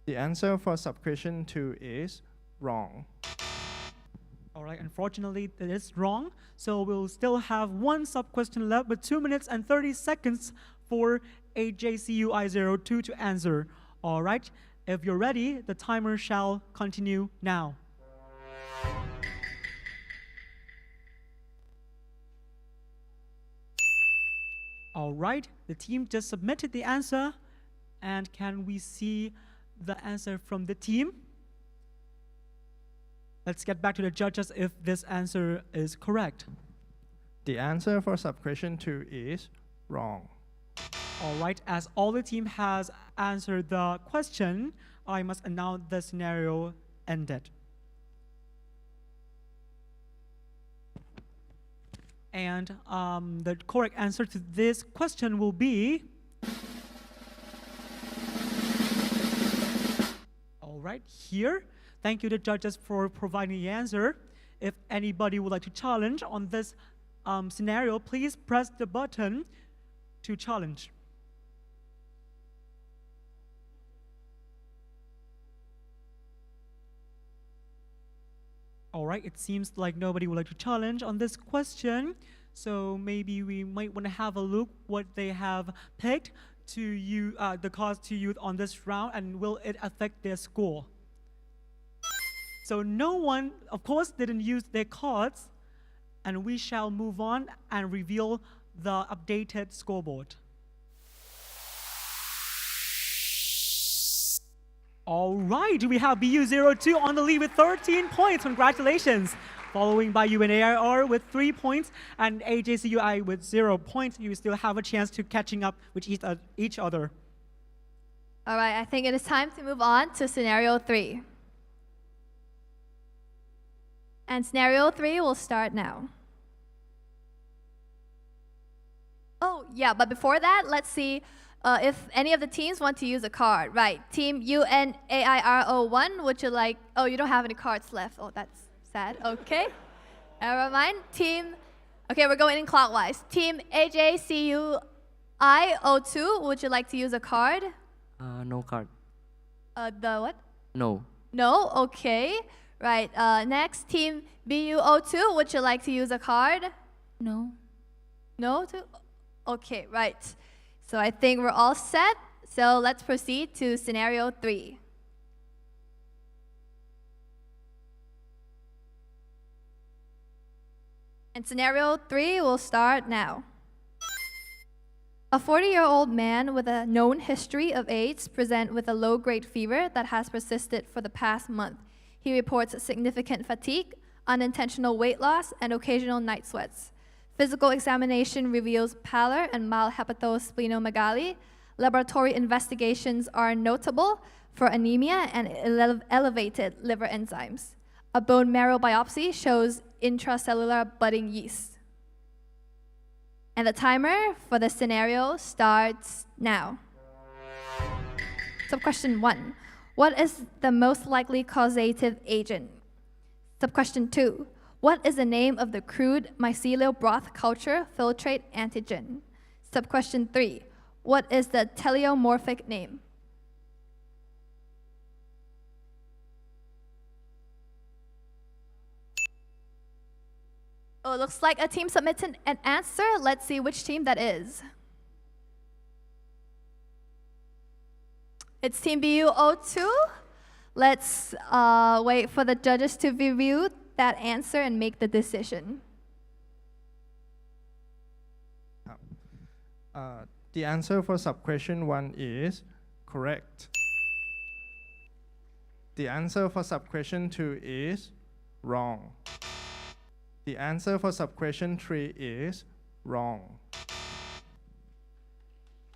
The answer for sub-question 2 is wrong. All right, unfortunately, it is wrong. So we'll still have 1 sub-question left with 2 minutes and 30 seconds for AJCUI02 to answer. All right, if you're ready, the timer shall continue now. All right, the team just submitted the answer. And can we see the answer from the team? Let's get back to the judges if this answer is correct. The answer for sub-question 2 is wrong. All right, as all the team has answered the question, I must announce the scenario ended. And the correct answer to this question will be... All right, here. Thank you to judges for providing the answer. If anybody would like to challenge on this scenario, please press the button to challenge. All right, it seems like nobody would like to challenge on this question. So maybe we might want to have a look what they have picked to use, the cards to use on this round, and will it affect their score? So no one, of course, didn't use their cards, and we shall move on and reveal the updated scoreboard. All right, we have BU02 on the lead with 13 points. Congratulations. Following by UNAIR with 3 points and AJCUI with 0 points. You still have a chance to catching up with each other. All right, I think it is time to move on to scenario 3. And scenario 3 will start now. Oh, yeah, but before that, let's see if any of the teams want to use a card. Right, team UNAIRO1, would you like, oh, you don't have any cards left. Oh, that's sad, okay. Never mind. Team, okay, we're going in clockwise. Team AJCUI02, would you like to use a card? No card. The what? No. No, okay. Right, next, team BU02, would you like to use a card? No. No? Okay, right. So I think we're all set. So let's proceed to scenario 3. And scenario 3 will start now. A 40-year-old man with a known history of AIDS presents with a low-grade fever that has persisted for the past month. He reports significant fatigue, unintentional weight loss, and occasional night sweats. Physical examination reveals pallor and mild hepatosplenomegaly. Laboratory investigations are notable for anemia and elevated liver enzymes. A bone marrow biopsy shows intracellular budding yeast. And the timer for the scenario starts now. Sub-question 1. What is the most likely causative agent? Sub-question 2. What is the name of the crude mycelial broth culture filtrate antigen? Sub-question 3. What is the teleomorphic name? Oh, it looks like a team submitted an answer. Let's see which team that is. It's Team BU02. Let's wait for the judges to review that answer and make the decision. The answer for sub-question 1 is correct. The answer for sub-question 2 is wrong. The answer for sub-question 3 is wrong.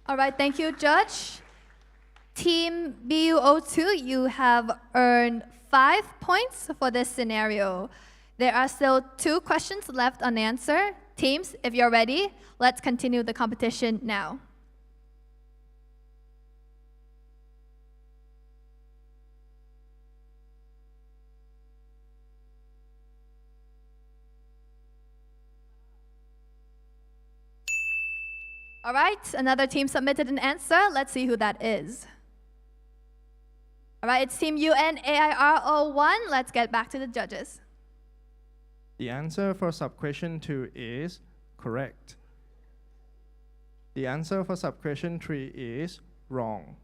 All right, thank you, Judge. Team BU02, you have earned 5 points for this scenario. There are still 2 questions left unanswered. Teams, if you're ready, let's continue the competition now. All right, another team submitted an answer. Let's see who that is. All right, it's Team UNAIRO1. Let's get back to the judges. The answer for sub-question 2 is correct. The answer for sub-question 3 is wrong.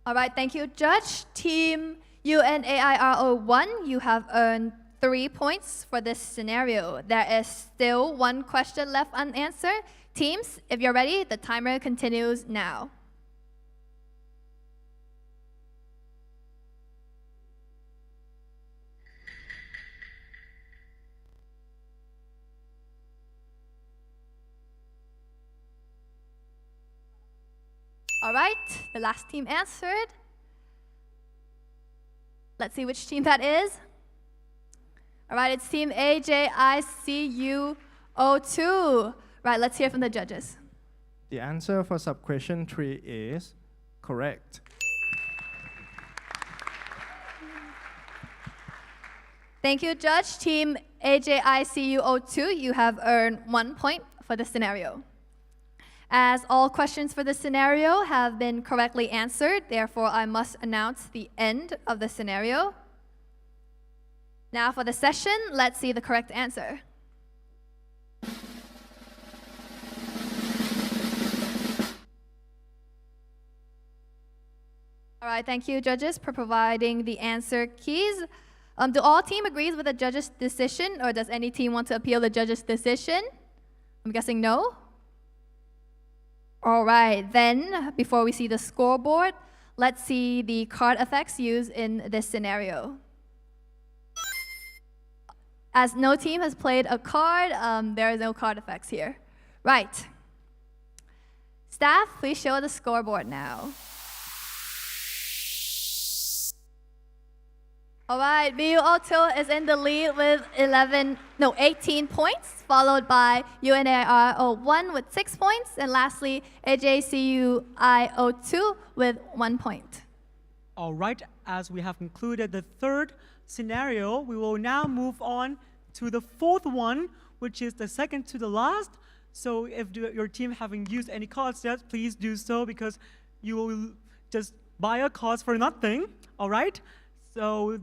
All right, thank you, Judge. Team UNAIRO1, you have earned 3 points for this scenario. There is still 1 question left unanswered. Teams, if you're ready, the timer continues now. All right, the last team answered. Let's see which team that is. All right, it's team AJICU02. Right, let's hear from the judges. The answer for sub-question 3 is correct. Thank you, Judge. Team AJICU02, you have earned 1 point for the scenario. As all questions for the scenario have been correctly answered, therefore I must announce the end of the scenario. Now for the session, let's see the correct answer. All right, thank you, judges, for providing the answer keys. Do all team agrees with the judge's decision, or does any team want to appeal the judge's decision? I'm guessing no. All right, then, before we see the scoreboard, let's see the card effects used in this scenario. As no team has played a card, there is no card effects here. Right. Staff, please show the scoreboard now. All right, BU02 is in the lead with 18 points, followed by UNAR01 with 6 points, and lastly, AJCUI02 with 1 point. All right, as we have concluded the third scenario, we will now move on to the fourth one, which is the second to the last. So if your team haven't used any cards yet, please do so, because you will just buy a card for nothing, all right? So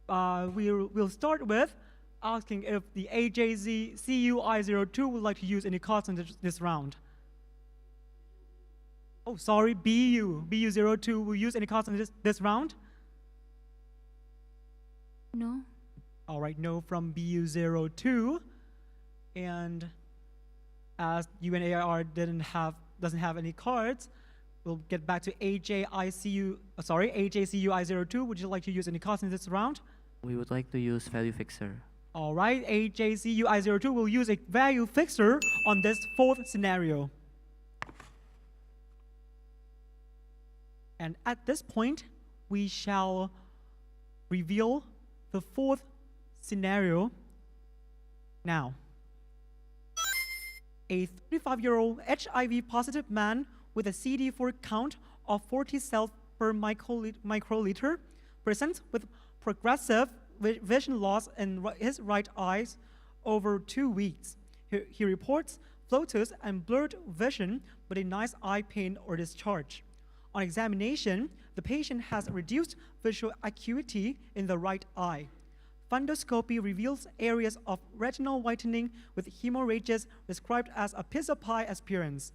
we'll start with asking if the AJCUI02 would like to use any cards in this round. Oh, sorry, BU02 will use any cards in this round? No. All right, no from BU02. And as UNAR doesn't have any cards, we'll get back to AJCUI02. Would you like to use any cards in this round? We would like to use value fixer. All right, AJCUI02 will use a value fixer on this fourth scenario. And at this point, we shall reveal the fourth scenario now. A 35-year-old HIV positive man with a CD4 count of 40 cells per microliter presents with progressive vision loss in his right eye over 2 weeks. He reports floaters and blurred vision, but denies eye pain or discharge. On examination, the patient has reduced visual acuity in the right eye. Fundoscopy reveals areas of retinal whitening with hemorrhages described as a pizza pie appearance.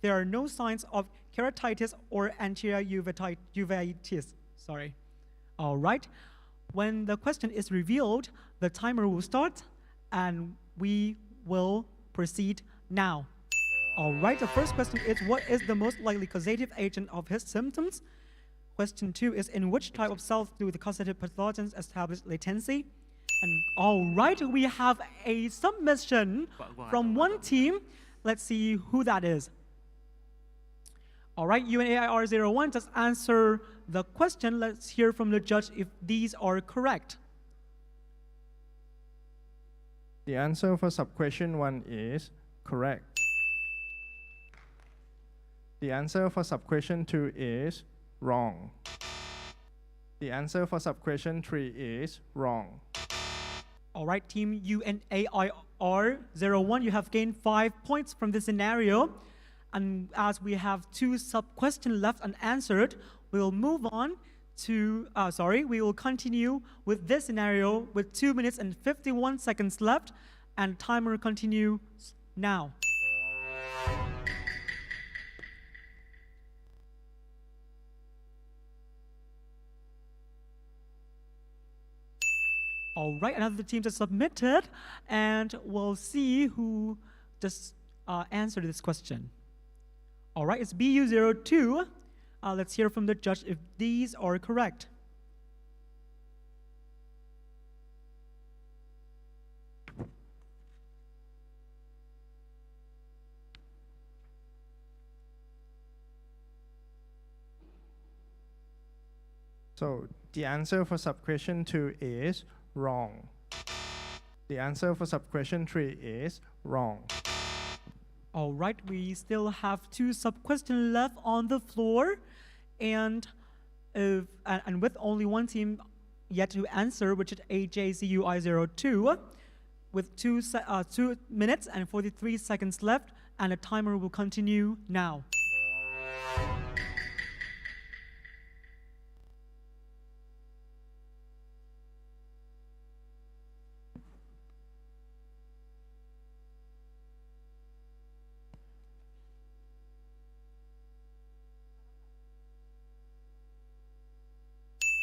There are no signs of keratitis or anterior uveitis. Sorry. All right. When the question is revealed, the timer will start, and we will proceed now. All right. The first question is, what is the most likely causative agent of his symptoms? Question 2 is, in which type of cells do the causative pathogens establish latency? And all right, we have a submission from one team. Let's see who that is. All right, UNAIR01 just answer the question. Let's hear from the judge if these are correct. The answer for sub-question 1 is correct. The answer for sub-question 2 is wrong. The answer for sub-question 3 is wrong. All right, team UNAIR01, you have gained 5 points from this scenario. And as we have 2 sub-questions left unanswered, we'll move on to, we will continue with this scenario with 2 minutes and 51 seconds left, and timer continues now. All right, another team just submitted, and we'll see who just answer to this question? All right, it's BU02. Let's hear from the judge if these are correct. So the answer for sub-question 2 is wrong. The answer for sub-question 3 is wrong. All right, we still have 2 sub-questions left on the floor, and with only one team yet to answer, which is AJCUI02, with 2 minutes and 43 seconds left, and the timer will continue now.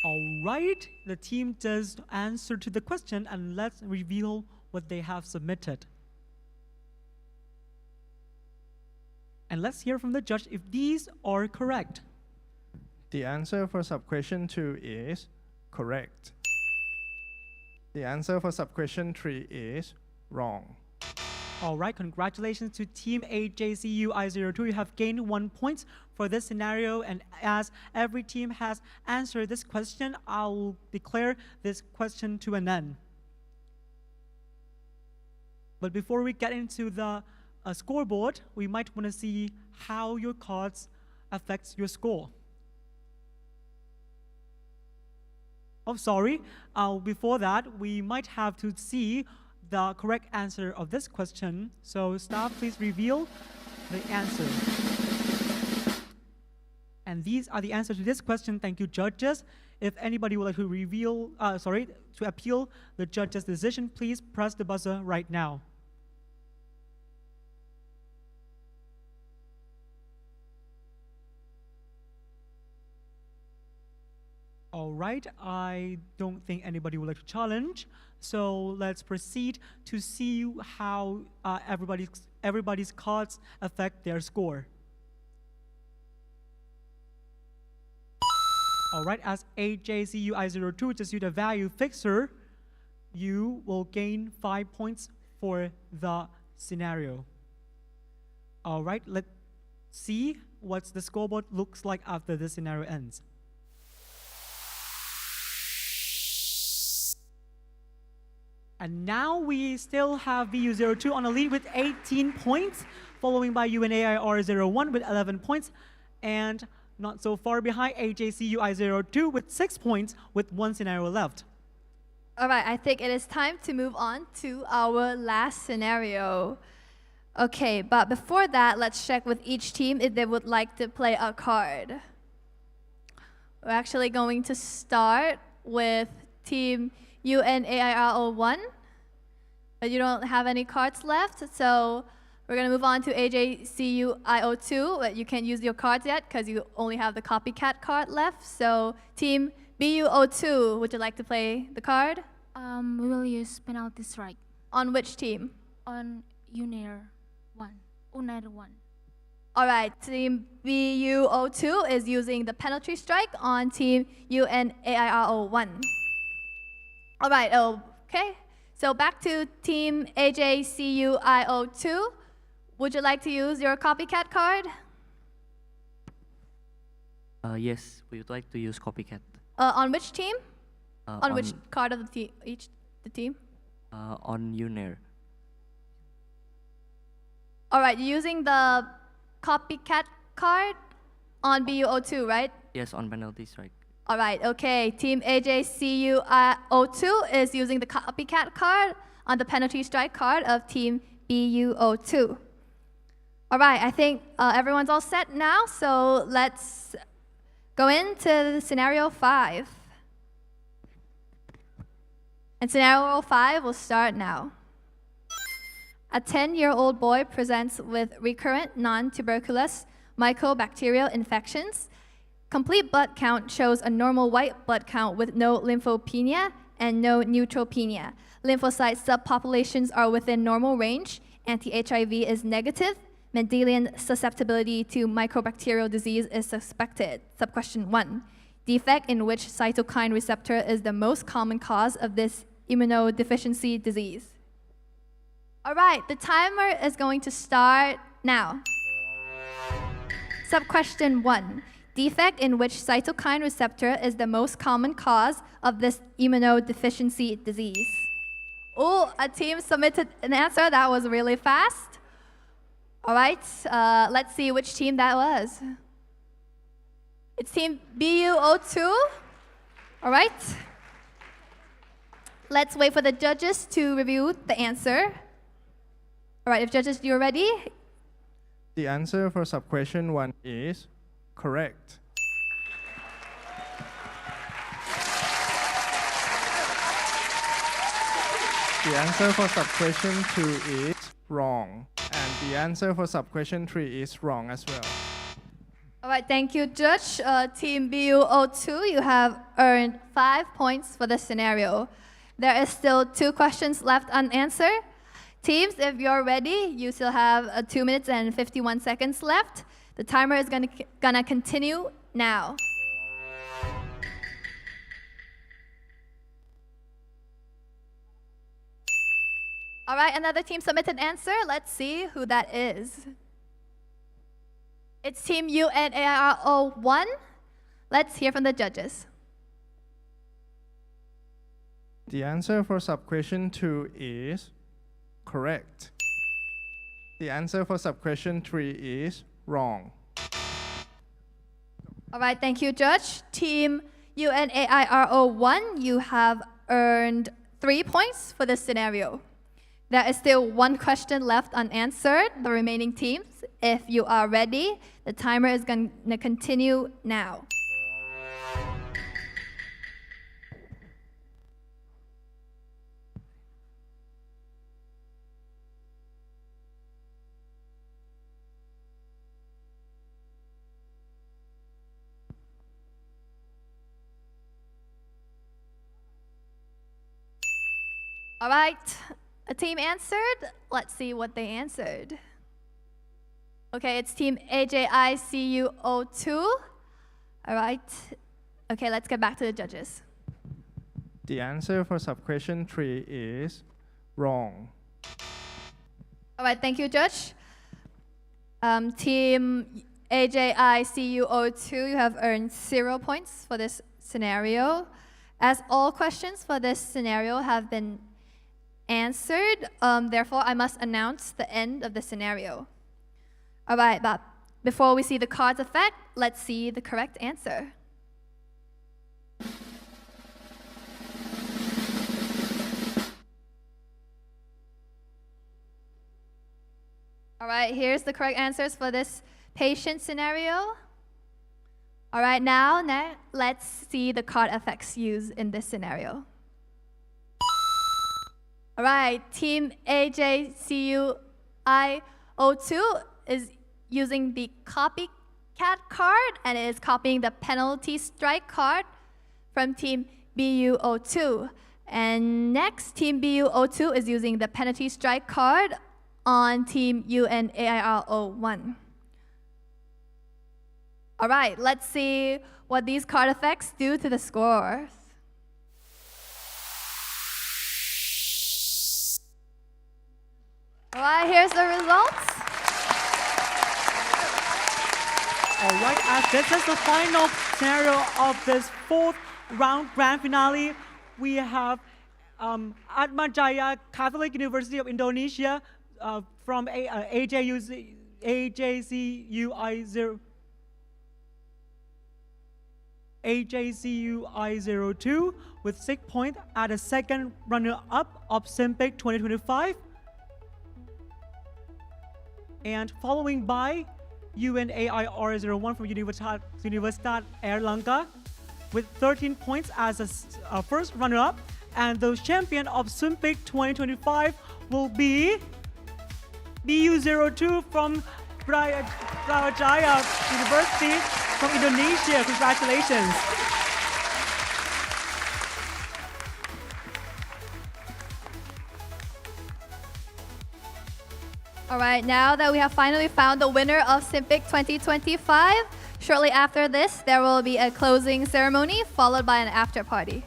All right, the team does answer to the question, and let's reveal what they have submitted. And let's hear from the judge if these are correct. The answer for sub-question 2 is correct. The answer for sub-question 3 is wrong. All right, congratulations to Team AJCUI02. You have gained 1 point for this scenario, and as every team has answered this question, I'll declare this question to an end. But before we get into the scoreboard, we might want to see how your cards affect your score. Oh, sorry. Before that, we might have to see the correct answer of this question. So staff, please reveal the answer. And these are the answers to this question. Thank you, judges. If anybody would like to to appeal the judge's decision, please press the buzzer right now. All right, I don't think anybody would like to challenge. So let's proceed to see how everybody's cards affect their score. All right, as AJCUI02 just use the value fixer, you will gain 5 points for the scenario. All right, let's see what the scoreboard looks like after this scenario ends. And now we still have BU02 on the lead with 18 points, following by UNAIR01 with 11 points, and not so far behind AJCUI02 with 6 points with 1 scenario left. All right, I think it is time to move on to our last scenario. Okay, but before that, let's check with each team if they would like to play a card. We're actually going to start with Team UNAIR01, but you don't have any cards left, so we're going to move on to AJCUI02, but you can't use your cards yet because you only have the copycat card left. So Team BU02, would you like to play the card? We will use penalty strike. On which team? On UNAIR 1. UNAIR 1. All right, Team BU02 is using the penalty strike on Team UNAIR01. All right, okay. So back to Team AJCUI02. Would you like to use your copycat card? Yes, we would like to use copycat. On which team? On which card of the team? On UNAIR. All right, you're using the copycat card on BU02, right? Yes, on penalty strike. All right, okay. Team AJCUI02 is using the copycat card on the penalty strike card of Team BU02. All right, I think everyone's all set now, so let's go into scenario 5. And scenario 5 will start now. A 10-year-old boy presents with recurrent non-tuberculous mycobacterial infections. Complete blood count shows a normal white blood count with no lymphopenia and no neutropenia. Lymphocyte subpopulations are within normal range, anti-HIV is negative. Mendelian susceptibility to microbacterial disease is suspected. Sub-question 1. Defect in which cytokine receptor is the most common cause of this immunodeficiency disease? All right, the timer is going to start now. Sub-question 1. Defect in which cytokine receptor is the most common cause of this immunodeficiency disease? Oh, a team submitted an answer that was really fast. All right, let's see which team that was. It's team BU02. All right. Let's wait for the judges to review the answer. All right, if judges, you're ready. The answer for sub-question 1 is correct. The answer for sub-question 2 is wrong. And the answer for sub-question 3 is wrong as well. All right, thank you, Judge. Team BU02, you have earned 5 points for this scenario. There is still 2 questions left unanswered. Teams, if you're ready, you still have 2 minutes and 51 seconds left. The timer is gonna continue now. All right, another team submitted answer. Let's see who that is. It's team UNAIRO1. Let's hear from the judges. The answer for sub-question 2 is correct. The answer for sub-question 3 is wrong. All right, thank you, Judge. Team UNAIRO1, you have earned 3 points for this scenario. There is still 1 question left unanswered. The remaining teams, if you are ready, the timer is going to continue now. All right, a team answered. Let's see what they answered. Okay, it's team AJICU02. All right. Okay, let's get back to the judges. The answer for sub-question 3 is wrong. All right, thank you, Judge. Team AJICU02, you have earned 0 points for this scenario. As all questions for this scenario have been answered, therefore I must announce the end of the scenario. All right, but before we see the card's effect, let's see the correct answer. All right, here's the correct answers for this patient scenario. All right, now let's see the card effects used in this scenario. All right, team AJCUI02 is using the copycat card and it is copying the penalty strike card from team BU02. And next, team BU02 is using the penalty strike card on team UNAIR01. All right, let's see what these card effects do to the scores. All right, here's the results. All right, as this is the final scenario of this 4th round grand finale, we have Atmajaya Catholic University of Indonesia from AJCUI02 with 6 points at the second runner-up of SIMPIC 2025. And following by UNAIR01 from Universitat Airlangga with 13 points as a first runner-up. And the champion of SIMPIC 2025 will be BU02 from Brawijaya University from Indonesia. Congratulations. All right, now that we have finally found the winner of SIMPIC 2025, shortly after this, there will be a closing ceremony followed by an after party.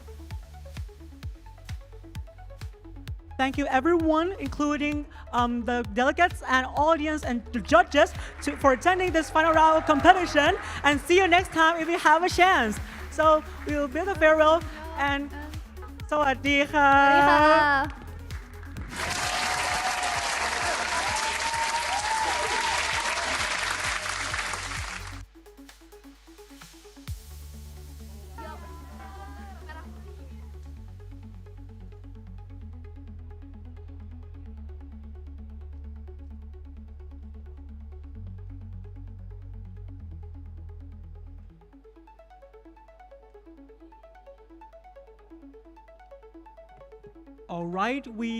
Thank you, everyone, including the delegates and audience and the judges for attending this final round of competition. And see you next time if you have a chance. So we will bid a farewell and สวัสดีค่ะ สวัสดีค่ะ All right, we